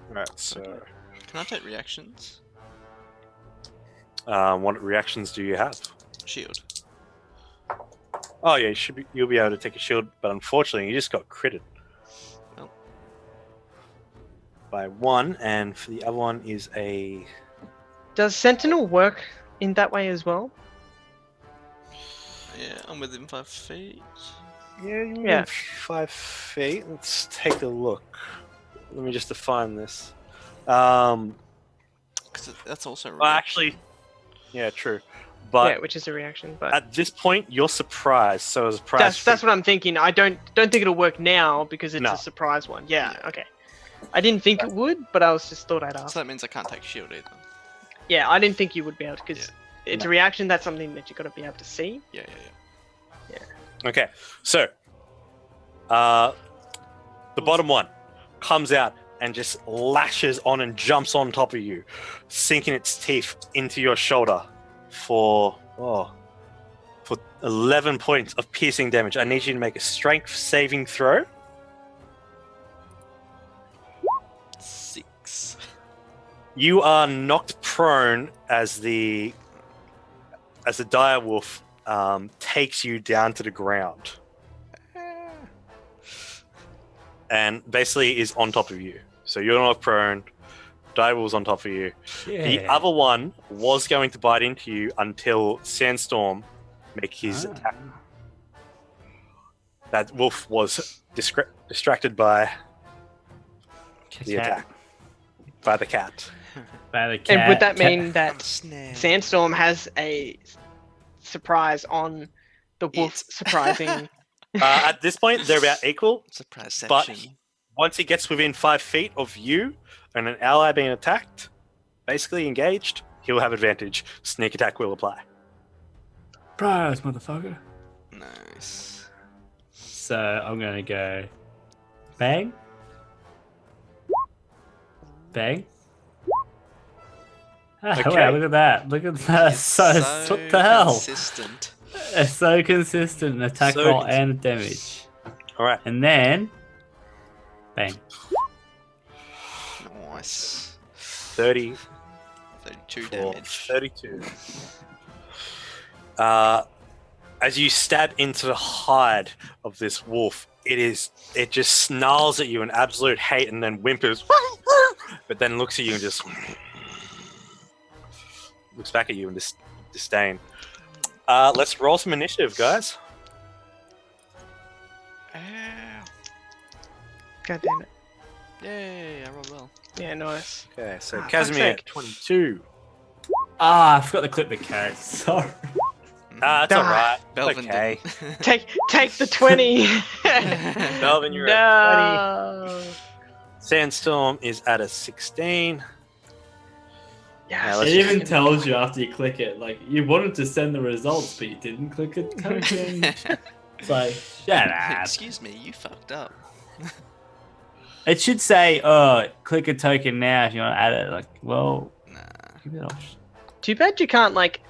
Right. So, Can I take reactions? what reactions do you have? Shield. Oh yeah, you'll be able to take a shield, but unfortunately, you just got critted Oh. by 1, and for the other one is a. Does Sentinel work in that way as well? Yeah, I'm within 5 feet. Yeah, you're Yeah. 5 feet. Let's take a look. Let me just define this. Well, Because that's also actually, yeah, true. But Yeah, which is a reaction. But at this point, you're surprised. So as a surprise, that's what I'm thinking. I don't think it'll work now because it's No. a surprise one. Yeah. Okay. I didn't think it would, but I was just thought I'd ask. So that means I can't take shield either. Yeah, I didn't think you would be able to because it's a reaction. That's something that you got to be able to see. Yeah. Okay, so the bottom one comes out and just lashes on and jumps on top of you, sinking its teeth into your shoulder for 11 points of piercing damage. I need you to make a strength saving throw. 6. You are knocked prone as the direwolf takes you down to the ground and basically is on top of you. So you're knocked prone, direwolf's on top of you. The other one was going to bite into you until Sandstorm make his attack. That wolf was distracted by the attack. By the cat. By the cat. And would that mean that Snare. Sandstorm has a surprise on the wolf surprising? At this point, they're about equal. Surprise But section. once he gets within 5 feet of you and an ally being attacked, basically engaged, he'll have advantage. Sneak attack will apply. Surprise, motherfucker. Nice. So I'm gonna go bang, bang. Ah, Okay. wow, look at that! Look at that! It's So what the hell? consistent. It's so consistent attack So roll consistent. and damage, All right. and then bang. Nice. 30 32 for damage. 32. As you stab into the hide of this wolf, it just snarls at you in absolute hate and then whimpers, but then looks at you and just looks back at you in disdain. Let's roll some initiative, guys. Ow. God damn it. Yay, I rolled well. Yeah, nice. Okay, so fuck's Casimir, sake. 22. Ah, I forgot to clip the carrots. Sorry. It's Ah, alright. Belvin Okay. didn't. Take the 20. Belvin, you're at 20. No. Sandstorm is at a 16. Yeah, let's It just- even tells you after you click it, like you wanted to send the results, but you didn't click it. Token. It's like, shut up. Excuse me, you fucked up. It should say, "Oh, click a token now if you want to add it." Like, well, Nah. give it option. Too bad you can't make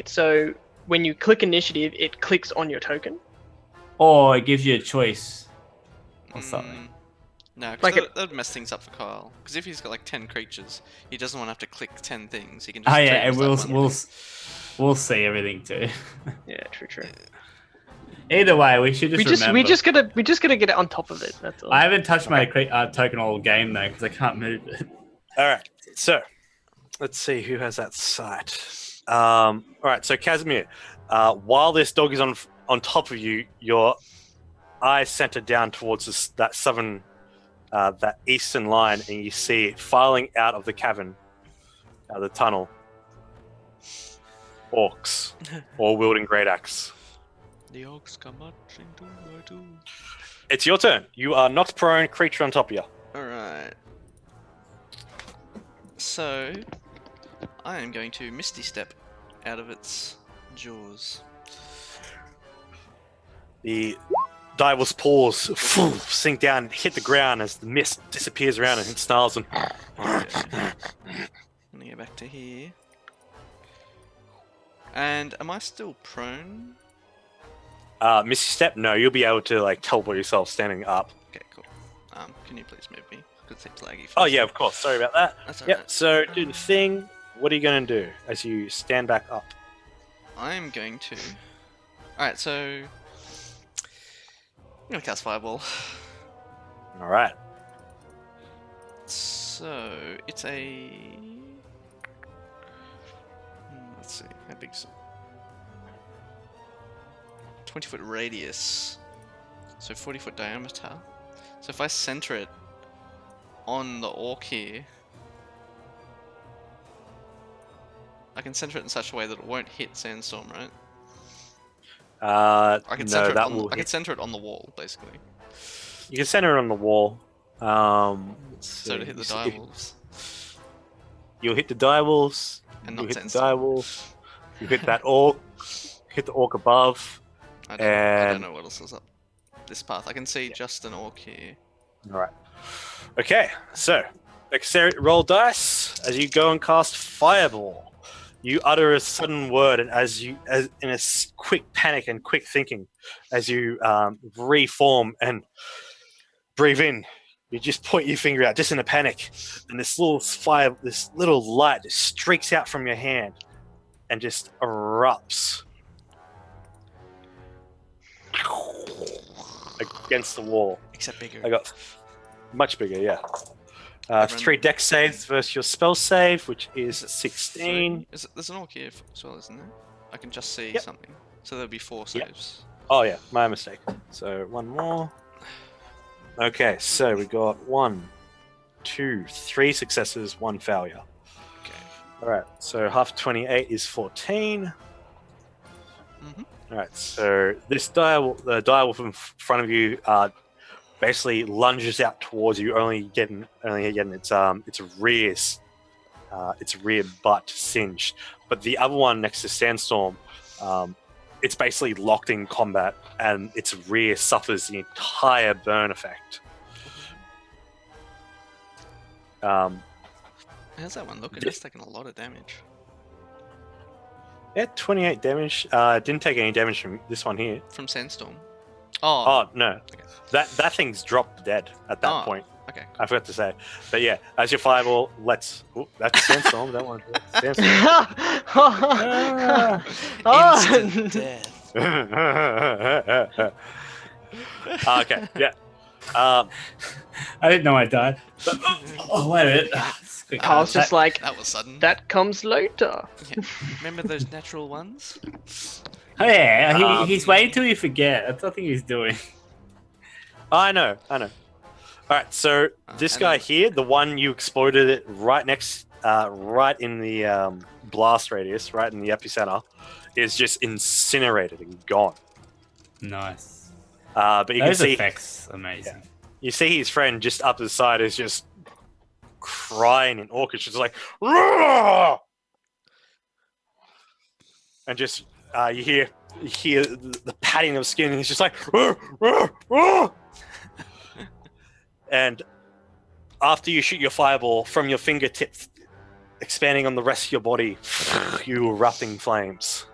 it so when you click initiative, it clicks on your token. Or it gives you a choice or something. No, because Like that'd mess things up for Kyle. Because if he's got like 10 creatures, he doesn't want to have to click 10 things. He can just Oh treat yeah, it and as that one. we'll see everything too. Yeah, true. Either way, we should remember. We just gotta get it on top of it. That's all. I haven't touched my token all game though because I can't move it. All right, so let's see who has that sight. All right, so Casimir, while this dog is on top of you, your eyes center down towards that southern, that eastern line, and you see filing out of the cavern, the tunnel, orcs, all wielding great axe. The orcs come marching 2 by 2. It's your turn. You are not prone. Creature on top of you. Alright. So, I am going to Misty Step out of its jaws. The Dival's paws sink down and hit the ground as the mist disappears around and it snarls and. Okay. Let me go back to here. And am I still prone? Misty Step, no, you'll be able to teleport yourself standing up. Okay, cool. Can you please move me? Because it seems laggy. Oh yeah, of course. Sorry about that. That's Yep. alright. So do the thing. What are you going to do as you stand back up? I am going to. Alright, so. I'm going to cast Fireball. All right. So, it's a. Let's see, how big's it? 20-foot radius. So 40-foot diameter. So if I center it on the orc here, I can center it in such a way that it won't hit Sandstorm, right? I I can no, center that it will. on. I can center it on the wall, basically. You can center it on the wall. So to hit the direwolves. You'll hit the direwolves. And You not hit the Sandstorm. direwolf. You hit that orc. Hit the orc above. I don't and know what else is up this path. I can see just an orc here. All right. Okay, so dexterity roll dice as you go and cast Fireball. You utter a sudden word, and as in a quick panic and quick thinking, as you reform and breathe in, you just point your finger out, just in a panic, and this little light just streaks out from your hand and just erupts against the wall. Except bigger. I got much bigger, yeah. Everyone- 3 dex saves versus your spell save, which is 16. There's an orc here as well, isn't there? I can just see Yep. something. So there'll be 4 Yep. saves. Oh yeah, my mistake. So one more. Okay, so we got 1, 2, 3 successes, 1 failure. Okay. All right, so half of 28 is 14. Mhm. All right, so this the direwolf in front of you, basically lunges out towards you, only getting its rear butt singed. But the other one next to Sandstorm it's basically locked in combat, and its rear suffers the entire burn effect. How's that one looking? It's taking a lot of damage. Yeah, 28 damage. Didn't take any damage from this one here. From Sandstorm. Oh no, Okay. that thing's dropped dead at that point. Okay. Cool. I forgot to say, but yeah, as your fireball lets. Oh, that's Sandstorm. Don't want to. Sandstorm. Instant death. Okay, yeah. I didn't know I died. Oh, wait a minute. I was just like, That was sudden. that comes later. Yeah. Remember those natural ones? Oh, yeah, he's waiting till you forget. That's what I think he's doing. I know. All right, so this and guy then- here, the one you exploded it right in the blast radius, right in the epicenter, is just incinerated and gone. Nice. But you Those can see, effects, amazing. you see his friend just up the side is just crying in orcish, just like, "Roar!" And just you hear the patting of skin, and he's just like, "Roar, roar, roar!" And after you shoot your fireball from your fingertips, expanding on the rest of your body, you erupt in flames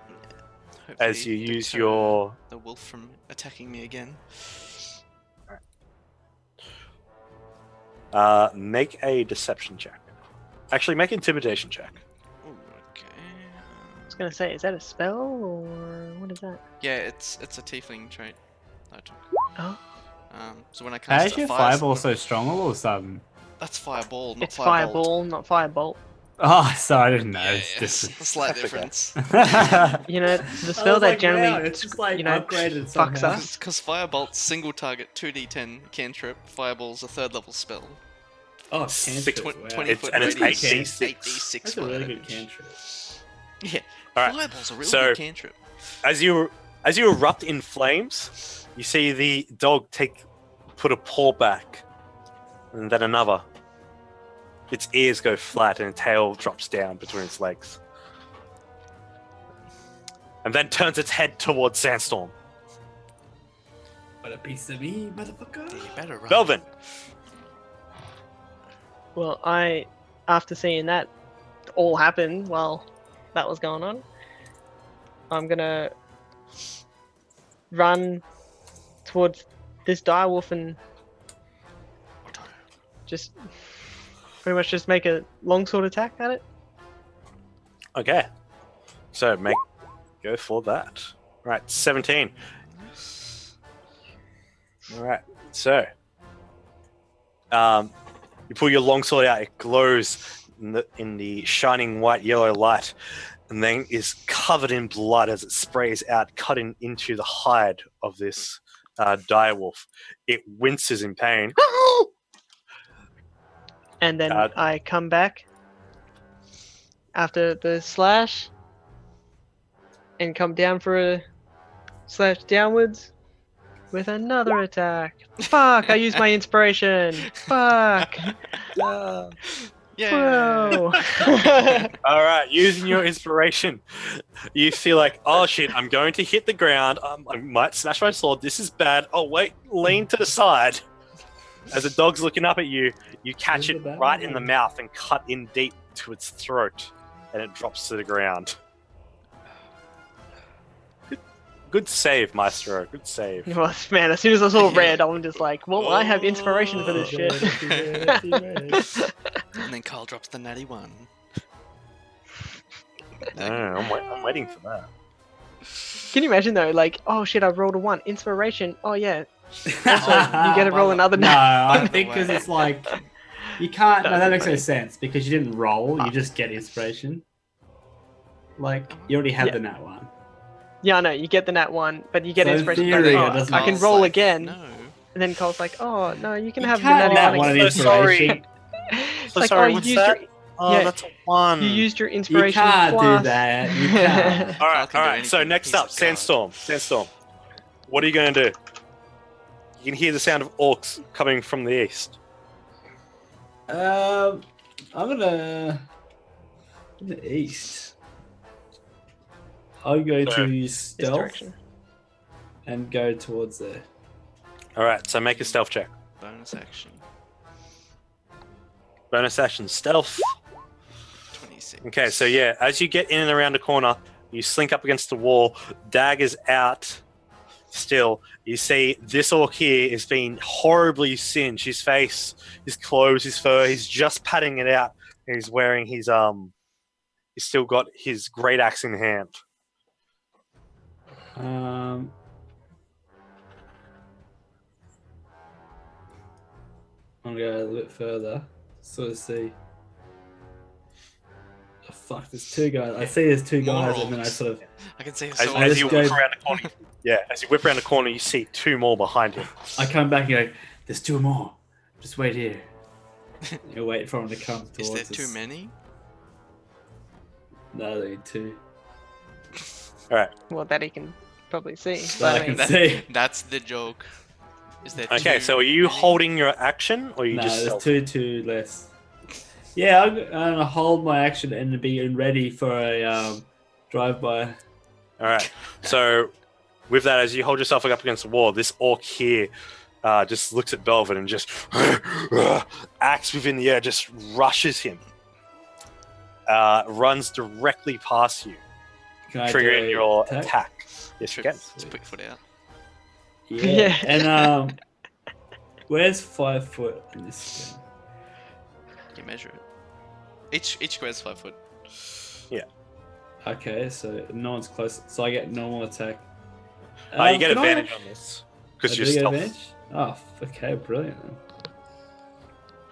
as Hopefully you use deter your. the wolf from attacking me again. Make a deception check. Actually, make an intimidation check. Ooh, okay. I was gonna say, is that a spell or what is that? Yeah, it's a tiefling trait that I took. Oh. So when I How cast is a your fire fireball so strong all of a sudden? That's fireball, not It's firebolt. fireball, not firebolt. Oh, sorry, I didn't know. Yeah, It's yes, just... a slight That's okay. difference. You know, the spell that generally, it's just like you know, upgraded fucks somehow. us. Because firebolt's single target 2d10 cantrip, fireball's a 3rd level spell. Oh, Six- cantrip, wow. 20 foot and it's radius, 8d6. 8d6 That's a fire really good damage. cantrip. Yeah, All right, fireball's a real so- good cantrip. As you erupt in flames, you see the dog put a paw back, and then another. Its ears go flat, and its tail drops down between its legs, and then turns its head towards Sandstorm. What a piece of me, motherfucker. Yeah, you better run. Belvin. well, after seeing that all happen while that was going on, I'm gonna run towards this direwolf and just pretty much just make a longsword attack at it. Okay, so go for that. Right, 17. All right, so you pull your longsword out. It glows in the shining white yellow light, and then is covered in blood as it sprays out, cutting into the hide of this direwolf. It winces in pain. And then God. I come back after the slash and come down for a slash downwards with another attack. Fuck, I used my inspiration. Fuck. Yeah. Bro. All right, using your inspiration, you feel like, oh shit, I'm going to hit the ground. I might smash my sword. This is bad. Oh wait, lean to the side. As the dog's looking up at you, you catch it right in the mouth and cut in deep to its throat, and it drops to the ground. Good save, Maestro. Good save. Well, man, as soon as I saw red, I'm just like, well, I have inspiration for this shit. And then Carl drops the natty one. I'm waiting for that. Can you imagine though, like, oh shit, I rolled a 1. Inspiration. Oh yeah. Also, you get to roll another No, nat. I think because it's like you can't. No, that makes no sense because you didn't roll. You just get inspiration. Like you already had Yeah. the nat one. Yeah, I know, you get the nat 1, but you get So in inspiration. theory, Oh, it doesn't I can matter. roll Like, again. No. And then Cole's like, oh no, you can You have the can't natty nat one 1 of again. So sorry. inspiration. It's So like, sorry, oh, you what's used that? your Oh, yeah. that's a 1. you used your You inspiration can't plus. do that. You can't. All Carl right, can all do right. So anything. next He's up, a god. Sandstorm. Sandstorm. What are you going to do? You can hear the sound of orcs coming from the east. I'm gonna in the east. I'm going So- to use This stealth direction. and go towards there. All right, so make a stealth check. Bonus action. Bonus action stealth. 26. Okay, so yeah, as you get in and around the corner, you slink up against the wall. Dagger's out. Still, you see this orc here is being horribly singed. His face, his clothes, his fur. He's just patting it out. He's wearing his He's still got his great axe in hand. I'm gonna go a little bit further, sort of see. Oh, fuck, there's two guys. I see there's two More guys, and then I orcs. sort of. I can see a As, sword. as you just whip go- around the corner, as you whip around the corner, you see two more behind him. I come back and go, there's two more. Just wait here. You wait for them to come towards Is there us. too many? No, they need two. All right. Well, that he can probably see. That But, I I can mean, That- see. That's the joke. Is there Okay, too so are you many? holding your action, or are you No, just? there's two less. Yeah, I'm gonna hold my action and be ready for a drive-by. All right. So, with that, as you hold yourself up against the wall, this orc here just looks at Belvin and just axe within the air, just rushes him. Runs directly past you, Can I do triggering a your attack. Yes, you can. Just put your foot out. Yeah. Yeah. And where's 5 foot in this thing? You measure it. Each square's 5 foot. Okay, so no one's close, so I get normal attack. You get Can I- advantage on this I because do you're get stealth. advantage? Oh, okay, brilliant.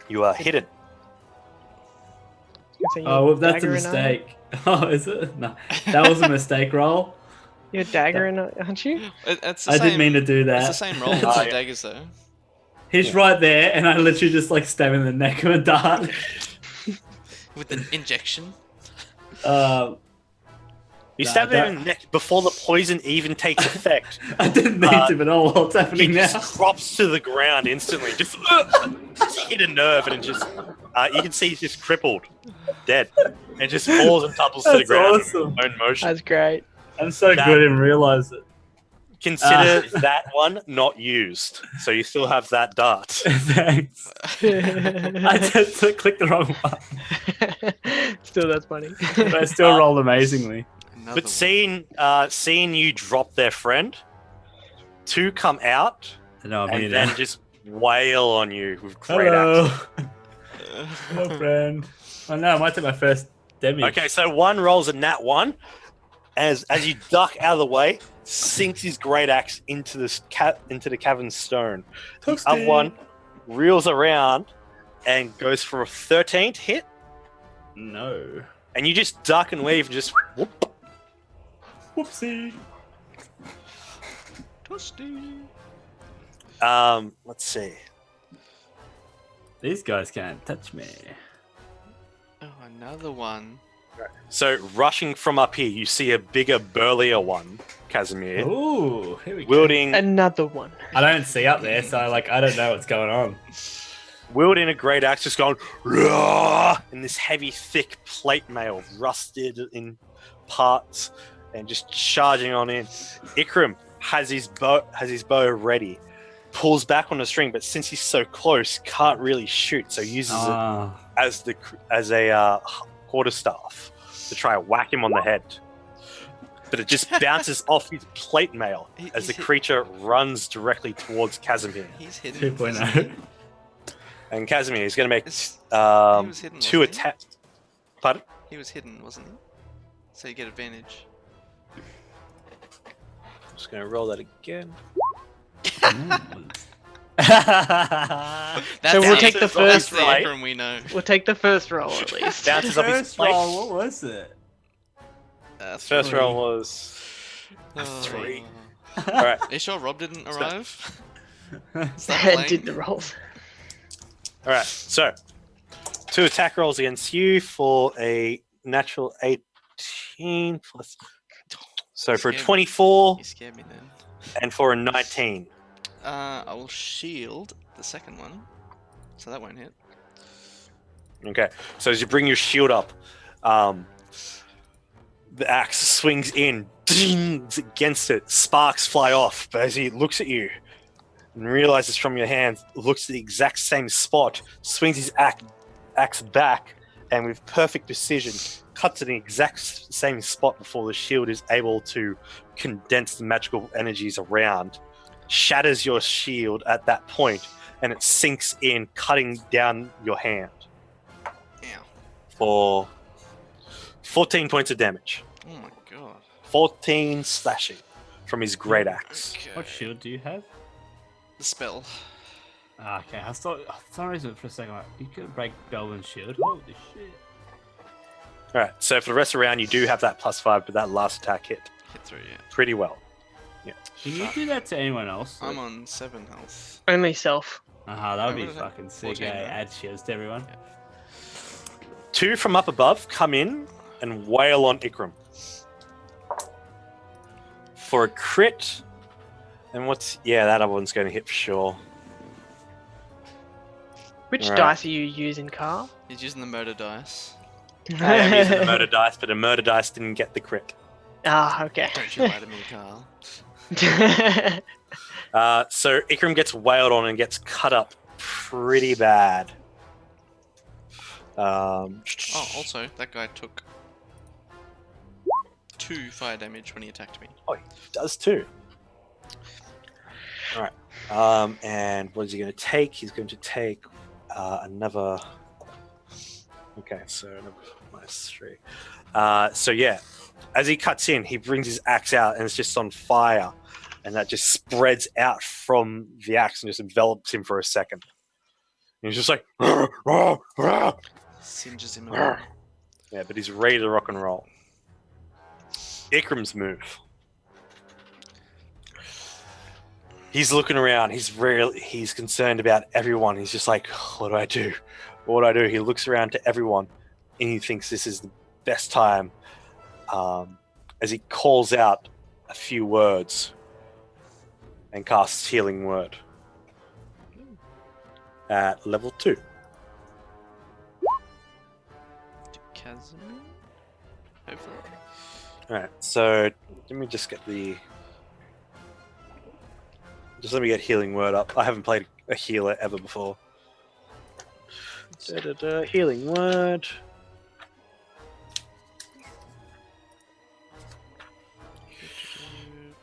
You are hidden. so Oh, well, that's a dagger in armor? mistake. Oh, is it? No, that was a mistake roll. You're dagger in, aren't you? It's the I same, didn't mean to do that. It's the same roll as Oh, the yeah. daggers, though. He's right there, and I literally just like stab him in the neck with a dart. With an injection. You Nah, stab him in don't- the neck before the poison even takes effect. I didn't need to, but oh, what's He happening now? just drops to the ground instantly. Just hit a nerve, and it just you can see he's just crippled, dead, and just falls and tumbles to the That's ground awesome. in own motion. That's great. I'm so That- good and realize it. Consider that one not used, so you still have that dart. Thanks. I just clicked the wrong button, Still, that's funny. but I still rolled amazingly. Another But one. seeing you drop their friend, two come out No, I'm and then just wail on you with great Hello. axe. Hello, friend. Oh no, I might take my first damage. Okay, so one rolls a nat one, as you duck out of the way, sinks his great axe into the cavern's stone. The Toasty. other one reels around and goes for a 13 to hit, No. and you just duck and weave and just whoop. Whoopsie. Toasty. Let's see. These guys can't touch me. Oh, another one. So rushing from up here, you see a bigger, burlier one, Casimir, Ooh, here we go. wielding Another one. I don't see up there, so I don't know what's going on. wielding a great axe, just going "Roar!" in this heavy, thick plate mail, rusted in parts, and just charging on in. Ikram has his bow ready, pulls back on the string, but since he's so close, can't really shoot, so uses it as a quarterstaff to try and whack him on the head. But it just bounces off his plate mail as the creature runs directly towards Casimir. He's hidden. 2.0. And Casimir is going to make He was hidden, two wasn't he? attacks. Pardon? He was hidden, wasn't he? So you get advantage. Just going to roll that again. That's So we'll the- take the that's first the right. Ikram we know. We'll take the first roll at least. Bounces off his First plate. roll, what was it? First roll was Oh. 3. All right. Are you sure Rob didn't arrive? Stop Head playing. did the rolls. All right. So, 2 attack rolls against you for a natural 18 plus. So for a Scared me. 24 You scared me then. and for a 19. I will shield the second one, so that won't hit. Okay. So as you bring your shield up, the axe swings in, dings against it. Sparks fly off, but as he looks at you and realizes from your hand, looks at the exact same spot, swings his axe back, and with perfect precision, cuts at the exact same spot before the shield is able to condense the magical energies around, shatters your shield at that point, and it sinks in, cutting down your hand Ow. for 14 points of damage. Oh my god. 14 slashing from his great axe. Okay. What shield do you have? The spell. Ah, okay, I thought for some reason for a second like, you could break Belvin's shield. Holy shit! All right, so for the rest of the round, you do have that +5, but that last attack hit Hit through, yeah. pretty well. Can you do that to anyone else? I'm on 7 health. Only self. That would be What is that? fucking sick. 14, right? Add shields to everyone. Yeah. 2 from up above come in and wail on Ikram for a crit. And that other one's going to hit for sure. Which Alright. dice are you using, Carl? He's using the murder dice. I am using the murder dice, but the murder dice didn't get the crit. Ah, okay. Don't you lie to me, Carl. So Ikram gets wailed on and gets cut up pretty bad. Oh, also, that guy took 2 fire damage when he attacked me. Does too. All right. And what is he going to take? He's going to take another. Okay, so another -3. So yeah, as he cuts in, he brings his axe out and it's just on fire, and that just spreads out from the axe and just envelops him for a second. And he's just like, "Rah, rah, rah." Singes him. Yeah, but he's ready to rock and roll. Ikram's move. He's looking around. He's concerned about everyone. He's just like, what do I do? What do I do? He looks around to everyone, and he thinks this is the best time. As he calls out a few words and casts Healing Word at level 2. Casimir? Hopefully. All right. So let me just get the. Just let me get Healing Word up. I haven't played a healer ever before. Healing Word.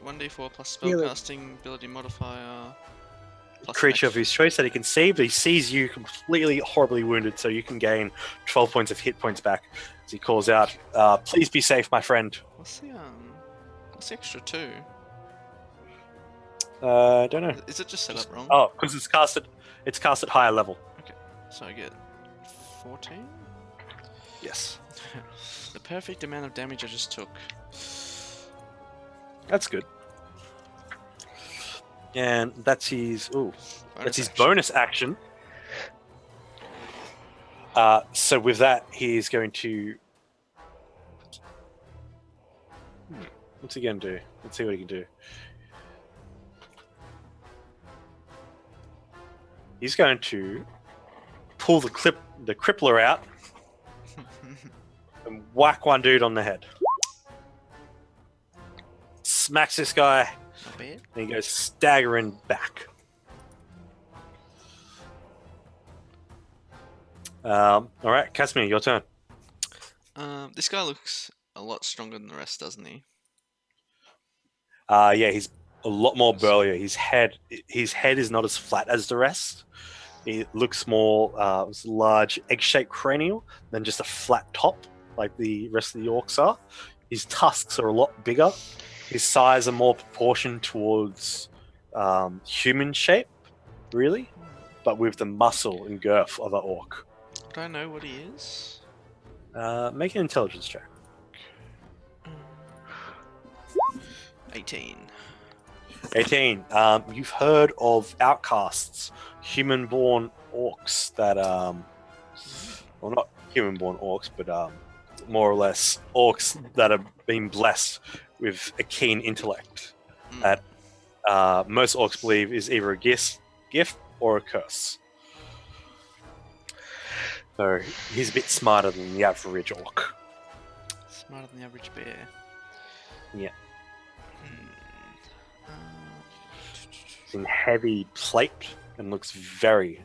1d4 plus spellcasting ability modifier. Plus Creature of action. his choice that he can see, but he sees you completely horribly wounded, so you can gain 12 points of hit points back. As he calls out, "Please be safe, my friend." What's the extra 2? Don't know. Is it just set up wrong? Oh, because it's cast at higher level. So I get 14? Yes, The perfect amount of damage I just took. that's good. And that's his. Ooh, that's his action. bonus action. So with that, he's going to. What's he going to do? Let's see what he can do. He's going to pull the crippler out and whack one dude on the head. Smacks this guy, Not bad. and he goes staggering back. All right, Casimir, your turn. This guy looks a lot stronger than the rest, doesn't he? Yeah, he's a lot more burlier. His head is not as flat as the rest. It looks more large, egg-shaped cranial than just a flat top like the rest of the orcs are. His tusks are a lot bigger. His size are more proportioned towards human shape, really, but with the muscle and girth of an orc. Do I know what he is? Make an intelligence check. 18. 18. You've heard of outcasts, human-born orcs that, well, not human-born orcs, but more or less orcs that have been blessed with a keen intellect that most orcs believe is either a gift or a curse. So he's a bit smarter than the average orc. Smarter than the average bear. Yeah. It's in heavy plate and looks very,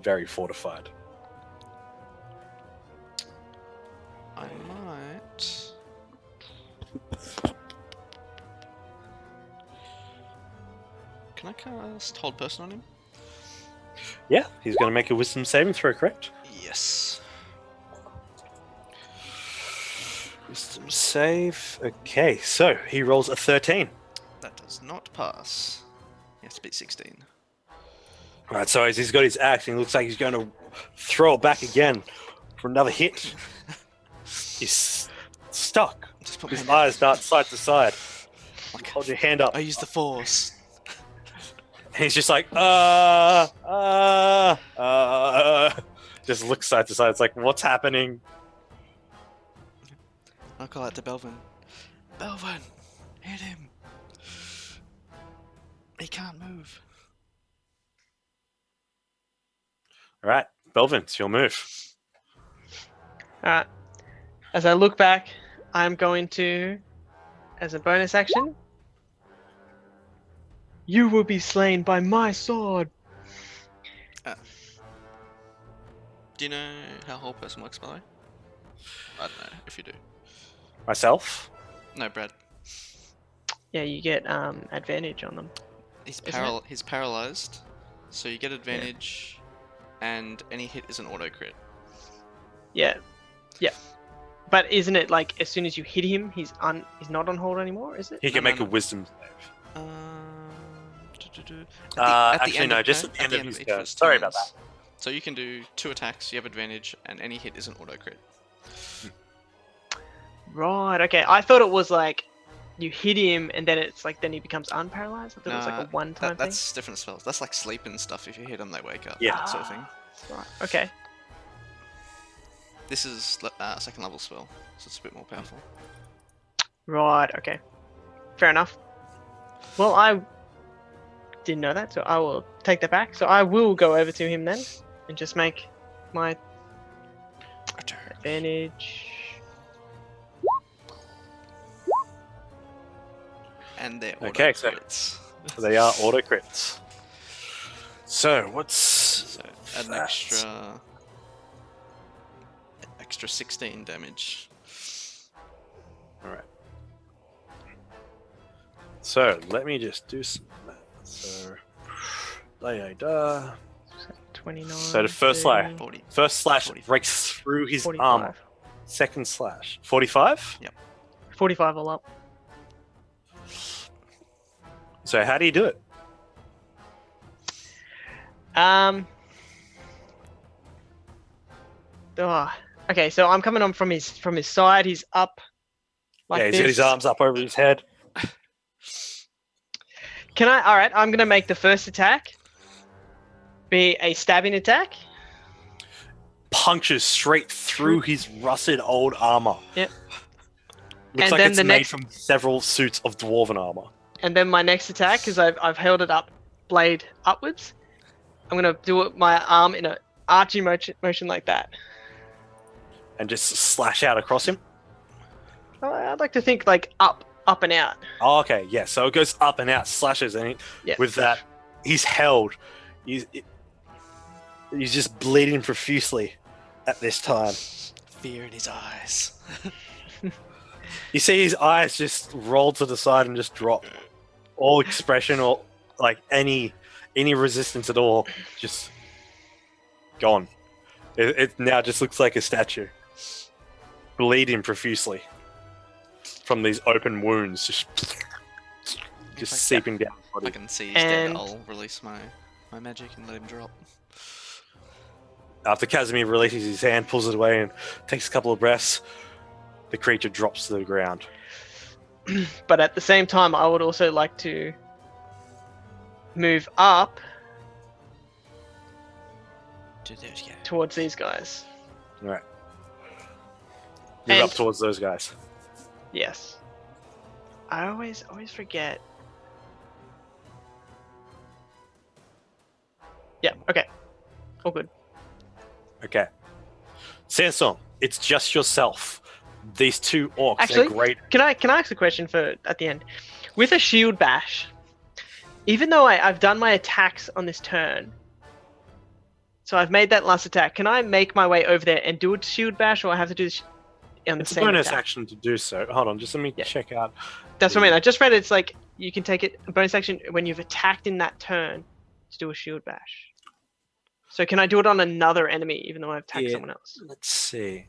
very fortified. I might. Can I cast Hold Person on him? Yeah, he's going to make a wisdom saving throw, correct? Yes. Wisdom save. Okay, so he rolls a 13. That does not pass. He has to beat 16. Alright, so as he's got his axe, and he looks like he's going to throw it back again for another hit. He's stuck. Just put my His hand eyes dart side to side. Like, Hold your hand up. I use the Force. And he's just like, just looks side to side. It's like, what's happening? I'll call out to Belvin. Belvin, hit him. He can't move. Alright, Belvin, it's your move. Alright. As I look back, I'm going to, as a bonus action, you will be slain by my sword. Do you know how Whole Person works, by the way? I don't know if you do. Myself? No, Brad. Yeah, you get advantage on them. He's Isn't he's paralyzed, so you get advantage, and any hit is an auto crit. Yeah. Yeah. But isn't it like as soon as you hit him, he's not on hold anymore, is it? He can No, make no. a wisdom save. Actually, no, just at the end of his turn. Sorry about that. So you can do 2 attacks, you have advantage, and any hit is an auto crit. Right, okay. I thought it was like you hit him and then it's like then he becomes unparalyzed. I thought it was like a one-time thing. That's different spells. That's like sleep and stuff. If you hit them, they wake up. Yeah. That sort of thing. Right, okay. This is second level spell, so it's a bit more powerful. Right, okay. Fair enough. Well, I didn't know that, so I will take that back. So I will go over to him then and just make my advantage. And they're auto Okay, so- crits. They are auto crits. So, what's... So add an that? extra 16 damage. Alright. So, let me just do some math. So, da. 29. So the first slash, 40. first slash 45. breaks through his 45. armor. Second slash, 45. 45 all up. So how do you do it? Okay, so I'm coming on from his side. He's up like Yeah, he's this. got his arms up over his head. Can I? All right, I'm gonna make the first attack be a stabbing attack. Punches straight through his rusted old armor. Yep. Looks And like then it's the made next- from several suits of dwarven armor. And then my next attack, because I've held it up, blade upwards. I'm gonna do my arm in a arching motion like that. And just slash out across him. I'd like to think like up and out. Oh, okay, yeah. So it goes up and out, slashes, and Yeah. with that, he's held. He's just bleeding profusely at this time. Fear in his eyes. You see his eyes just roll to the side and just drop. All expression or like any resistance at all, just gone. It now just looks like a statue, bleeding profusely from these open wounds, just like seeping down his If I body. can see he's dead, And- I'll release my magic and let him drop. After Casimir releases his hand, pulls it away, and takes a couple of breaths, the creature drops to the ground. But at the same time, I would also like to move up Yeah. towards these guys. All right, move up And- towards those guys. Yes. I always forget. Yeah. Okay. All good. Okay, Sandstorm, it's just yourself. These two orcs, Actually, they're great. Can I ask a question for at the end? With a shield bash, even though I've done my attacks on this turn, so I've made that last attack. Can I make my way over there and do a shield bash, or I have to do this on the It's a same bonus attack? action to do so. Hold on, just let me check out. That's what I mean. I just read it's like you can take it a bonus action when you've attacked in that turn to do a shield bash. So can I do it on another enemy even though I've attacked someone else? Let's see.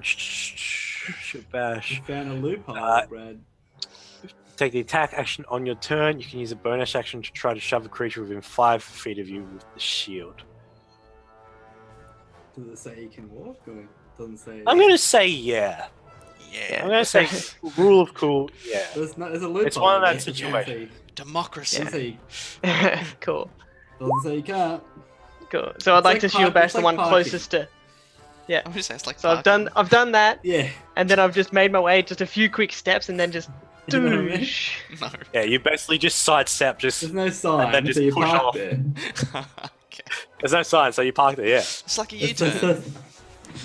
Shoot bash. You found a loophole, Brad. Take the attack action on your turn. You can use a bonus action to try to shove a creature within 5 feet of you with the shield. Does it say you can walk, or doesn't say? I'm gonna say yeah. I'm gonna say rule of cool. Yeah. There's a loophole. It's one of that It doesn't situation. Democracy. say- Cool. Doesn't say you can't. Cool. So I'd It's like like to shield park- bash it's the like one parking. closest to. Yeah. I'm just saying it's like So I've done that, Yeah. and then I've just made my way just a few quick steps, and then just You know what I mean? doosh. No. Yeah, you basically just sidestep. There's Just no sign, then just so you push park off. there. Okay. there's no sign, so you park there. Yeah. It's like a It's U-turn. just-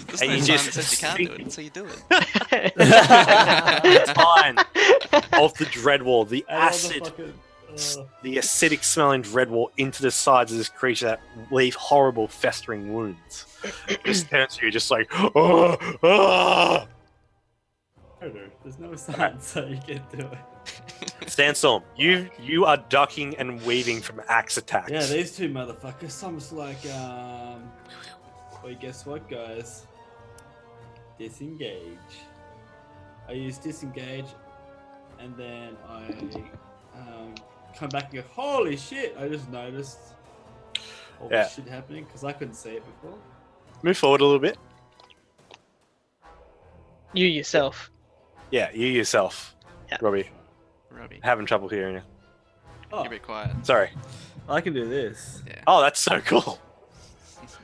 There's And no you sign just that says you can't do it, so you do it. Fine. Of the dread wall, the I love acid, fucking- the acidic smelling dread wall into the sides of this creature that leave horrible festering wounds. Just turns to you, just like, oh, oh. There's no sign, so you can't do it. Sandstorm, you are ducking and weaving from axe attacks. Yeah, these two motherfuckers. Some's like, well, guess what, guys? Disengage. I use disengage, and then I come back and go, holy shit! I just noticed all this shit happening because I couldn't see it before. Move forward a little bit. You yourself. Yeah, you yourself. Yeah. Robbie, Robbie, having trouble hearing you. Oh, you be quiet. Sorry. I can do this. Yeah. Oh, that's so cool.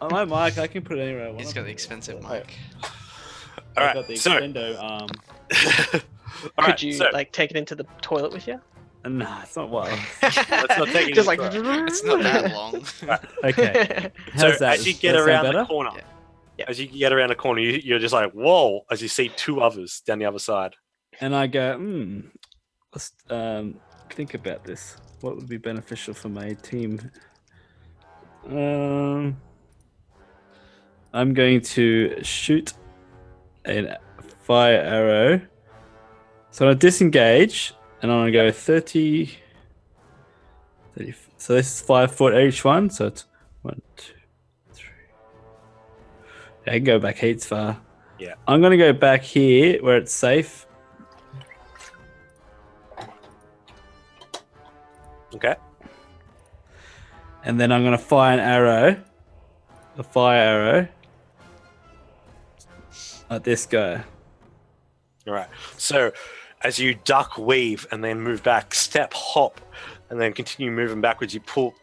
On my mic, I can put it anywhere I want. He's got the expensive mic. All I right, got the so- extendo All Could right, you so like take it into the toilet with you? Nah, it's not well. let's not take it Just into like. It's not that long. Okay. So How's that? as you Does get that sound around the better? corner, Yeah. as you get around the corner, you're just like, whoa, as you see two others down the other side. And I go, let's think about this. What would be beneficial for my team? I'm going to shoot a fire arrow. So I disengage, and I'm going to go 30, so this is 5 foot each one. So it's 1, 2, 3. I can go back heaps far. Yeah. I'm going to go back here where it's safe. Okay. And then I'm going to fire an arrow. A fire arrow. At this guy. All right. So as you duck, weave, and then move back, step, hop, and then continue moving backwards, you pull,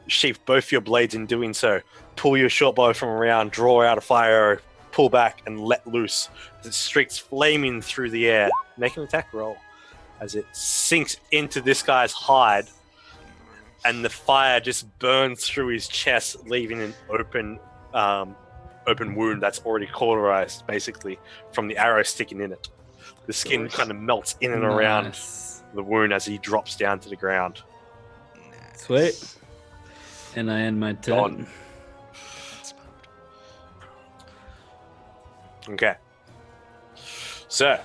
sheath both your blades in doing so. Pull your short bow from around, draw out a fire arrow, pull back, and let loose. As it streaks flaming through the air. Make an attack roll. As it sinks into this guy's hide, and the fire just burns through his chest, leaving an open wound that's already cauterized, basically, from the arrow sticking in it. The skin kind of melts in and around Nice. the wound as he drops down to the ground. Sweet. And I end my turn. Gone. Okay. So,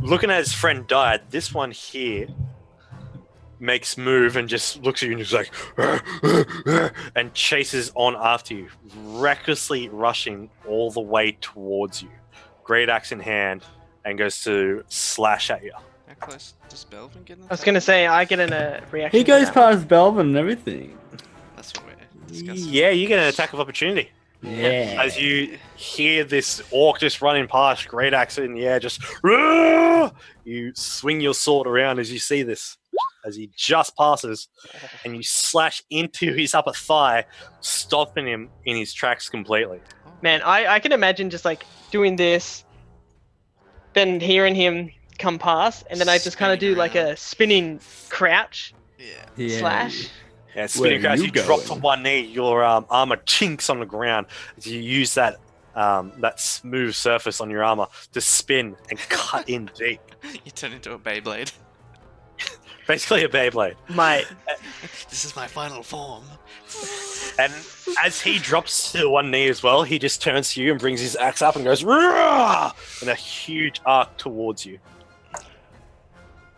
looking at his friend died, this one here makes move and just looks at you and just like and chases on after you, recklessly rushing all the way towards you, great axe in hand, and goes to slash at you. How close does Belvin get in? I was gonna say I get a reaction. He to goes that. past Belvin and everything. That's what we're discussing. Yeah, you get an attack of opportunity. Yeah. As you hear this orc just running past, great axe in the air, just "Rah!" You swing your sword around as you see this, as he just passes, and you slash into his upper thigh, stopping him in his tracks completely. Man, I can imagine just like doing this, then hearing him come past, and then I just kind of Spinning do like around. a spinning crouch Yeah. slash. Yeah, spinning Where are as you you drop to going? one knee, your armor chinks on the ground as you use that that smooth surface on your armor to spin and cut in deep. You turn into a Beyblade. Basically a Beyblade. Mate, This is my final form. And as he drops to one knee as well, he just turns to you and brings his axe up and goes "Roar!" in a huge arc towards you.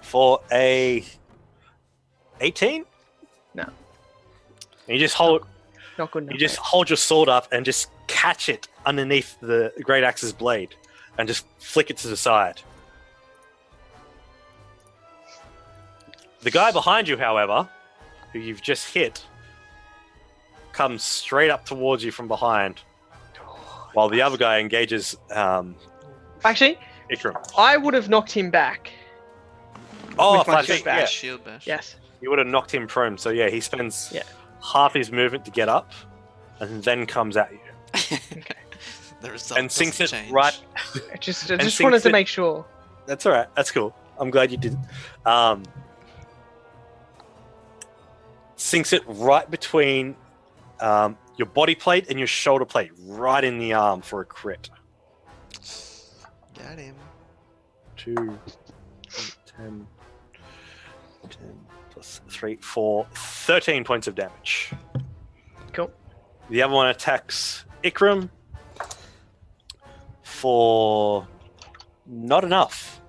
For a 18? No. And you just hold not good enough. you just mate. hold your sword up and just catch it underneath the great axe's blade and just flick it to the side. The guy behind you, however, who you've just hit, comes straight up towards you from behind, while the other guy engages Actually, Ikram. I would have knocked him back. Oh, With my flat shield feet, bash. yeah. Shield bash. Yes. You would have knocked him prone, so yeah, he spends Yeah. half his movement to get up, and then comes at you. Okay. The result And sinks doesn't it change. right. I just And wanted sinks to it- make sure. That's all right. That's cool. I'm glad you did. Sinks it right between your body plate and your shoulder plate, right in the arm for a crit. Got him. 2, 10, 10 plus 3, 4, 13 points of damage. Cool. The other one attacks Ikram for not enough.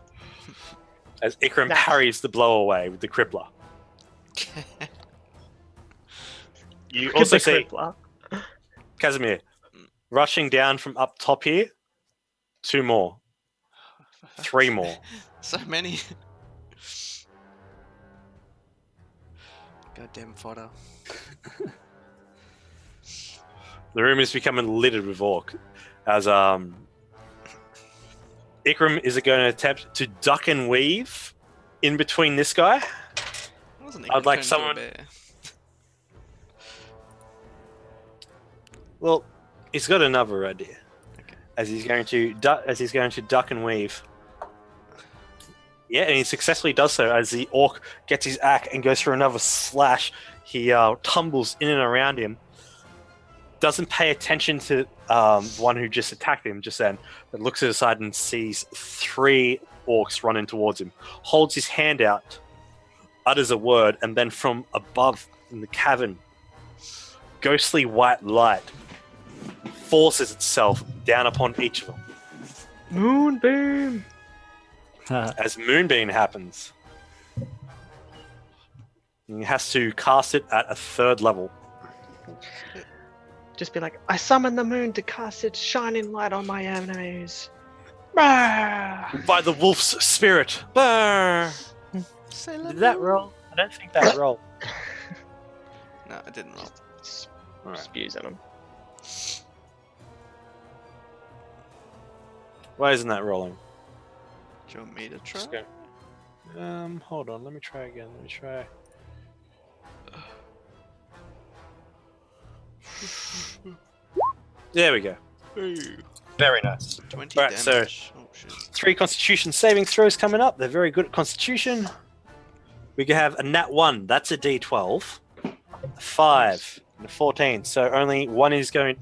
As Ikram Nice. parries the blow away with the crippler. You Get also the see crippler. Casimir rushing down from up top here. 2 more. 3 more. So many. Goddamn fodder. The room is becoming littered with orc. As Ikram is going to attempt to duck and weave in between this guy. I'd like someone- Well, he's got another idea. Okay. As he's going to duck and weave. Yeah, and he successfully does so as the orc gets his axe and goes for another slash. He tumbles in and around him. Doesn't pay attention to the one who just attacked him just then, but looks to the side and sees 3 orcs running towards him. Holds his hand out, utters a word, and then from above in the cavern, ghostly white light forces itself down upon each of them. Moonbeam. As Moonbeam happens, he has to cast it at a 3rd level. Just be like, I summon the moon to cast its shining light on my enemies. Bah! By the wolf's spirit. Brr. Did that roll? I don't think that rolled. No, I didn't roll. Alright. Spews at him. Why isn't that rolling? Do you want me to try? Just go. Hold on. Let me try again. Let me try. There we go. Very nice. 20 Right, so- damage. Oh shit. 3 Constitution saving throws coming up. They're very good at Constitution. We can have a nat 1. That's a D12. A 5 and a 14. So only one is going.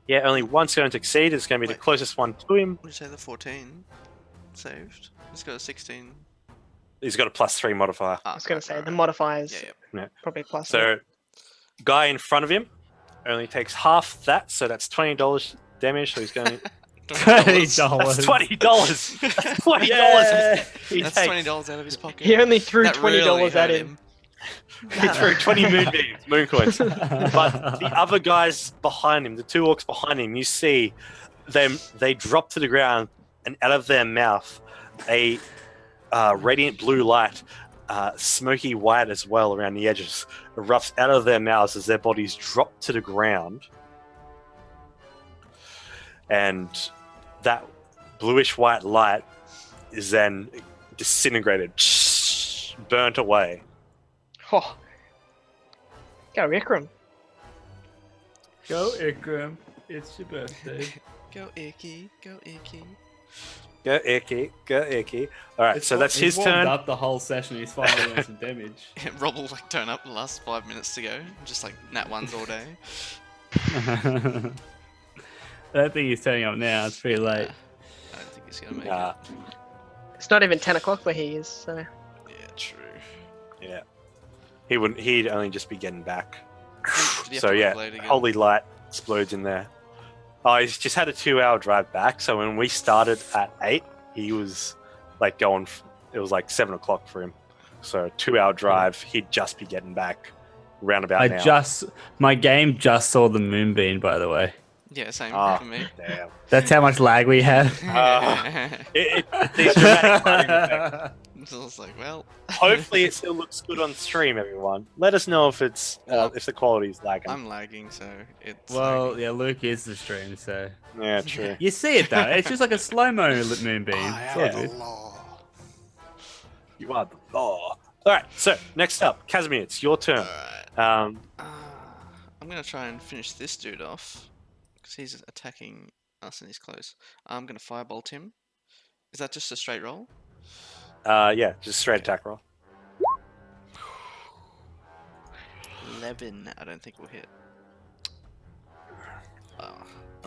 Yeah, only one's going to exceed. It's going to be the Wait. closest one to him. What did you say? The 14 saved. He's got a 16. He's got a +3 modifier. Ah, I was going to say, right, the right. modifiers Yeah. probably plus. So, guy in front of him only takes half that. So that's $20 damage. So he's going. $20. That's $20. That's $20. He That's takes. $20 out of his pocket. He only threw That $20 really at hurt him. He threw 20 moonbeams, moon coins. But the other guys behind him, the 2 orcs behind him, you see them. They drop to the ground, and out of their mouth, a radiant blue light, smoky white as well around the edges, erupts out of their mouths as their bodies drop to the ground. And that bluish white light is then disintegrated, burnt away. Oh. Go, Ikram. Go, Ikram. It's your birthday. Go Icky, go Icky. Go Icky, go Icky. Alright, so that's He's his warmed turn. up the whole session. He's finally doing some damage. Rob will like turn up the last 5 minutes to go. Just like nat ones all day. don't think he's turning up now. It's pretty late. I don't think he's gonna make Nah. it. It's not even 10 o'clock where he is, so. Yeah, true. Yeah. He wouldn't. He'd only just be getting back. Did he have So to yeah, work late again? holy light explodes in there. Oh, he's just had a 2-hour drive back. So when we started at 8, he was like going. It was like 7 o'clock for him. So 2-hour drive. He'd just be getting back roundabout now. My game just saw the moonbeam, by the way. Yeah, same Ah, for me. damn. That's how much lag we have. These dramatic lighting effects. So I was like, well, Hopefully, it still looks good on stream. Everyone, let us know if it's if the quality is lagging. I'm lagging, so it's. Well, lagging. yeah, Luke is the stream, so Yeah, true. you see it though. It's just like a slow-mo moonbeam. I It's am all Yeah. the good. law. You are the law. All right. So next up, Casimir, it's your turn. Alright. I'm gonna try and finish this dude off because he's attacking us and he's close. I'm gonna firebolt him. Is that just a straight roll? Yeah, just straight attack roll. 11. I don't think we'll hit. Oh.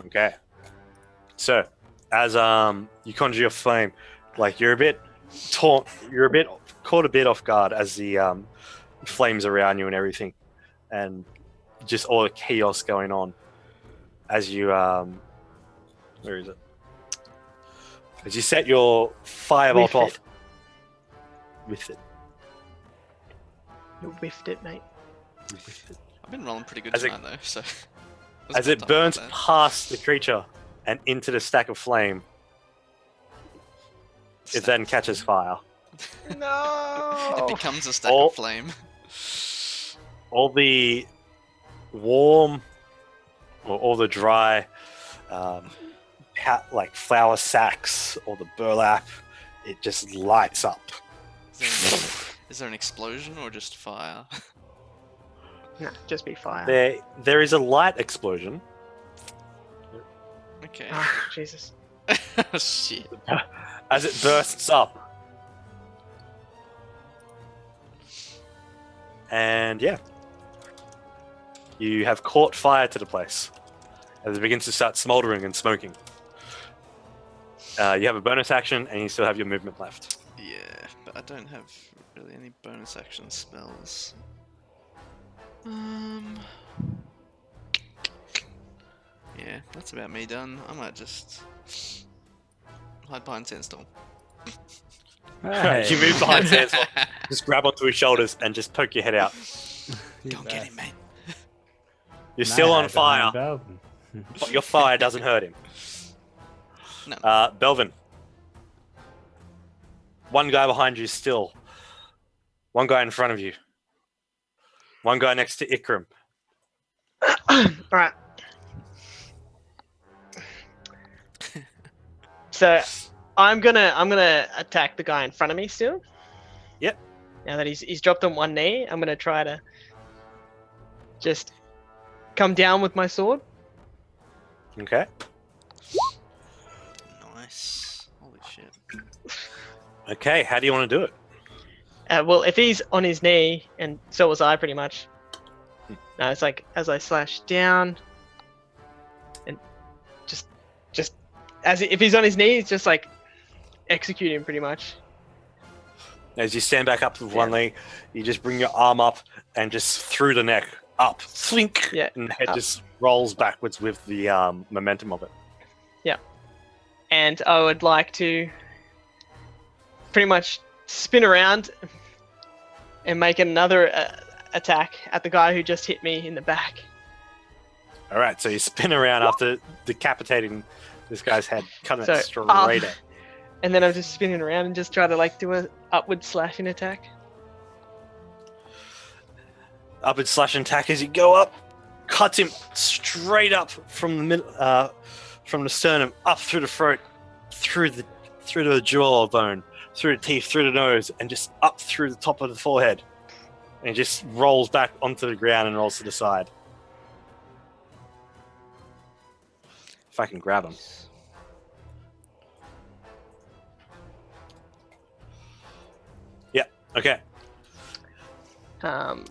Okay. So, as you conjure your flame, like you're a bit caught a bit off guard as the flames around you and everything, and just all the chaos going on as you where is it? As you set your firebolt Whiff off it. with it. You whiffed it, mate. I've been rolling pretty good As it- tonight though, so. As it burns past the creature and into the stack of flame, it then catches fire. No! It becomes a stack Oh. of flame. All the warm or all the dry like flour sacks or the burlap, it just lights up. Is there an explosion or just fire? No, just be fire. There is a light explosion Okay. Oh, Jesus. Oh, shit. as it bursts up. And yeah, you have caught fire to the place as it begins to start smoldering and smoking. You have a bonus action and you still have your movement left. Yeah, but I don't have really any bonus action spells. Yeah, that's about me done. I might just hide behind Sandstorm. You move behind Sandstorm, just grab onto his shoulders and just poke your head out. Don't get him, mate. You're still on fire, but your fire doesn't hurt him. No. Belvin. One guy behind you still. One guy in front of you. One guy next to Ikram. Alright. So I'm gonna attack the guy in front of me still. Yep. Now that he's dropped on one knee, I'm gonna try to just come down with my sword. Okay. Nice. Holy shit. Okay, how do you want to do it? Well, if he's on his knee, and so was I pretty much. No, it's like as I slash down, and just if he's on his knee, it's just like execute him pretty much. As you stand back up with one leg, you just bring your arm up and just through the neck, up, slink, Yeah, and the head up. just rolls backwards with the momentum of it. And I would like to pretty much spin around and make another attack at the guy who just hit me in the back. All right, so you spin around after decapitating this guy's head, cutting So, it straight out. And then I'm just spinning around and just try to like do a upward slashing attack. Upward slashing attack as you go up, cuts him straight up from the middle, from the sternum, up through the throat, through the jawbone, through the teeth, through the nose, and just up through the top of the forehead, and just rolls back onto the ground and rolls to the side. If I can grab him. Yeah. Okay.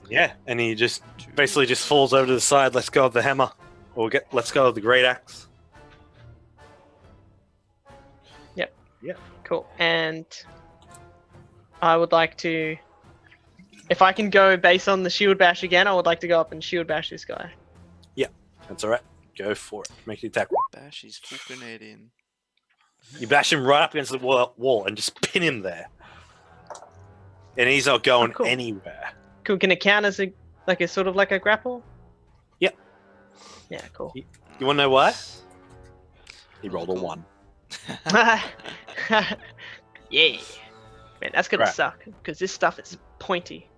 Yeah, and he just basically just falls over to the side. Let's go of the hammer, or let's go of the great axe. Cool. And I would like to, if I can go based on the shield bash again, I would like to go up and shield bash this guy. That's all right. Go for it. Make the attack roll. Bash his fucking head in. You bash him right up against the wall and just pin him there. And he's not going cool. anywhere. Cool. Can it count as a sort of like a grapple? Yep. Yeah. Cool. You want to know why? He rolled a 1. Yeah. Man, that's gonna Right. suck because this stuff is pointy.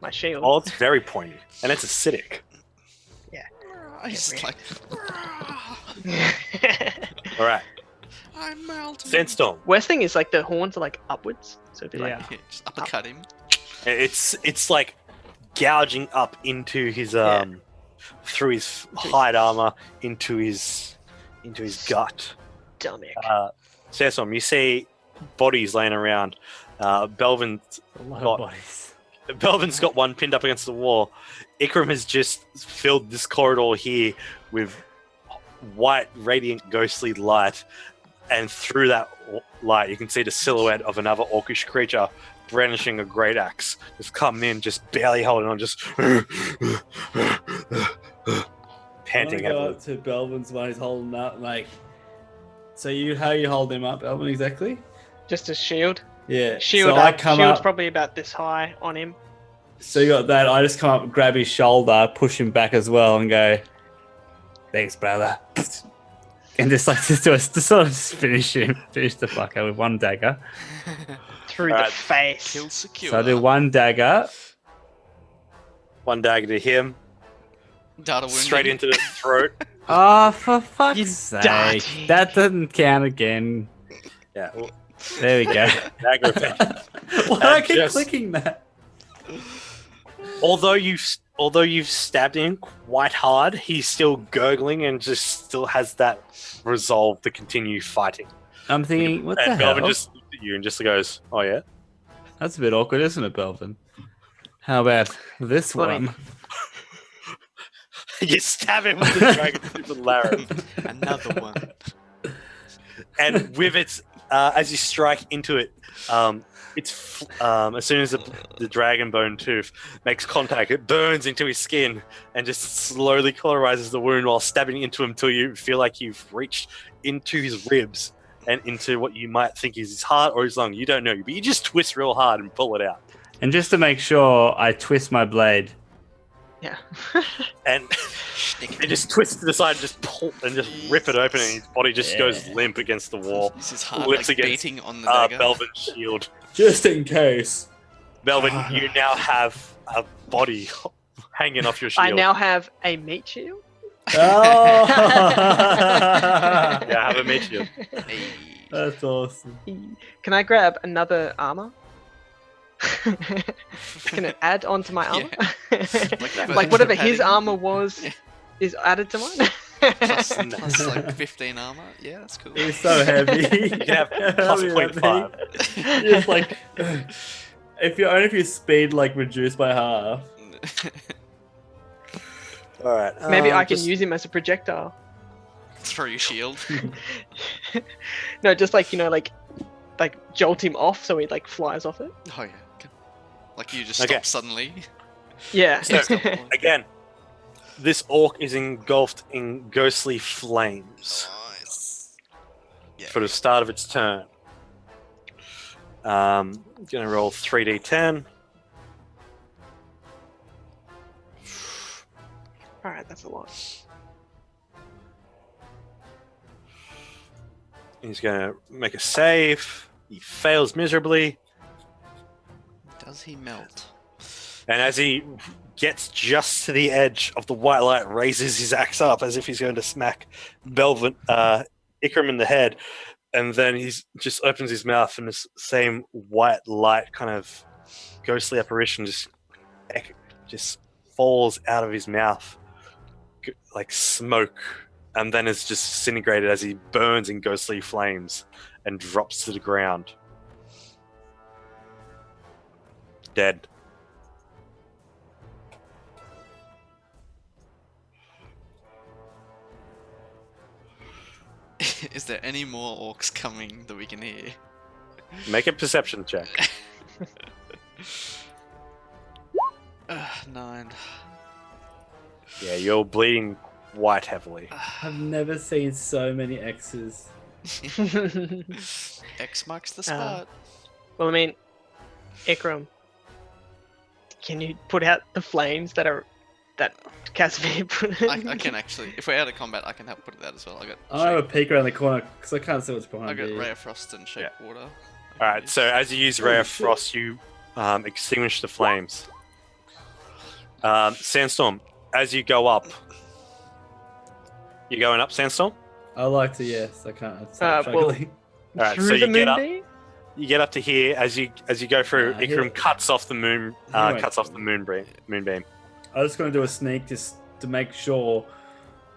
My shield. Oh, it's very pointy. And it's acidic. He's just like, All right. I'm melting. Sandstorm. Worst thing is like the horns are like upwards, so it'd be like Yeah. Just uppercut him. It's like gouging up into his Yeah. through his hide armor into his gut. stomach. Sandstorm, you see bodies laying around. Belvin's A lot Got- of bodies. Belvin's got one pinned up against the wall. Ikram has just filled this corridor here with white, radiant, ghostly light, and through that light, you can see the silhouette of another orcish creature brandishing a great axe, just coming in, just barely holding on, just panting. I go heavily. up to Belvin's while he's holding up, like. So how you hold him up, Belvin, exactly? Just a shield. Yeah. Shield so I up. come Shield's up. probably about this high on him. So you got that. I just come up, grab his shoulder, push him back as well, and go, "Thanks, brother," and just sort of finish the fucker with one dagger. Through Alright. the face. Kill secure. So I do one dagger. One dagger to him, Data wound straight him. into the throat. Oh, for fuck's You sake! dirty. That doesn't count again. Yeah, well, There we go. dagger effect. Why do I And keep just- clicking that? Although you've stabbed him quite hard, he's still gurgling and just still has that resolve to continue fighting. I'm thinking, what the And hell? Belvin just looks at you and just goes, "Oh yeah." That's a bit awkward, isn't it, Belvin? How about this Funny. one? You stab him with the dragon with Laris. Another one. And with its as you strike into it, as soon as the dragon bone tooth makes contact, it burns into his skin and just slowly cauterizes the wound while stabbing into him until you feel like you've reached into his ribs and into what you might think is his heart or his lung. You don't know, but you just twist real hard and pull it out. And just to make sure, I twist my blade. Yeah. And it just twists to the side and just pull and just rip it open, and his body just goes limp against the wall. Is his heart Lips like against, beating on the dagger? Belvin's shield. Just in case. Belvin, you now have a body hanging off your shield. I now have a meat shield. Oh! Yeah, I have a meat shield. Hey. That's awesome. Can I grab another armor? Can it add onto my armor? Like whatever his padding. armor was Yeah. is added to mine. Plus like 15 armor. Yeah, that's cool. He's so heavy. You can have plus Heavy, 0.5. Just like, if your speed like reduced by half. All right. Maybe I can use him as a projectile. Throw your shield. No, just like like jolt him off so he like flies off it. Oh yeah. Like you just Okay. stop suddenly. Yeah. So, again, this orc is engulfed in ghostly flames Nice. Yeah. for the start of its turn. Gonna roll 3d10. All right, that's a lot. He's gonna make a save. He fails miserably, Does he melt? and as he gets just to the edge of the white light, raises his axe up as if he's going to smack Belvin, Ikram in the head, and then he's just opens his mouth, and this same white light, kind of ghostly apparition, just falls out of his mouth like smoke, and then is just disintegrated as he burns in ghostly flames and drops to the ground. Dead. Is there any more orcs coming that we can hear? Make a perception check. 9. Yeah, you're bleeding quite heavily. I've never seen so many X's. X marks the spot. Well, I mean, Ikram, can you put out the flames that Casimir put in? I can actually. If we're out of combat, I can help put it out as well. I have a peek around the corner because I can't see what's behind I got you. Ray of Frost and Shape Water. Alright, so as you use Ray of Frost, you extinguish the flames. Sandstorm, as you go up. You going up, Sandstorm? I like to, yes. I can't. It's well, struggling. Alright, Through so the you get up. moonbeam? You get up to here as you go through. Ikram cuts off the moon. Cuts off the moonbeam. I'm just going to do a sneak just to make sure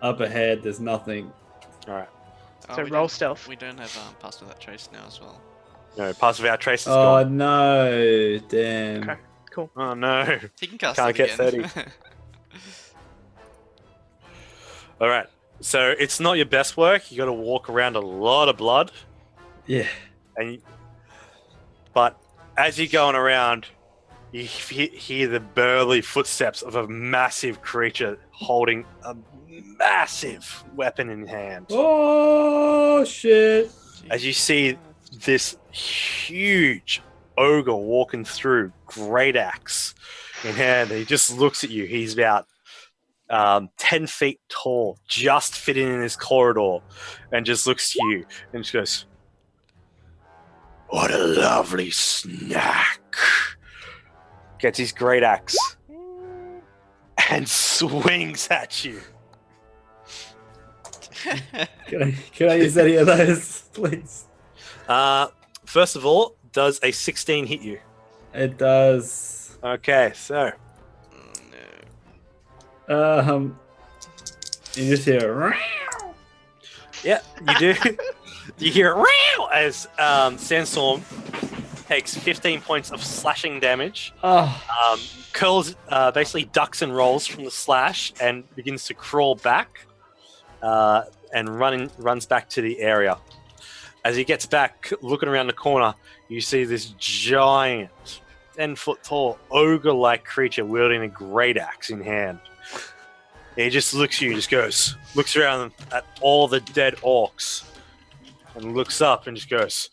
up ahead there's nothing. All right. So roll stealth. We don't have Pass Without Trace now as well. No, Pass Without Trace is Oh gone. no! Damn. Okay, cool. Oh no! He can cast Can't it get again. 30. All right. So it's not your best work. You got to walk around a lot of blood, Yeah. but as you're going around, you hear the burly footsteps of a massive creature holding a massive weapon in hand. Oh shit! As you see this huge ogre walking through, great axe in hand, he just looks at you. He's about 10 feet tall, just fitting in this corridor, and just looks at you and just goes, "What a lovely snack." Gets his great axe and swings at you. Can I use any of those, please? First of all, does a 16 hit you? It does. Okay, so You just hear. yeah, you do. You hear "Row" as Sandstorm takes 15 points of slashing damage. Oh, Curls basically ducks and rolls from the slash and begins to crawl back and runs back to the area. As he gets back, looking around the corner, you see this giant, 10-foot tall, ogre-like creature wielding a great axe in hand. He just looks at you, looks around at all the dead orcs, and looks up and just goes,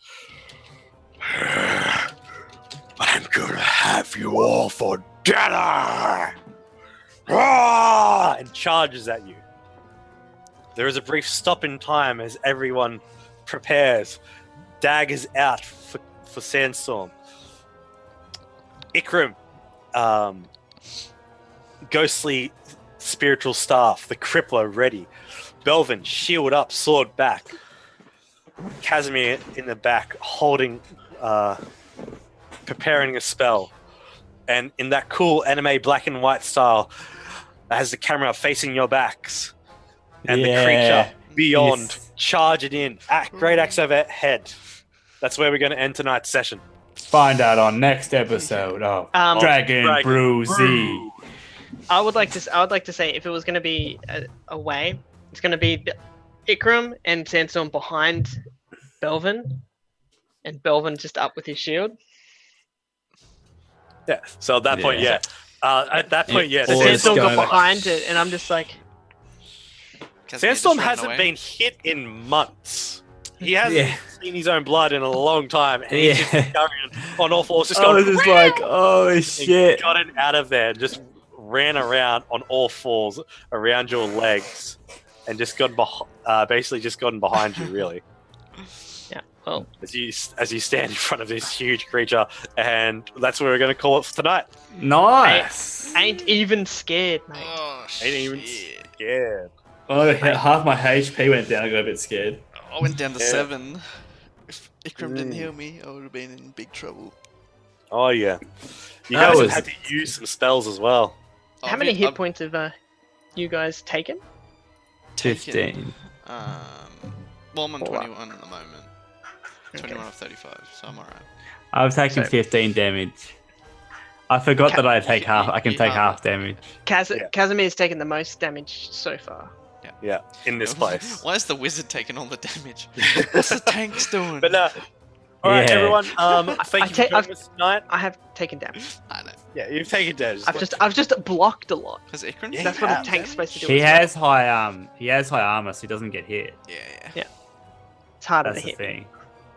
"I'm gonna have you all for dinner!" And charges at you. There is a brief stop in time as everyone prepares. Daggers out for Sandstorm. Ikram, ghostly spiritual staff, the crippler ready. Belvin, shield up, sword back. Casimir in the back, holding, preparing a spell. And in that cool anime black and white style, that has the camera facing your backs. And the creature beyond, charge it in. Great axe overhead. That's where we're going to end tonight's session. find out on next episode of Dragon Brew Z. I would like to say if it was going to be a way, it's going to be Ikram and Sandstorm behind Belvin, and Belvin just up with his shield. Yeah. So at that point, yeah. At that point, yeah. So Or Sandstorm it's got going- behind it, and I'm just like, Sandstorm hasn't been hit in months. He hasn't Yeah. seen his own blood in a long time, and he's just Yeah. carrying on all fours, just I going. was just like, oh and shit. got it out of there, just ran around on all fours around your legs, and just got basically just gotten behind you, really. yeah, well, As you stand in front of this huge creature, and that's where we're going to call it for tonight. Nice. ain't even scared, mate. Oh, Ain't even shit. scared. Oh, half my HP went down. I got a bit scared. I went down to Yeah. 7. If Ikram didn't heal me, I would have been in big trouble. Oh yeah, you That guys was- have had to use some spells as well. How many hit points have you guys taken? 15. Well, I'm on 21 at the moment. 21 of 35, so I'm alright. I've taken So- 15 damage. I forgot that I take half. I can you take halve half damage. Yeah. Casimir's taken the most damage so far. Yeah, in this place. Why is the wizard taking all the damage? What's the tanks doing? But All right, Yeah. everyone. Thank you for joining us tonight. I have taken damage. I know. Yeah, you've taken damage. I've just blocked a lot. Because Ikran. Yeah, That's you what a have. tank's supposed to do. He as well. has high armor, so he doesn't get hit. Yeah. It's harder That's to the hit. thing.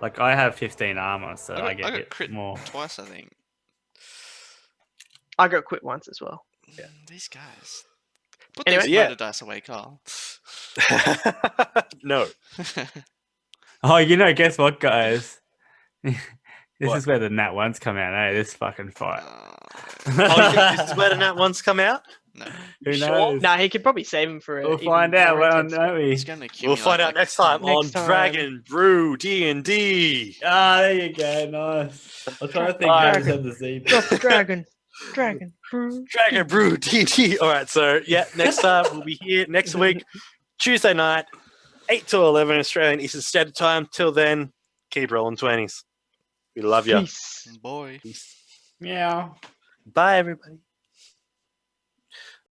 Like I have 15 armor, so I get got hit crit more. twice, I think. I got quit once as well. Yeah. These guys. Put Anyway, those yeah. murder dice away, Carl. No. Oh, guess what, guys? This What? is where the nat ones come out. Eh? This fucking fight. Oh, you think this is where the nat ones come out? No. Who You knows? Nah, he could probably save him for. We'll find out, don't we? It's going to We'll find out next time on Next time. Dragon Brew D&D. Ah, there you go. Nice. I'm trying to think how to send the Z. Drop the dragon. Dragon. Brew. Dragon Brew D&D. All right, so yeah, next time we'll be here next week, Tuesday night, 8 to 11 Australian Eastern Standard Time. Till then, keep rolling 20s. We love you. Peace. Boy. Meow. Bye, everybody.